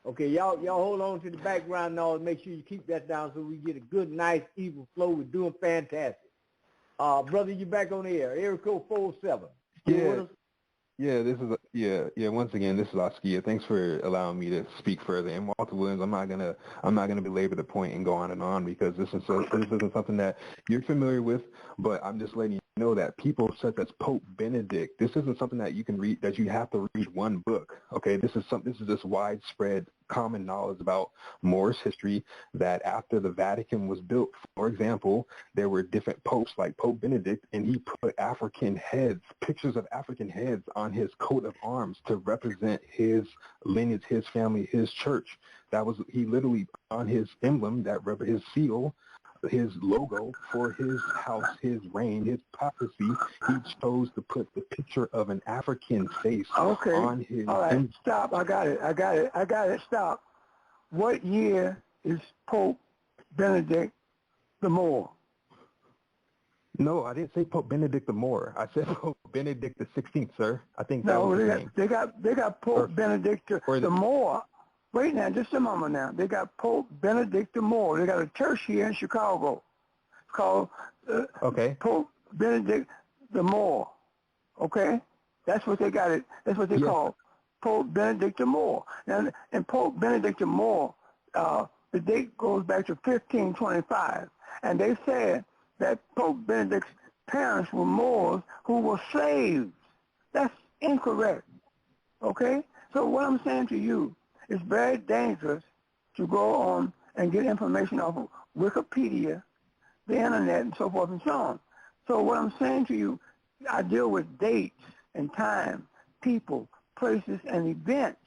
Okay, y'all hold on to the background and all. Make sure you keep that down so we get a good, nice, even flow. We're doing fantastic. Brother, you back on the air. Area code 407. Still with us? Yeah, this is once again, this is Askia. Thanks for allowing me to speak further. And Walter Williams, I'm not gonna belabor the point and go on and on because this isn't something that you're familiar with, but I'm just letting you know that people such as Pope Benedict, this isn't something that you can read, that you have to read one book. Okay, this is just widespread common knowledge about Moorish history, that after the Vatican was built, for example, there were different popes like Pope Benedict, and he put African heads, pictures of African heads on his coat of arms to represent his lineage, his family, his church. That was, he literally, on his emblem, his seal, his logo for his house, his reign, his papacy, he chose to put the picture of an African face on his... All right, stop. I got it. Stop. What year is Pope Benedict the Moor? No, I didn't say Pope Benedict the Moor. I said Pope Benedict the 16th, sir. I think that was his name. They got Pope Benedict the Moor. Wait now, just a moment now. They got Pope Benedict the Moor. They got a church here in Chicago. It's called Pope Benedict the Moor. Okay? That's what they got it. That's what they call Pope Benedict the Moor. Now, and Pope Benedict the Moor, the date goes back to 1525. And they said that Pope Benedict's parents were Moors who were slaves. That's incorrect. Okay? So what I'm saying to you, it's very dangerous to go on and get information off of Wikipedia, the internet, and so forth and so on. So what I'm saying to you, I deal with dates and time, people, places, and events.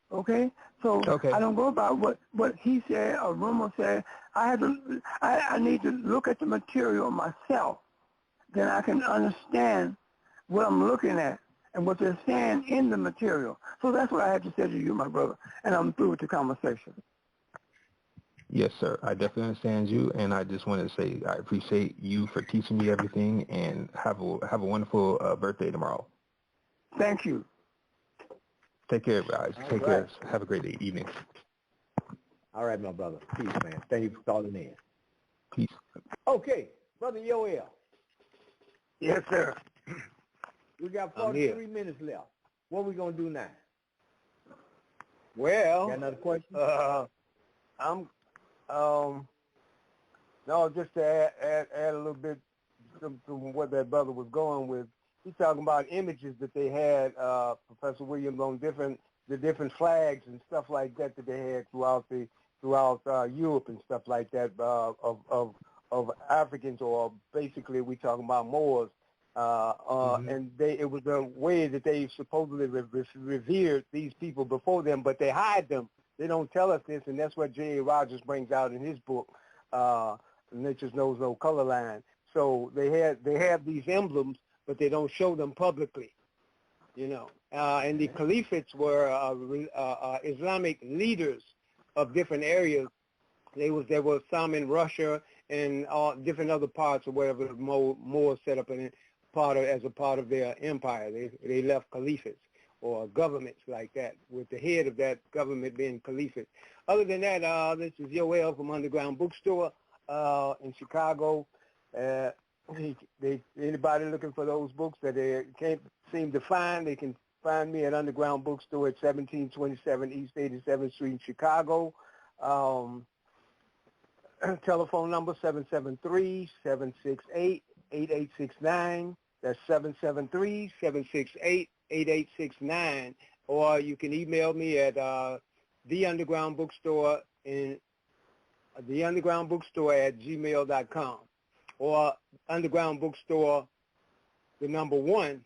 Okay? So I don't go about what he said or rumor said. I need to look at the material myself. Then I can understand what I'm looking at and what they're saying in the material. So that's what I have to say to you, my brother, and I'm through with the conversation. Yes, sir. I definitely understand you, and I just wanted to say I appreciate you for teaching me everything, and have a wonderful birthday tomorrow. Thank you. Take care, guys. Take care. Have a great evening. All right, my brother. Peace, man. Thank you for calling in. Peace. Okay, Brother Yoel. Yes, sir. We got 43 minutes left. What are we going to do now? Well, got another question? No, just to add a little bit to what that brother was going with. He's talking about images that they had, Professor Williams, on the different flags and stuff like that they had throughout Europe and stuff like that of Africans, or basically we talking about Moors. And it was a way that they supposedly revered these people before them, but they hide them. They don't tell us this, and that's what J.A. Rogers brings out in his book, Nature's Knows No Color Line. So they have these emblems, but they don't show them publicly, you know. And the caliphates were Islamic leaders of different areas. There were some in Russia and different other parts of wherever the Moors set up as a part of their empire. They left caliphates or governments like that, with the head of that government being caliphate. Other than that, this is Yoel from Underground Bookstore in Chicago. Anybody looking for those books that they can't seem to find, they can find me at Underground Bookstore at 1727 East 87th Street in Chicago. Telephone number 773-768-8869. That's 773-768-8869. Or you can email me at theundergroundbookstore at gmail.com, or Underground Bookstore, the number 1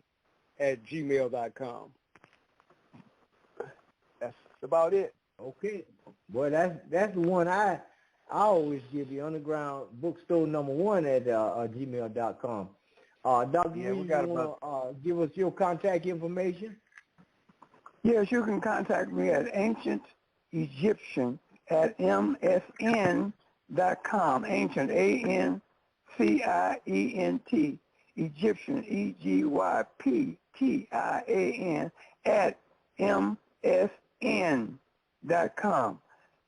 at gmail.com. That's about it. Okay. Boy, that's the one I always give you, Underground Bookstore number 1 at gmail.com. Dr. Reed, you want to give us your contact information? Yes, you can contact me at Ancient Egyptian at msn.com. Ancient, A-N-C-I-E-N-T, Egyptian, E-G-Y-P-T-I-A-N, at msn.com.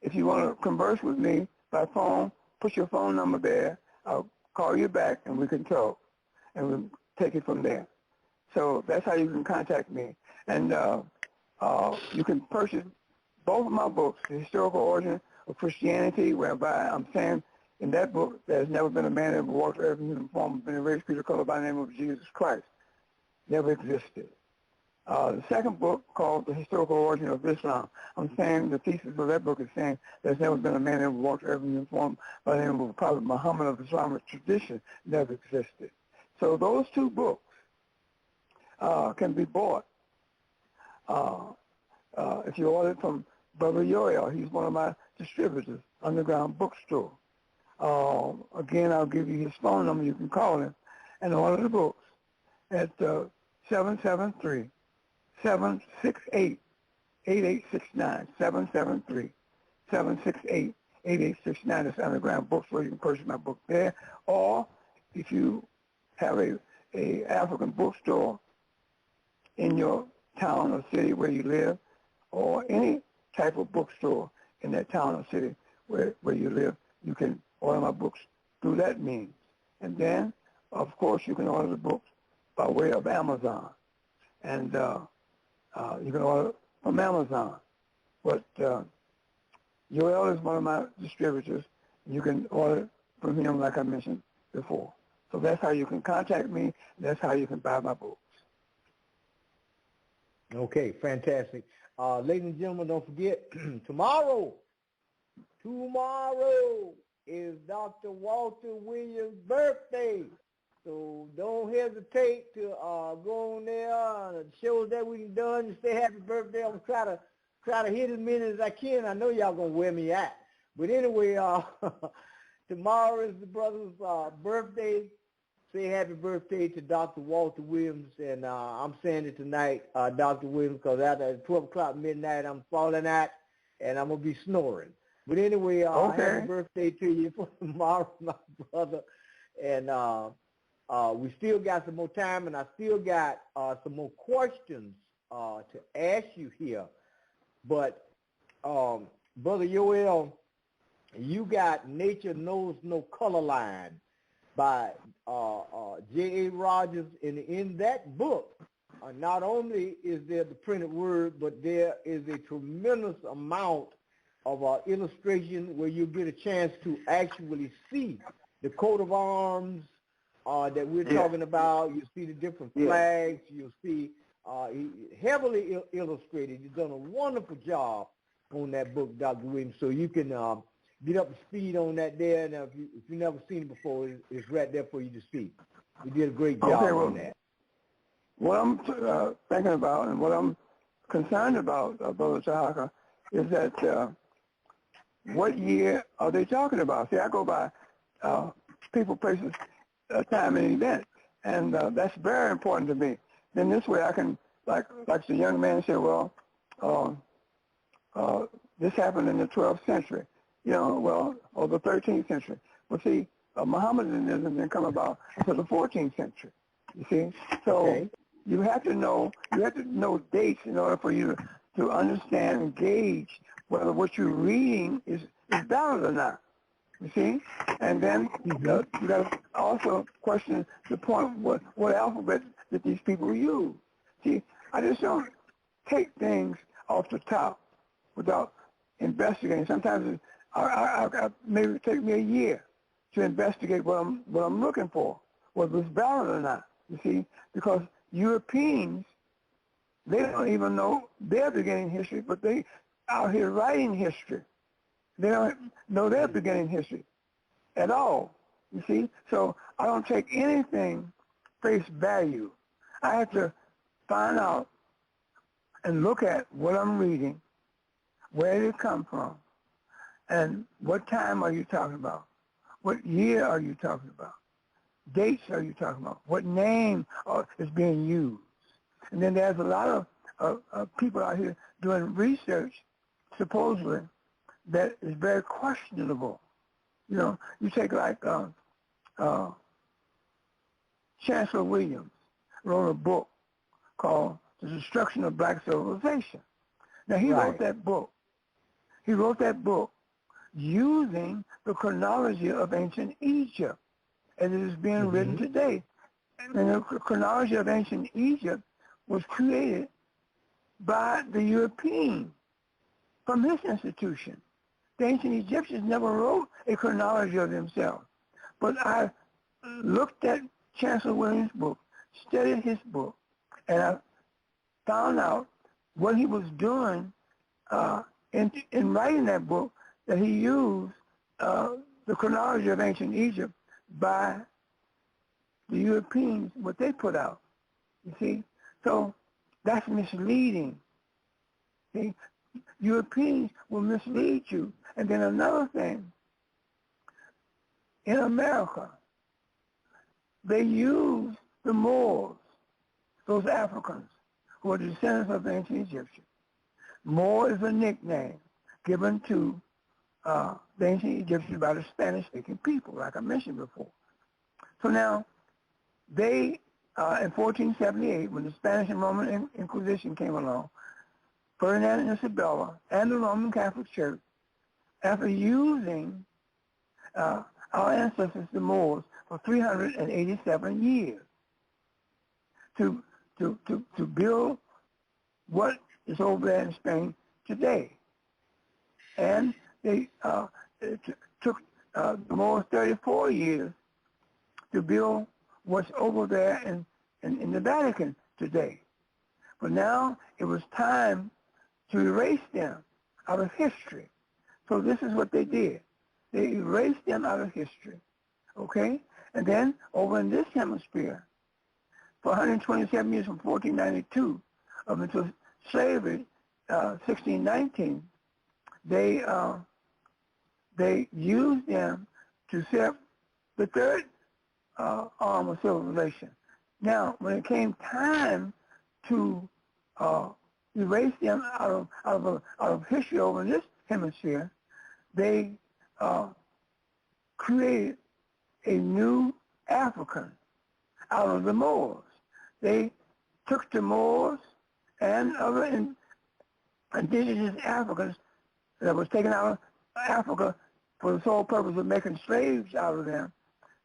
If you want to converse with me by phone, put your phone number there. I'll call you back and we can talk, and we'll take it from there. So that's how you can contact me. And you can purchase both of my books, The Historical Origin of Christianity, whereby I'm saying In that book, there's never been a man ever walked earth in human form, been a race creature called by the name of Jesus Christ. Never existed. The second book, called The Historical Origin of Islam, I'm saying the thesis of that book is saying there's never been a man ever walked earth in human form by the name of Prophet Muhammad of Islamic tradition. Never existed. So those two books can be bought. If you order it from Brother Yoel, he's one of my distributors, Underground Bookstore. Again, I'll give you his phone number. You can call him and order the books at 773-768-8869, 773-768-8869. That's Underground Bookstore. You can purchase my book there. Or if you have a African bookstore in your town or city where you live, or any type of bookstore in that town or city where you live, you can order my books through that means. And then, of course, you can order the books by way of Amazon. And you can order from Amazon. But Yoel is one of my distributors. You can order from him, like I mentioned before. So that's how you can contact me. That's how you can buy my books. Okay, fantastic. Ladies and gentlemen, don't forget, tomorrow is Dr. Walter Williams' birthday. So don't hesitate to go on there. The shows that we've done, and say happy birthday. I'm gonna try to hit as many as I can. I know y'all gonna wear me out. But anyway, tomorrow is the brother's birthday. Say happy birthday to Dr. Walter Williams, and I'm saying it tonight, Dr. Williams, because after 12 o'clock midnight, I'm falling out, and I'm going to be snoring. But anyway, happy birthday to you for tomorrow, my brother. And we still got some more time, and I still got some more questions to ask you here. But, Brother Yoel, you got Nature Knows No Color Line by J.A. Rogers, and in that book, not only is there the printed word, but there is a tremendous amount of illustration where you get a chance to actually see the coat of arms that we're talking about. You see the different flags. You'll see heavily illustrated. You've done a wonderful job on that book, Dr. Williams, so you can get up to speed on that there. Now, if you've never seen it before, it's right there for you to see. You did a great job on that. What I'm thinking about and what I'm concerned about, Brother Tarhaka, is that what year are they talking about? See, I go by people, places, time, and event, and that's very important to me. Then this way I can, like the young man said, well, this happened in the 12th century. Or the 13th century. Well, see, Mohammedanism didn't come about until the 14th century. You see, so you have to know dates in order for you to understand and gauge whether what you're reading is valid or not. You see, and then you got to also question the point: what alphabet did these people use? See, I just don't take things off the top without investigating. Sometimes I maybe take me a year to investigate what I'm looking for, whether it's valid or not. You see, because Europeans, they don't even know their beginning history, but they out here writing history. They don't know their beginning history at all. You see, so I don't take anything face value. I have to find out and look at what I'm reading, where did it come from, and what time are you talking about? What year are you talking about? Dates are you talking about? What name is being used? And then there's a lot of people out here doing research, supposedly, that is very questionable. You take like Chancellor Williams wrote a book called The Destruction of Black Civilization. Now, he wrote that book. He wrote that book using the chronology of ancient Egypt as it is being written today. And the chronology of ancient Egypt was created by the Europeans from his institution. the ancient Egyptians never wrote a chronology of themselves. But I looked at Chancellor Williams' book, studied his book, and I found out what he was doing in writing that book, that he used the chronology of ancient Egypt by the Europeans, what they put out, you see? So that's misleading. See? Europeans will mislead you. And then another thing, in America, they use the Moors, those Africans who are descendants of the ancient Egyptians. Moor is a nickname given to the ancient Egyptians by the Spanish-speaking people, like I mentioned before. So now, they, in 1478, when the Spanish and Roman Inquisition came along, Ferdinand and Isabella and the Roman Catholic Church, after using our ancestors, the Moors, for 387 years to build what is over there in Spain today. And they took the Moors 34 years to build what's over there in the Vatican today. But now it was time to erase them out of history. So this is what they did. They erased them out of history, okay? And then over in this hemisphere, for 127 years from 1492 up until slavery, 1619, they used them to set up the third arm of civilization. Now, when it came time to erase them out of history over in this hemisphere, they created a new African out of the Moors. They took the Moors and other indigenous Africans that was taken out of Africa for the sole purpose of making slaves out of them.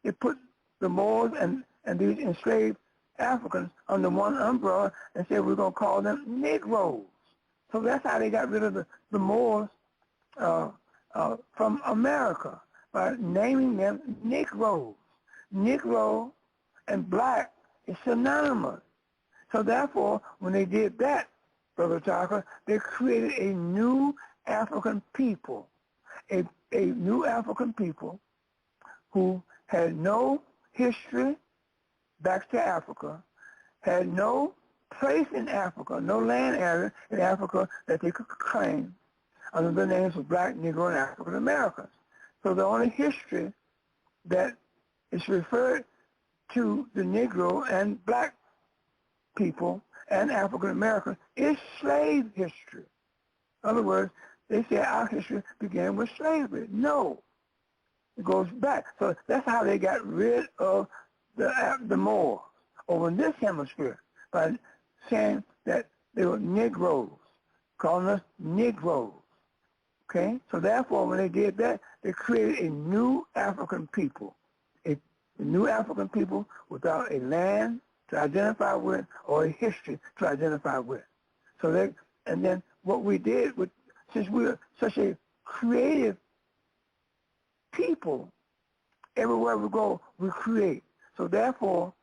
They put the Moors and these enslaved Africans under one umbrella and said we're going to call them Negroes. So that's how they got rid of the Moors from America, by naming them Negroes. Negro and black is synonymous. So therefore, when they did that, Brother Tarhaka, they created a new African people, a new African people who had no history back to Africa, had no place in Africa, no land area in Africa that they could claim under the names of black, Negro, and African Americans. So the only history that is referred to the Negro and black people and African Americans is slave history. In other words, they say our history began with slavery. No, it goes back. So that's how they got rid of the Moors over in this hemisphere, by saying that they were Negroes, calling us Negroes. Okay? So therefore, when they did that, they created a new African people, a new African people without a land to identify with or a history to identify with. So they, and then what we did, since we're such a creative people, everywhere we go, we create. So therefore,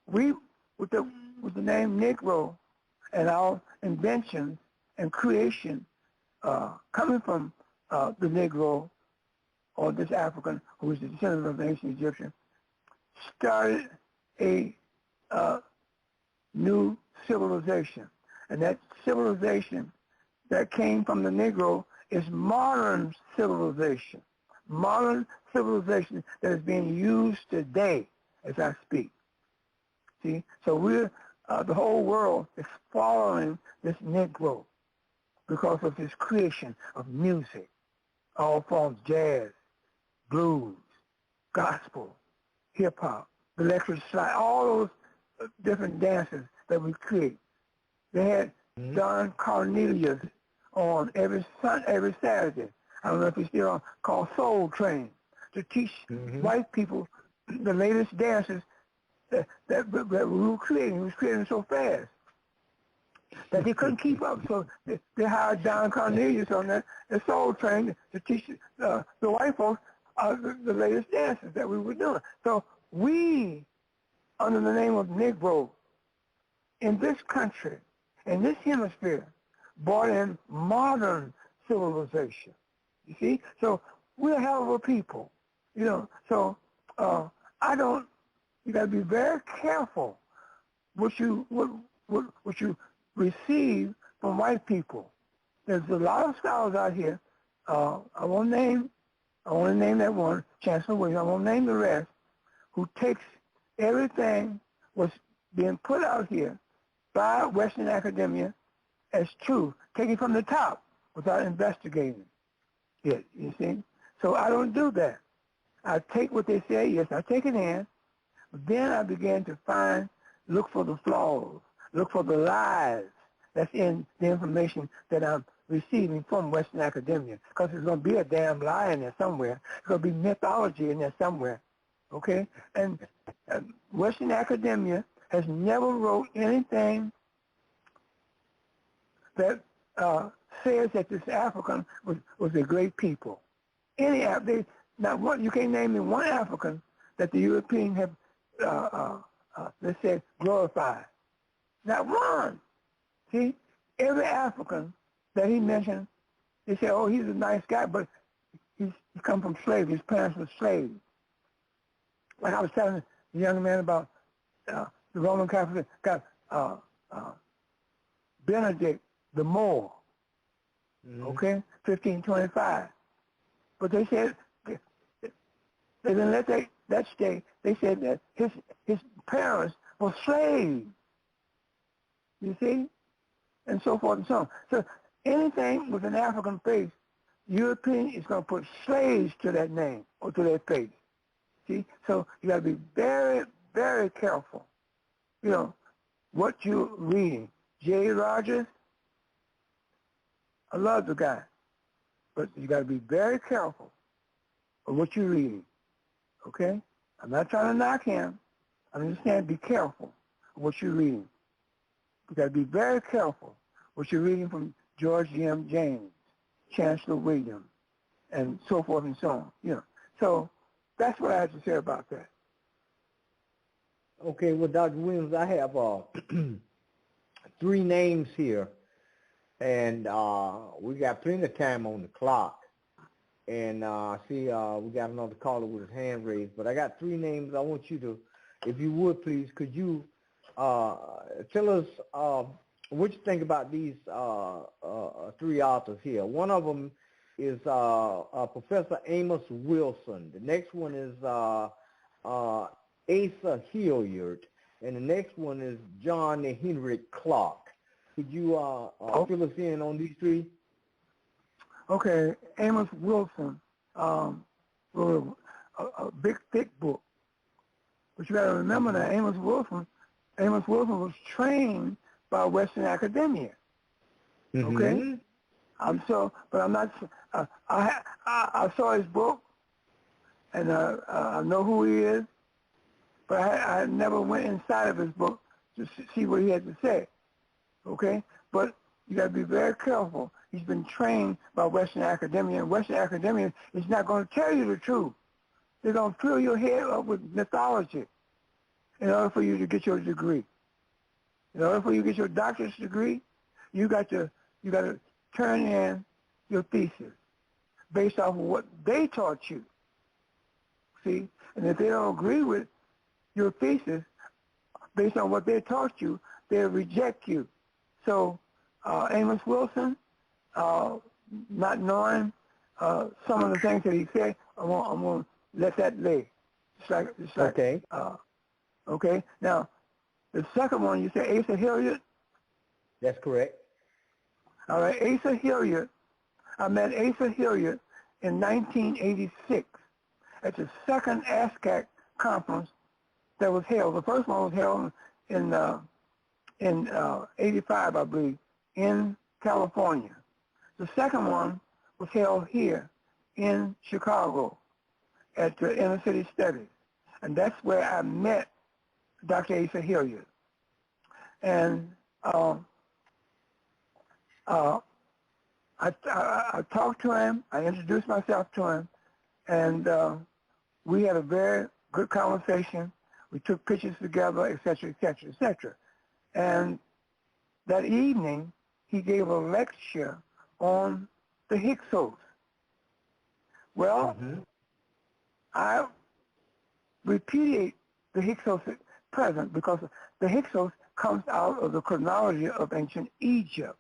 we, with the name Negro and our inventions and creation coming from the Negro, or this African who is the descendant of the ancient Egyptian, started a new civilization. And that civilization that came from the Negro is modern civilization. Modern civilization that is being used today as I speak. See? So we're, the whole world is following this Negro because of his creation of music, all forms, jazz, blues, gospel, hip-hop, electric slide, all those different dances that we create. They had Don Cornelius on every Saturday. I don't know if he's still on, called Soul Train, to teach white people the latest dances that we were creating. He was creating so fast. that they couldn't keep up. So they hired Don Cornelius on that, the soul train, to teach the white folks the latest dances that we were doing. So we, under the name of Negro, in this country, in this hemisphere, brought in modern civilization. You see? So we're a hell of a people. You know, so you got to be very careful what you receive from white people. There's a lot of scholars out here. I won't name that one, Chancellor Williams. I won't name the rest, who takes everything what's being put out here by Western academia as true, taking from the top without investigating it, you see? So I don't do that. I take what they say, yes, I take it in, but then I begin to look for the flaws, look for the lies that's in the information that I'm receiving from Western academia, because there's going to be a damn lie in there somewhere. There's going to be mythology in there somewhere, okay? And Western academia has never wrote anything that says that this African was a great people. You can't name me one African that the Europeans have, let's say, glorified. Not one. See, every African that he mentioned, they say, oh, he's a nice guy, but he come from slavery. His parents were slaves. Like I was telling the young man about the Roman Catholic, Benedict the Moor, okay, 1525. But they said, they didn't let that stay. They said that his parents were slaves, you see, and so forth and so on. So anything with an African face, European is going to put slaves to that name or to that face, see? So you got to be very, very careful, you know, what you're reading. J. Rogers, I love the guy, but you got to be very careful of what you're reading, okay? I'm not trying to knock him. I'm just saying be careful of what you're reading. You got to be very careful what you're reading from George M. James, Chancellor Williams, and so forth and so on, you know. So that's what I have to say about that. Okay, well, Dr. Williams, I have 3 names here. And we got plenty of time on the clock. And I see we got another caller with his hand raised. But I got 3 names. I want you to, if you would please, could you tell us what you think about these 3 authors here. One of them is Professor Amos Wilson. The next one is Asa Hilliard. And the next one is John Henry Clark. Could you fill us in on these 3? Okay, Amos Wilson wrote a big, thick book. But you got to remember that Amos Wilson was trained by Western academia. Okay, but I'm not. I saw his book, and I know who he is, but I never went inside of his book to see what he had to say. Okay, but you got to be very careful. He's been trained by Western academia, and Western academia is not going to tell you the truth. They're going to fill your head up with mythology in order for you to get your degree. In order for you to get your doctorate degree, you got to turn in your thesis based off of what they taught you. See, and if they don't agree with your thesis based on what they taught you, they'll reject you. So Amos Wilson, not knowing some of the things that he said, I'm going to let that lay. It's like okay. Okay. Now, the second one, you say Asa Hilliard? That's correct. All right, Asa Hilliard. I met Asa Hilliard in 1986 at the second ASCAC conference that was held. The first one was held in 85, I believe, in California. The second one was held here in Chicago at the Inner City Studies. And that's where I met Dr. Asa Hilliard. And I talked to him. I introduced myself to him, and we had a very good conversation. We took pictures together, et cetera, et cetera, et cetera. And that evening, he gave a lecture on the Hyksos. Well, I repudiate the Hyksos at present because the Hyksos comes out of the chronology of ancient Egypt.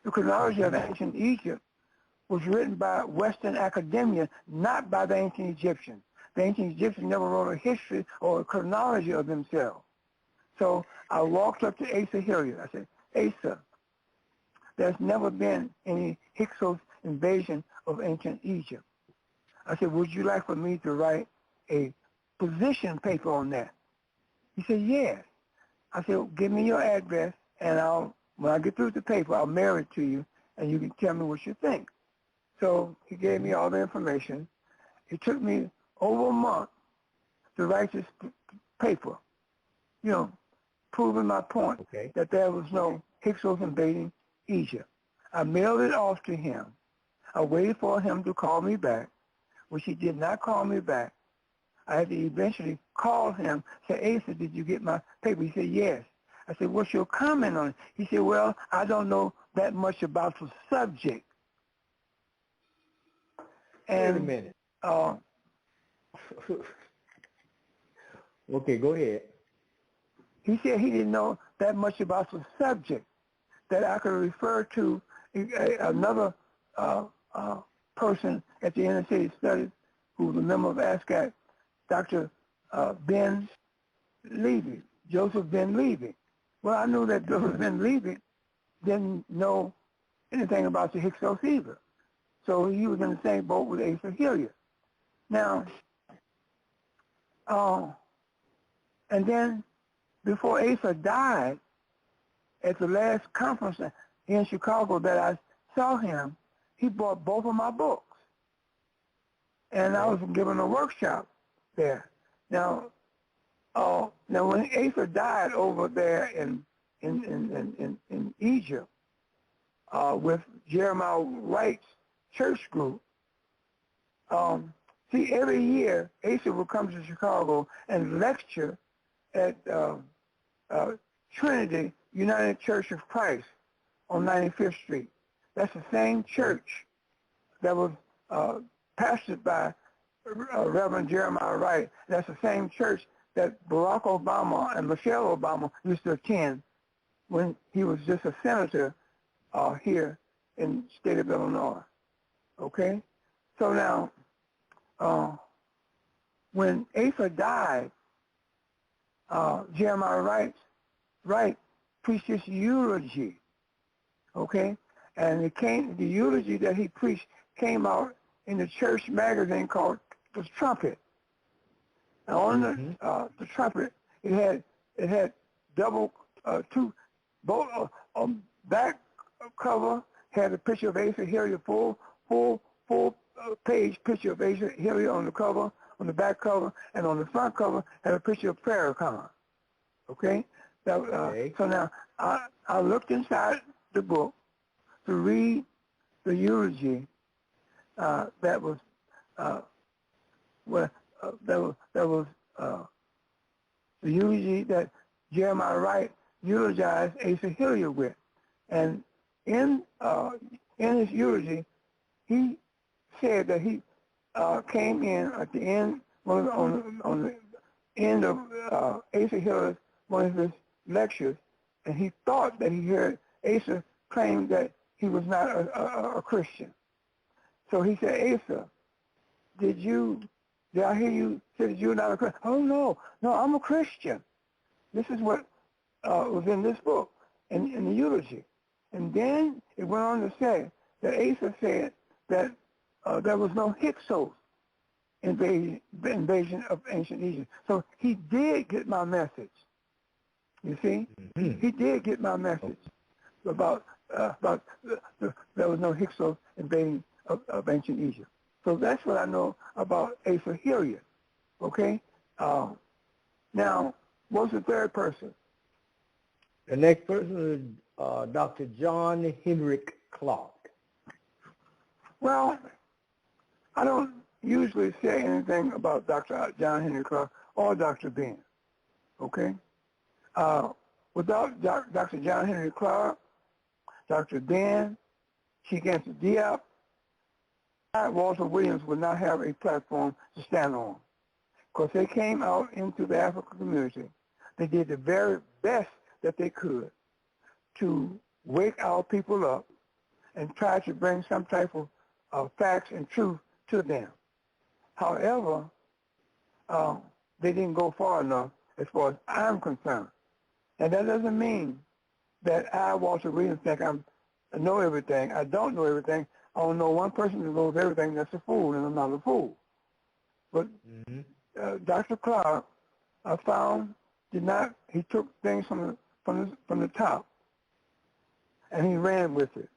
The chronology of ancient Egypt was written by Western academia, not by the ancient Egyptians. The ancient Egyptians never wrote a history or a chronology of themselves. So I walked up to Asa Hilliard. I said, Asa, there's never been any Hyksos invasion of ancient Egypt. I said, would you like for me to write a position paper on that? He said, yes. I said, well, give me your address, and when I get through the paper, I'll mail it to you, and you can tell me what you think. So he gave me all the information. It took me over a month to write this paper, proving my point that there was no Hyksos invading Egypt. I mailed it off to him. I waited for him to call me back, which he did not call me back. I had to eventually call him, say, Asa, did you get my paper? He said, yes. I said, what's your comment on it? He said, well, I don't know that much about the subject. And, wait a minute. Okay, go ahead. He said he didn't know that much about the subject, that I could refer to another person at the Inner City Studies who was a member of ASCAC, Dr. Ben Levy, Joseph Ben Levy. Well, I knew that Joseph Ben Levy didn't know anything about the Hyksos either. So he was in the same boat with Asa Hilliard. Now, and then before Asa died, at the last conference in Chicago that I saw him, he bought both of my books. And I was given a workshop there. Now when Asa died over there in Egypt with Jeremiah Wright's church group, see, every year Asa would come to Chicago and lecture at Trinity United Church of Christ on 95th Street. That's the same church that was pastored by Reverend Jeremiah Wright. That's the same church that Barack Obama and Michelle Obama used to attend when he was just a senator here in the state of Illinois. Okay? So now, when Asa died, Jeremiah Wright preached this eulogy, okay? And the eulogy that he preached came out in the church magazine called The Trumpet. And on the Trumpet, it had double back cover had a picture of Asa Hilliard, full page picture of Asa Hilliard on the cover, on the back cover, and on the front cover had a picture of Farrakhan. Okay? So now I looked inside the book to read the eulogy that was the eulogy that Jeremiah Wright eulogized Asa Hilliard with, and in his eulogy, he said that he came in at the end on the end of Asa Hilliard's one of his lectures, and he thought that he heard Asa claim that he was not a Christian. So he said, Asa, did I hear you say that you're not a Christian? Oh, no, I'm a Christian. This is what was in this book, in the eulogy. And then it went on to say that Asa said that there was no Hyksos invasion of ancient Egypt. So he did get my message. You see? Mm-hmm. He did get my message about there was no Hyksos invading of ancient Egypt. So that's what I know about Asa Hilliard. Okay? Now, what's the third person? The next person is Dr. John Henrik Clarke? Well, I don't usually say anything about Dr. John Henry Clarke or Dr. Ben, okay? Without Dr. John Henry Clarke, Dr. Ben, Cheikh Anta Diop, Walter Williams would not have a platform to stand on, because they came out into the African community. They did the very best that they could to wake our people up and try to bring some type of facts and truth to them. However, they didn't go far enough as far as I'm concerned. And that doesn't mean that I, Walter Williams, think I know everything. I don't know everything. I don't know one person who knows everything that's a fool, and I'm not a fool. But Dr. Clarke, I found, he took things from the top, and he ran with it.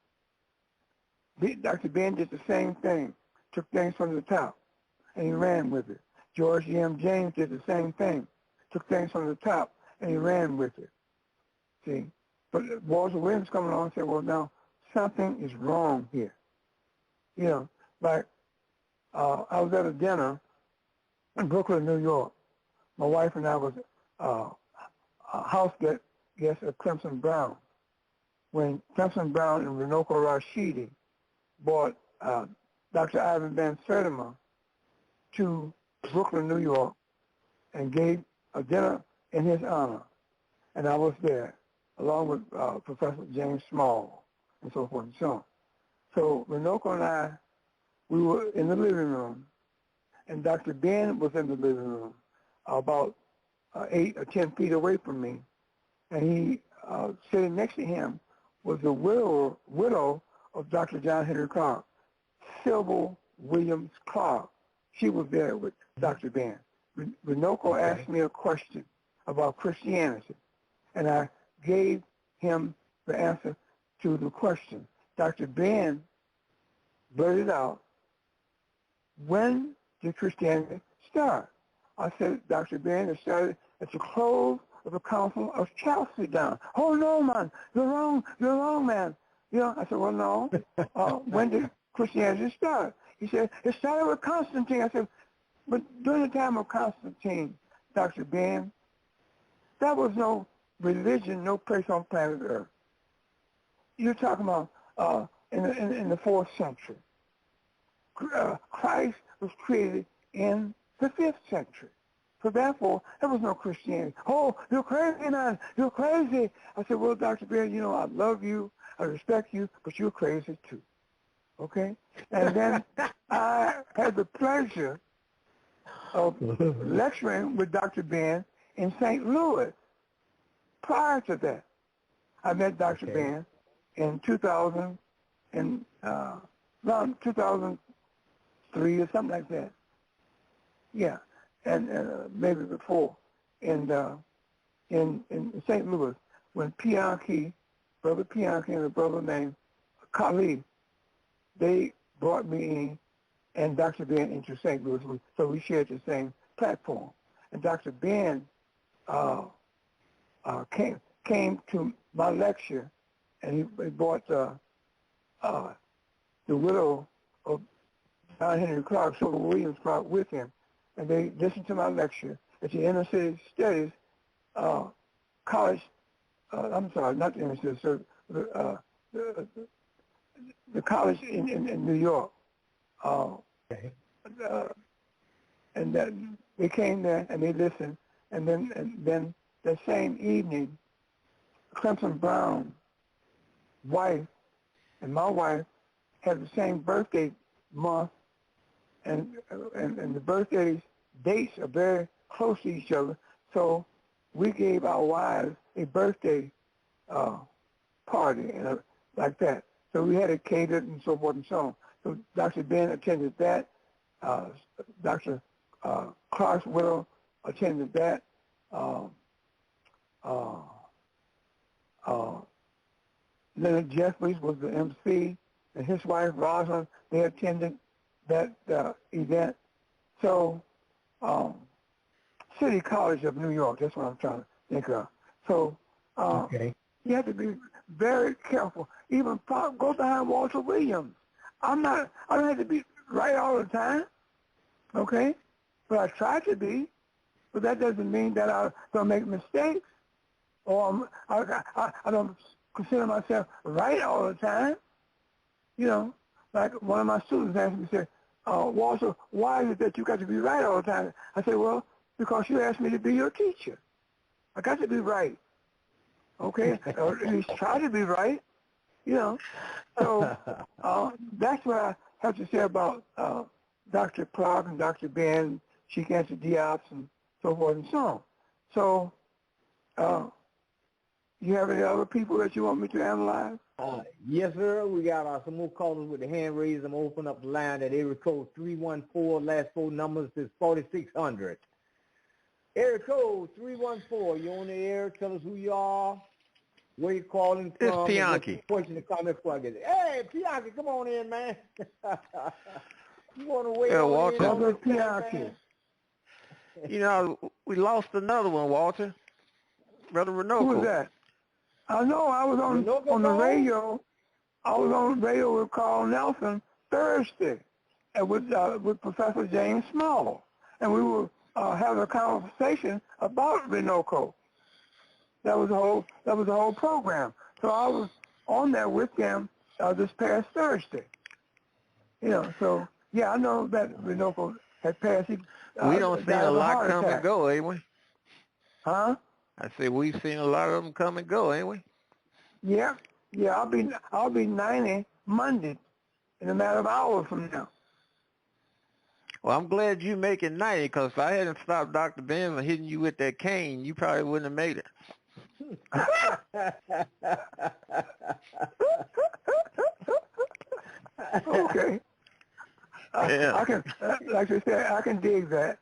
Dr. Ben did the same thing, took things from the top, and he ran with it. George E.M. James did the same thing, took things from the top, and he ran with it. See? But Walter Williams come along and said, well, now, something is wrong here. You know, like I was at a dinner in Brooklyn, New York. My wife and I was a house guest at Clemson Brown. When Clemson Brown and Runoko Rashidi brought Dr. Ivan Van Sertima to Brooklyn, New York, and gave a dinner in his honor. And I was there, along with Professor James Small, and so forth and so on. So Runoko and I, we were in the living room, and Dr. Ben was in the living room, about 8 or 10 feet away from me. And he, sitting next to him, was the widow of Dr. John Henry Clarke, Sybil Williams Clarke. She was there with Dr. Ben. Runoko asked me a question about Christianity, and I gave him the answer to the question. Dr. Ben blurted out, when did Christianity start? I said, Dr. Ben, it started at the close of the Council of Chalcedon. Oh, no, man, you're wrong, man. You know, I said, well, no. When did Christianity start? He said, it started with Constantine. I said, but during the time of Constantine, Dr. Ben, there was no religion, no place on planet Earth. You're talking about in the 4th century. Christ was created in the 5th century. So therefore, there was no Christianity. Oh, you're crazy, man. You're crazy. I said, well, Dr. Ben, you know, I love you. I respect you, but you're crazy too. Okay? And then I had the pleasure of lecturing with Dr. Ben in St. Louis. Prior to that, I met Dr. Ben in 2000 and around 2003 or something like that. Yeah, and maybe before in St. Louis when Brother Pianki and a brother named Khalid, they brought me in and Dr. Ben into St. Louis, so we shared the same platform. And Dr. Ben came to my lecture, and he brought the widow of John Henry Clarke, Sybil Williams Clarke, with him, and they listened to my lecture at the Inner City Studies College. I'm sorry, not the Inner City Studies, the college in New York. And that they came there and they listened, and then that same evening, Clemson Brown's wife and my wife had the same birthday month, and the birthday dates are very close to each other. So we gave our wives a birthday party and like that. So we had it catered and so forth and so on. So Dr. Ben attended that. Dr. Clark's widow attended that. Leonard Jeffries was the MC, and his wife, Rosalind, they attended that event. So City College of New York, that's what I'm trying to think of. So you have to be very careful. Even go behind Walter Williams. I don't have to be right all the time, okay? But I try to be. But that doesn't mean that I don't make mistakes, or I don't consider myself right all the time. You know, like one of my students asked me, said, Walter, why is it that you got to be right all the time? I said, well, because you asked me to be your teacher. I got to be right, okay? Or at least try to be right, you know. So that's what I have to say about Dr. Clark and Dr. Ben, Sheikh Anta Diop, and so forth and so on. So, you have any other people that you want me to analyze? Yes, sir. We got some more callers with the hand raised. I'm going to open up the line at area code 314. Last four numbers is 4600. Area code 314. You're on the air. Tell us who you are, where you're calling from. It's Pianki. Question and comment before I get it. Hey, Pianki, come on in, man. You want to wait Yeah, on Walter. in on this thing, Pianki. man? You know, we lost another one, Walter. Brother Renoko. Who was that? I know I was on the radio. I was on the radio with Carl Nelson Thursday, and with Professor James Small, and we were having a conversation about Renoko. That was the whole program. So I was on there with them this past Thursday. You know, so yeah, I know that Renoko had passed. We don't see a lot come and go, ain't we? Huh? I say we've seen a lot of them come and go, ain't we? Yeah. I'll be 90 Monday in a matter of hours from now. Well, I'm glad you making 90, because if I hadn't stopped Dr. Ben from hitting you with that cane, you probably wouldn't have made it. Okay. Yeah. I can, like I said, I can dig that.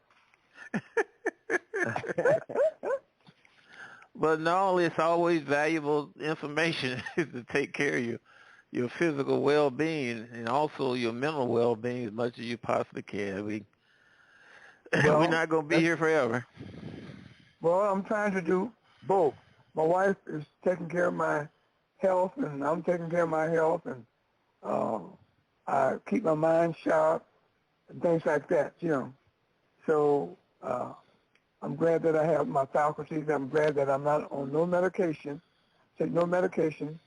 But no, it's always valuable information to take care of your physical well-being and also your mental well-being as much as you possibly can. We're not going to be here forever. Well, I'm trying to do both. My wife is taking care of my health, and I'm taking care of my health, and I keep my mind sharp and things like that, you know. So I'm glad that I have my faculties. I'm glad that I'm not on no medication, take no medication,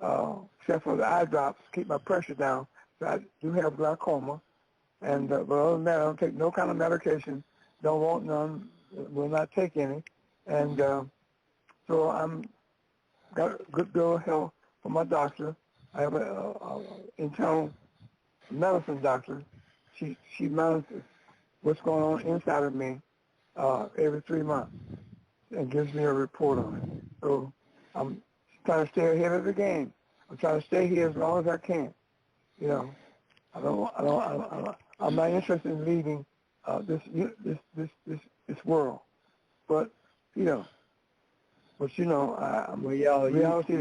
except for the eye drops, keep my pressure down. So I do have glaucoma. And but other than that, I don't take no kind of medication, don't want none, will not take any. And so I'm got a good bill of health from my doctor. I have a internal medicine doctor. She monitors what's going on inside of me every 3 months and gives me a report on it. So I'm trying to stay ahead of the game. I'm trying to stay here as long as I can. You know, I'm not interested in leaving this world. But reality is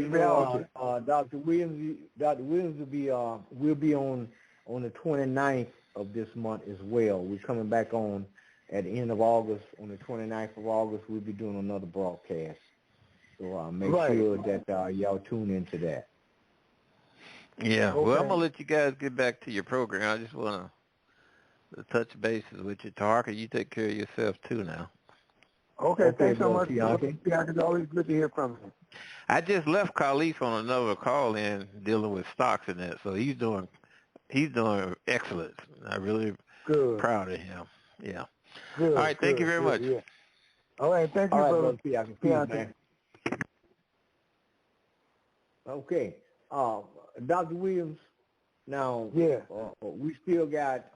reality. Dr. Williams will be on the 29th of this month as well. We're coming back on at the end of August. On the 29th of August, we'll be doing another broadcast. So make sure that y'all tune into that. Yeah. Okay. Well, I'm gonna let you guys get back to your program. I just want to touch bases with you, Tarhaka. You take care of yourself too now. Okay, thanks so much. It's always good to hear from you. I just left Khalif on another call in dealing with stocks and that, so he's doing excellent. I'm really proud of him. Yeah. Good. All right, thank you very much. Yeah. All right, thank you, brother. Man. Okay. Dr. Williams, now we still got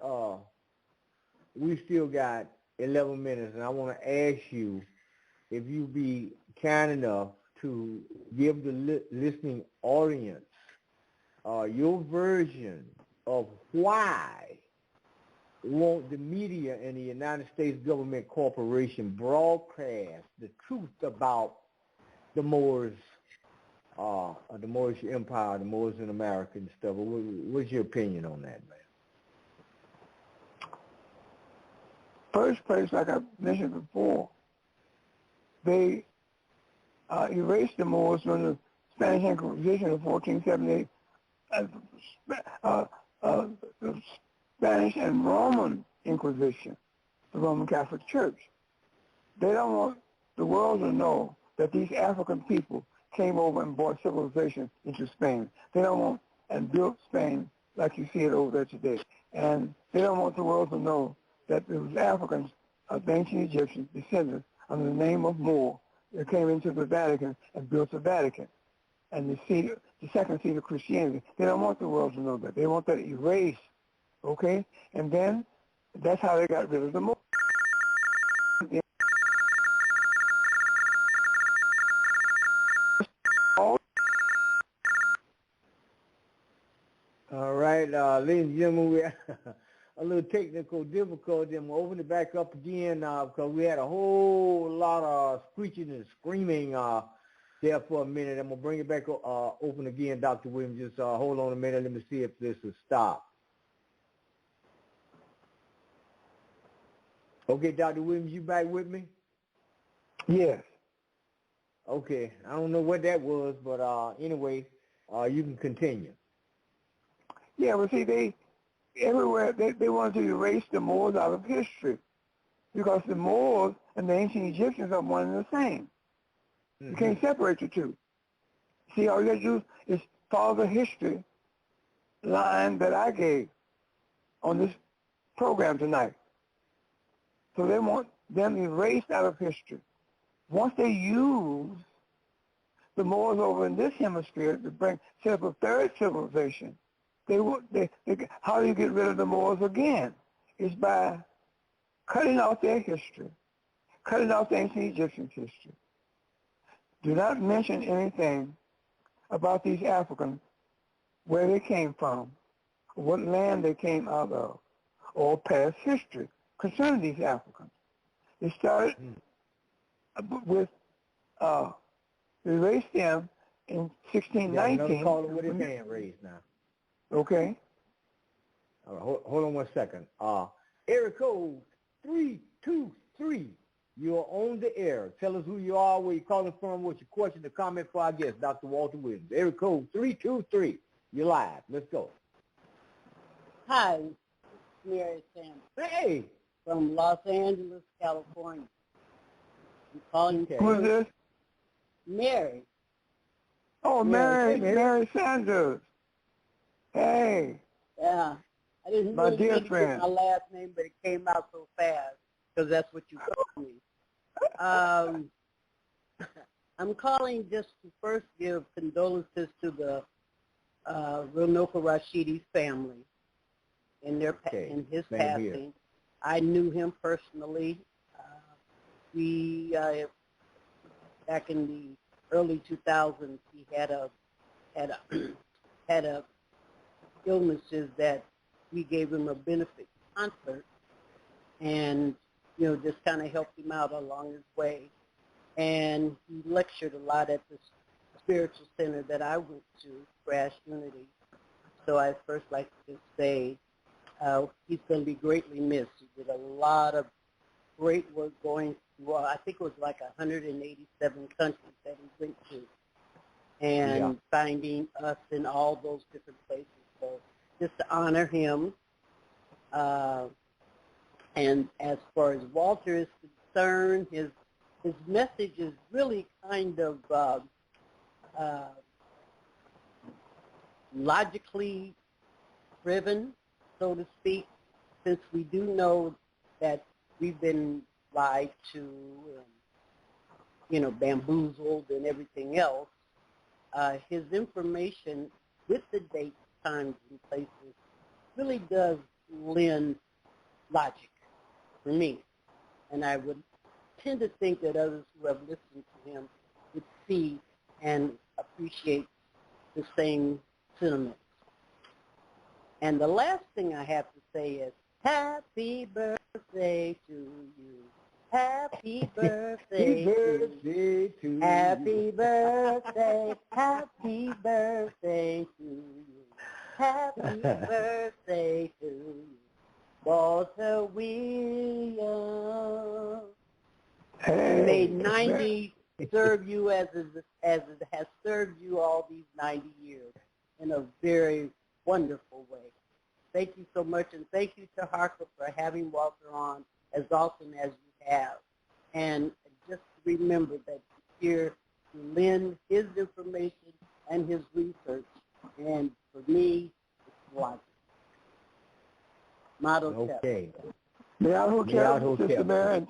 11 minutes, and I want to ask you if you be kind enough to give the listening audience your version of why won't the media and the United States government corporation broadcast the truth about the Moors, the Moorish Empire, the Moors in America and stuff. What's your opinion on that, man? First place, like I mentioned before, they erased the Moors during the Spanish Inquisition of 1478, the Spanish and Roman Inquisition, the Roman Catholic Church. They don't want the world to know that these African people came over and brought civilization into Spain. They don't want and built Spain like you see it over there today. And they don't want the world to know that those Africans are ancient Egyptian descendants under the name of Moor that came into the Vatican and built the Vatican and the second seat of Christianity. They don't want the world to know that. They want that erased, okay? And then that's how they got rid of the Moors. All right, ladies and gentlemen, we had a little technical difficulty, and we'll open it back up again because we had a whole lot of screeching and screaming there for a minute. I'm going to bring it back open again, Dr. Williams. Just hold on a minute. Let me see if this will stop. Okay, Dr. Williams, you back with me? Yes. Okay. I don't know what that was, but anyway, you can continue. Yeah, well, see, they wanted to erase the Moors out of history because the Moors and the ancient Egyptians are one and the same. Mm-hmm. You can't separate the two. See, all you got to do is follow the history line that I gave on this program tonight. So they want them erased out of history. Once they use the Moors over in this hemisphere to set up a third civilization, how do you get rid of the Moors again? Is by cutting off their history, cutting off the ancient Egyptian history. Do not mention anything about these Africans, where they came from, what land they came out of, or past history concerning these Africans. They started with they raised them in 1619. Another caller with his hand raised now. Okay. All right, hold on 1 second. Area code 323. You're on the air. Tell us who you are, where you're calling from, what's your question or comment for our guest, Dr. Walter Williams. Area code 323. You're live. Let's go. Hi, Mary Sam. Hey. From Los Angeles, California. I'm calling. Okay. Who is this? Mary. Oh, Mary Sanders. Hey. Yeah. I didn't my really dear get friend. My last name, but it came out so fast because that's what you called me. I'm calling just to first give condolences to the Ronoka Rashidi's family in his passing. Here. I knew him personally. We back in the early 2000s, he had a illnesses that we gave him a benefit concert, and just kind of helped him out along his way. And he lectured a lot at the spiritual center that I went to, Crash Unity. So I first like to just say he's going to be greatly missed. He did a lot of great work going through, I think it was like 187 countries that he went to, and finding us in all those different places. So just to honor him. And as far as Walter is concerned, his message is really kind of logically driven, so to speak, since we do know that we've been lied to and, bamboozled and everything else. His information with the dates, times, and places really does lend logic for me. And I would tend to think that others who have listened to him would see and appreciate the same sentiments. And the last thing I have to say is, happy birthday to you. Happy birthday to you. Happy birthday, happy birthday to you. Happy birthday to you. Walter Williams. Hey. Made 90 serve you as it has served you all these 90 years in a very wonderful way. Thank you so much, and thank you to Tarhaka for having Walter on as often as you have. And just remember that you're here to lend his information and his research, and for me, it's logic. Okay. Sister Mary,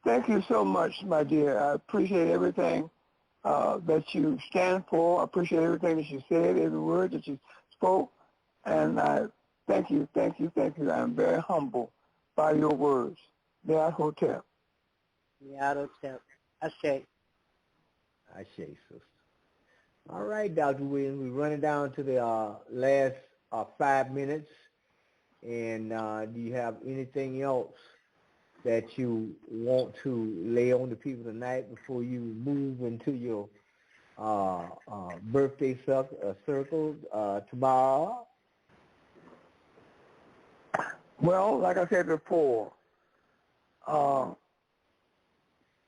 thank you so much, my dear. I appreciate everything that you stand for. I appreciate everything that you said, every word that you spoke, and I thank you. I'm very humbled by your words. Me'at Hotep. Me'at Hotep. Ashe. Ashe, sister. All right, Dr. Williams, we're running down to the last 5 minutes. And do you have anything else that you want to lay on the people tonight before you move into your birthday circle tomorrow? Well, like I said before,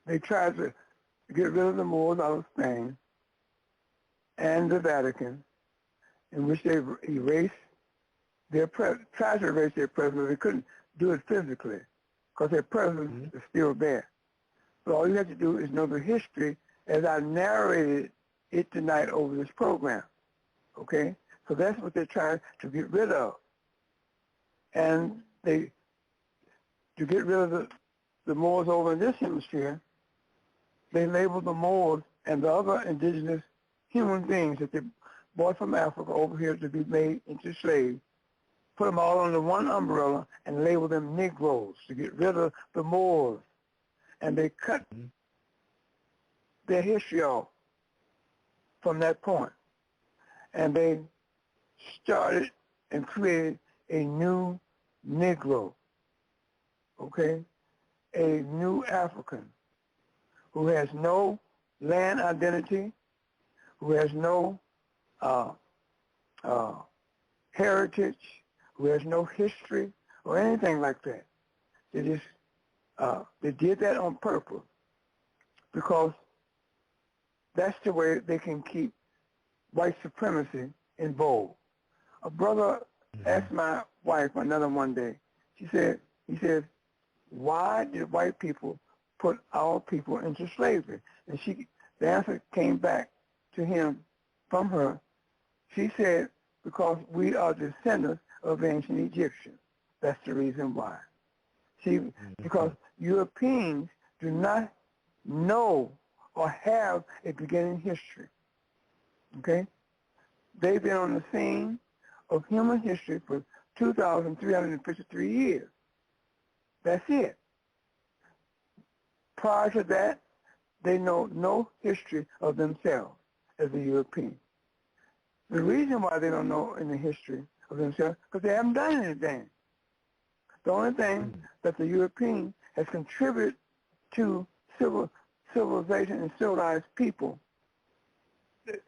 they tried to get rid of the Moors out of Spain and the Vatican, in which they erased tried to erase their presence, but they couldn't do it physically because their presence is still there. So all you have to do is know the history as I narrated it tonight over this program, okay? So that's what they're trying to get rid of. And to get rid of the Moors over in this hemisphere, they labeled the Moors and the other indigenous human beings that they brought from Africa over here to be made into slaves, put them all under one umbrella and label them Negroes to get rid of the Moors. And they cut their history off from that point. And they started and created a new Negro, okay? A new African who has no land identity, who has no heritage, who has no history or anything like that. They just they did that on purpose because that's the way they can keep white supremacy in vogue. A brother asked my wife another one day. He said, why did white people put our people into slavery? And the answer came back to him from her. She said, because we are descendants of ancient Egyptians. That's the reason why. See, because Europeans do not know or have a beginning history. Okay? They've been on the scene of human history for 2,353 years. That's it. Prior to that, they know no history of themselves as a European. The reason why they don't know any history of themselves because they haven't done anything. The only thing that the European has contributed to civilization and civilized people,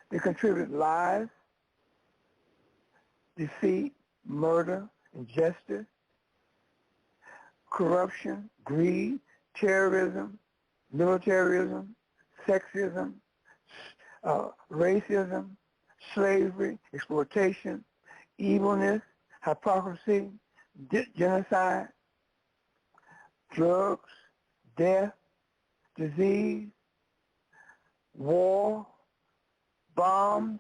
they contributed lies, deceit, murder, injustice, corruption, greed, terrorism, militarism, sexism, racism, slavery, exploitation, evilness, hypocrisy, genocide, drugs, death, disease, war, bombs,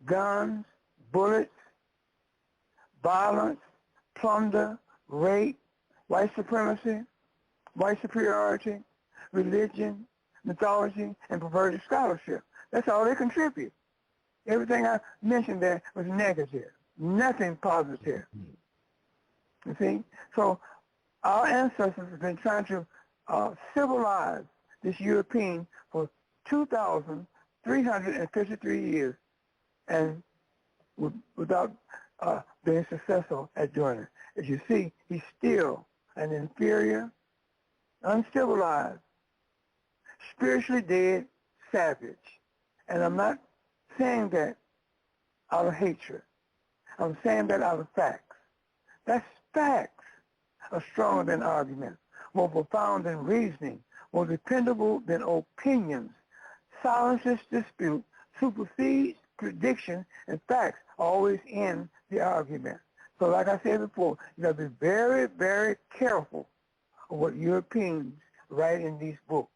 guns, bullets, violence, plunder, rape, white supremacy, white superiority, religion, mythology, and perverted scholarship. That's all they contribute. Everything I mentioned there was negative, nothing positive. You see? So our ancestors have been trying to civilize this European for 2,353 years and without being successful at doing it. As you see, he's still an inferior, uncivilized, spiritually dead savage. And I'm not saying that out of hatred. I'm saying that out of facts. That's facts are stronger than arguments, more profound than reasoning, more dependable than opinions, silences dispute, supersedes prediction, and facts always end the argument. So like I said before, you got to be very, very careful of what Europeans write in these books.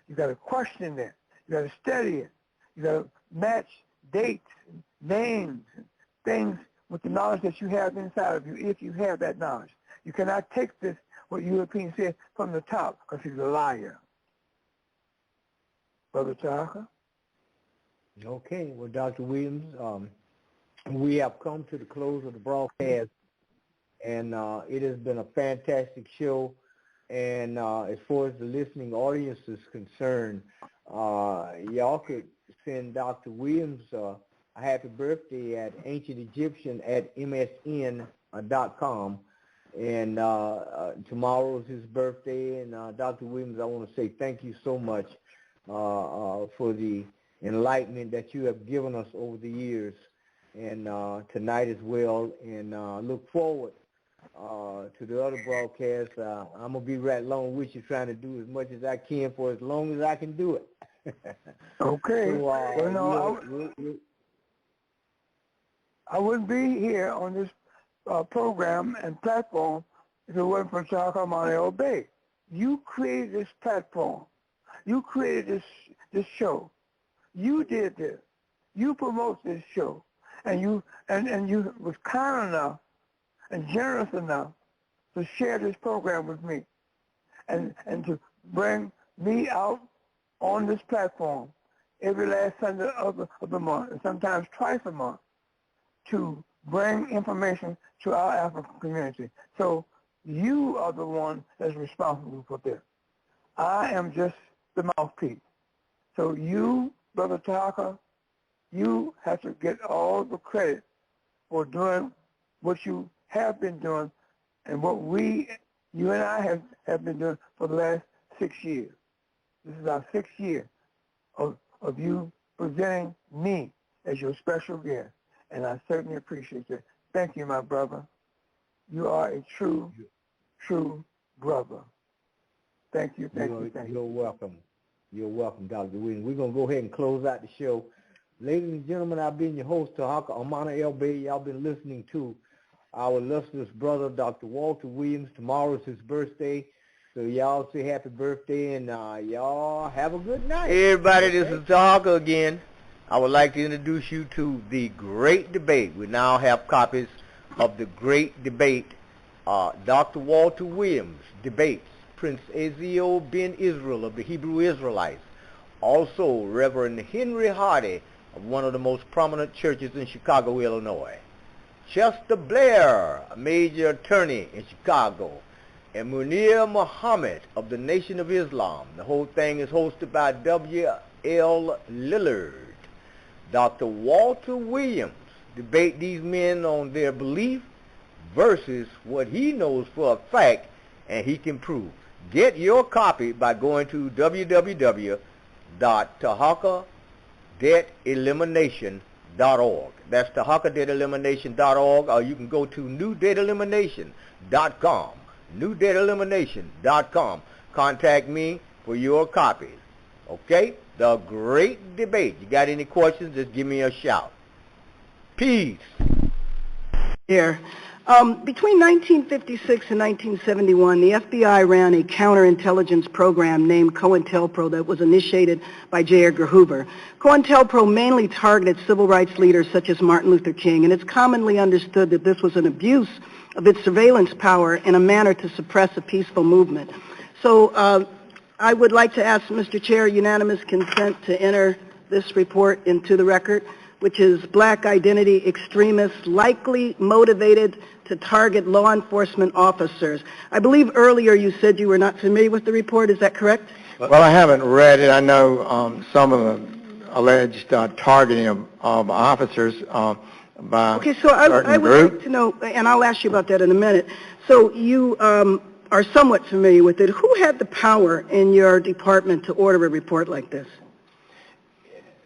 You got to question it. You got to study it. You got to match dates, and names, and things with the knowledge that you have inside of you, if you have that knowledge. You cannot take this, what Europeans say, from the top, because he's a liar. Brother Tarhaka? Okay, well, Dr. Williams, we have come to the close of the broadcast, and it has been a fantastic show. And as far as the listening audience is concerned, y'all could send Dr. Williams a happy birthday at ancientegyptian@msn.com. And tomorrow is his birthday. And Dr. Williams, I want to say thank you so much for the enlightenment that you have given us over the years, and tonight as well. And look forward to the other broadcasts. I'm going to be right along with you, trying to do as much as I can for as long as I can do it. Okay. So, I wouldn't be here on this program and platform if it wasn't for Tarhaka Moneo Bay. You created this platform. You created this show. You did this. You promote this show. And you was kind enough and generous enough to share this program with me and to bring me out on this platform every last Sunday of the month, and sometimes twice a month, to bring information to our African community. So you are the one that's responsible for this. I am just the mouthpiece. So you, Brother Tarhaka, you have to get all the credit for doing what you have been doing and what you and I have been doing for the last 6 years. This is our 6th year of you presenting me as your special guest, and I certainly appreciate that. Thank you, my brother. You are a true brother. Thank you, thank you. You're welcome. You're welcome, Dr. Williams. We're going to go ahead and close out the show. Ladies and gentlemen, I've been your host, Tarhaka Amana El Bey. Y'all been listening to our illustrious brother, Dr. Walter Williams. Tomorrow is his birthday. So y'all say happy birthday, and y'all have a good night. Hey, everybody, this is Tarhaka again. I would like to introduce you to the Great Debate. We now have copies of the Great Debate. Dr. Walter Williams debates Prince Ezio ben Israel of the Hebrew Israelites. Also, Reverend Henry Hardy of one of the most prominent churches in Chicago, Illinois. Chester Blair, a major attorney in Chicago. And Munir Muhammad of the Nation of Islam. The whole thing is hosted by W.L. Lillard. Dr. Walter Williams debate these men on their belief versus what he knows for a fact and he can prove. Get your copy by going to www.tarhakadebtelimination.org. That's tarhakadebtelimination.org, or you can go to newdataelimination.com. newdataelimination.com. Contact me for your copies. Okay? The Great Debate. You got any questions, just give me a shout. Peace. Here. Between 1956 and 1971, the FBI ran a counterintelligence program named COINTELPRO that was initiated by J. Edgar Hoover. COINTELPRO mainly targeted civil rights leaders such as Martin Luther King, and it's commonly understood that this was an abuse of its surveillance power in a manner to suppress a peaceful movement. So I would like to ask Mr. Chair unanimous consent to enter this report into the record, which is Black Identity Extremists Likely Motivated to Target Law Enforcement Officers. I believe earlier you said you were not familiar with the report. Is that correct? Well, I haven't read it. I know some of the alleged targeting of officers by okay, so I would like to know, and I'll ask you about that in a minute. So you are somewhat familiar with it. Who had the power in your department to order a report like this?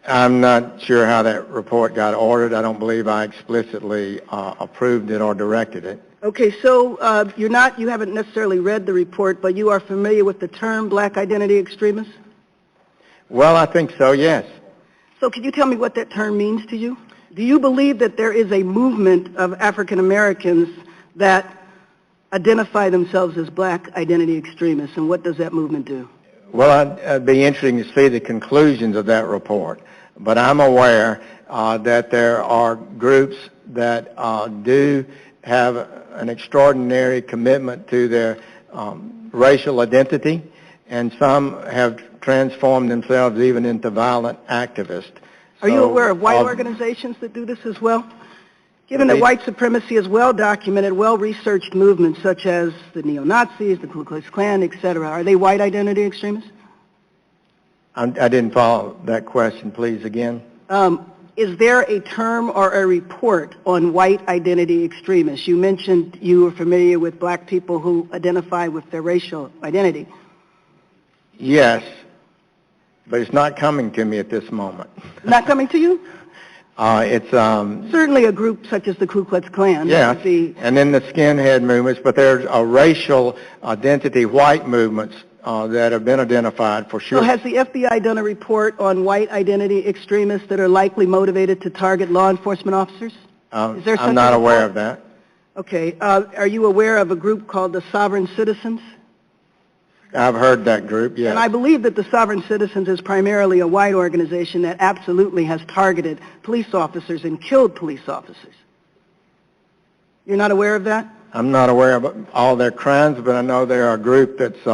I'm not sure how that report got ordered. I don't believe I explicitly approved it or directed it. Okay, so you haven't necessarily read the report, but you are familiar with the term Black Identity Extremists? Well, I think so, yes. So can you tell me what that term means to you? Do you believe that there is a movement of African Americans that identify themselves as black identity extremists, and what does that movement do? Well, it'd be interesting to see the conclusions of that report, but I'm aware that there are groups that do have an extraordinary commitment to their racial identity, and some have transformed themselves even into violent activists. Are you aware of white organizations that do this as well? Given that white supremacy is well-documented, well-researched movements such as the neo-Nazis, the Ku Klux Klan, etc., are they white identity extremists? I didn't follow that question, please, again. Is there a term or a report on white identity extremists? You mentioned you were familiar with black people who identify with their racial identity. Yes, but it's not coming to me at this moment. Not coming to you? It's certainly a group such as the Ku Klux Klan. Yeah, and then the skinhead movements, but there's a racial identity white movements that have been identified for sure. So has the FBI done a report on white identity extremists that are likely motivated to target law enforcement officers? Is there such I'm not aware of that. Okay. Are you aware of a group called the Sovereign Citizens? I've heard that group, yes. And I believe that the Sovereign Citizens is primarily a white organization that absolutely has targeted police officers and killed police officers. You're not aware of that? I'm not aware of all their crimes, but I know they're a group that's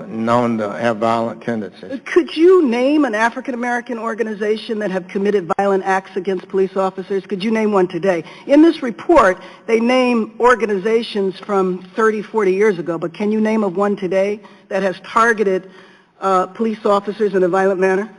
known to have violent tendencies. Could you name an African-American organization that have committed violent acts against police officers? Could you name one today? In this report, they name organizations from 30, 40 years ago, but can you name of one today that has targeted police officers in a violent manner?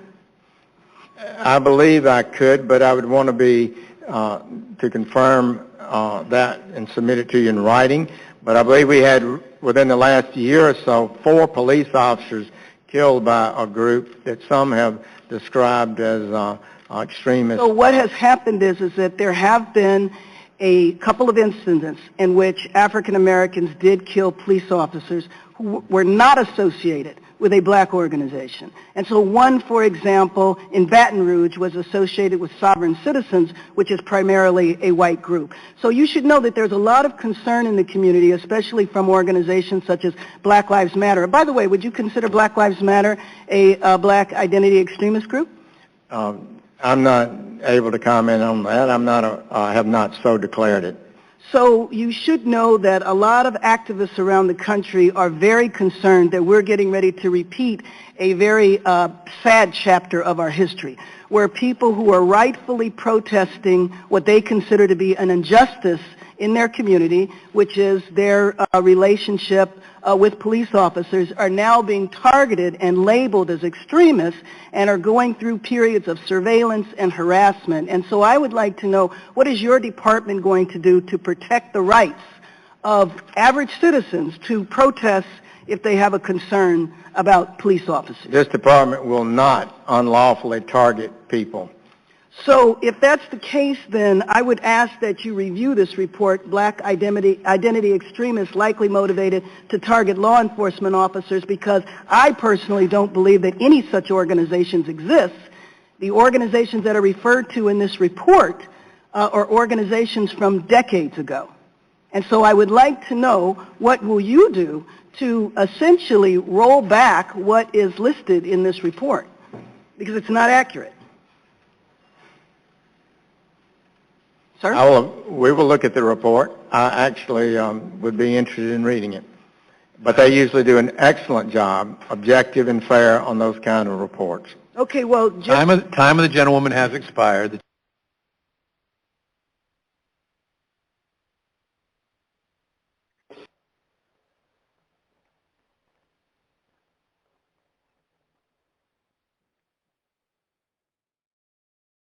I believe I could, but I would want to be to confirm that and submit it to you in writing. But I believe we had, within the last year or so, 4 police officers killed by a group that some have described as extremists. So what has happened is that there have been a couple of incidents in which African Americans did kill police officers who were not associated with a black organization. And so one, for example, in Baton Rouge was associated with Sovereign Citizens, which is primarily a white group. So you should know that there's a lot of concern in the community, especially from organizations such as Black Lives Matter. By the way, would you consider Black Lives Matter a black identity extremist group? I'm not able to comment on that. I have not so declared it. So you should know that a lot of activists around the country are very concerned that we're getting ready to repeat a very sad chapter of our history, where people who are rightfully protesting what they consider to be an injustice in their community, which is their relationship with police officers, are now being targeted and labeled as extremists and are going through periods of surveillance and harassment. And so I would like to know, what is your department going to do to protect the rights of average citizens to protest if they have a concern about police officers? This department will not unlawfully target people. So if that's the case, then I would ask that you review this report, Black Identity Extremists Likely Motivated to Target Law Enforcement Officers, because I personally don't believe that any such organizations exist. The organizations that are referred to in this report are organizations from decades ago. And so I would like to know, what will you do to essentially roll back what is listed in this report? Because it's not accurate. Sir? We will look at the report. I actually would be interested in reading it. But they usually do an excellent job, objective and fair, on those kind of reports. Okay, well, time of the gentlewoman has expired.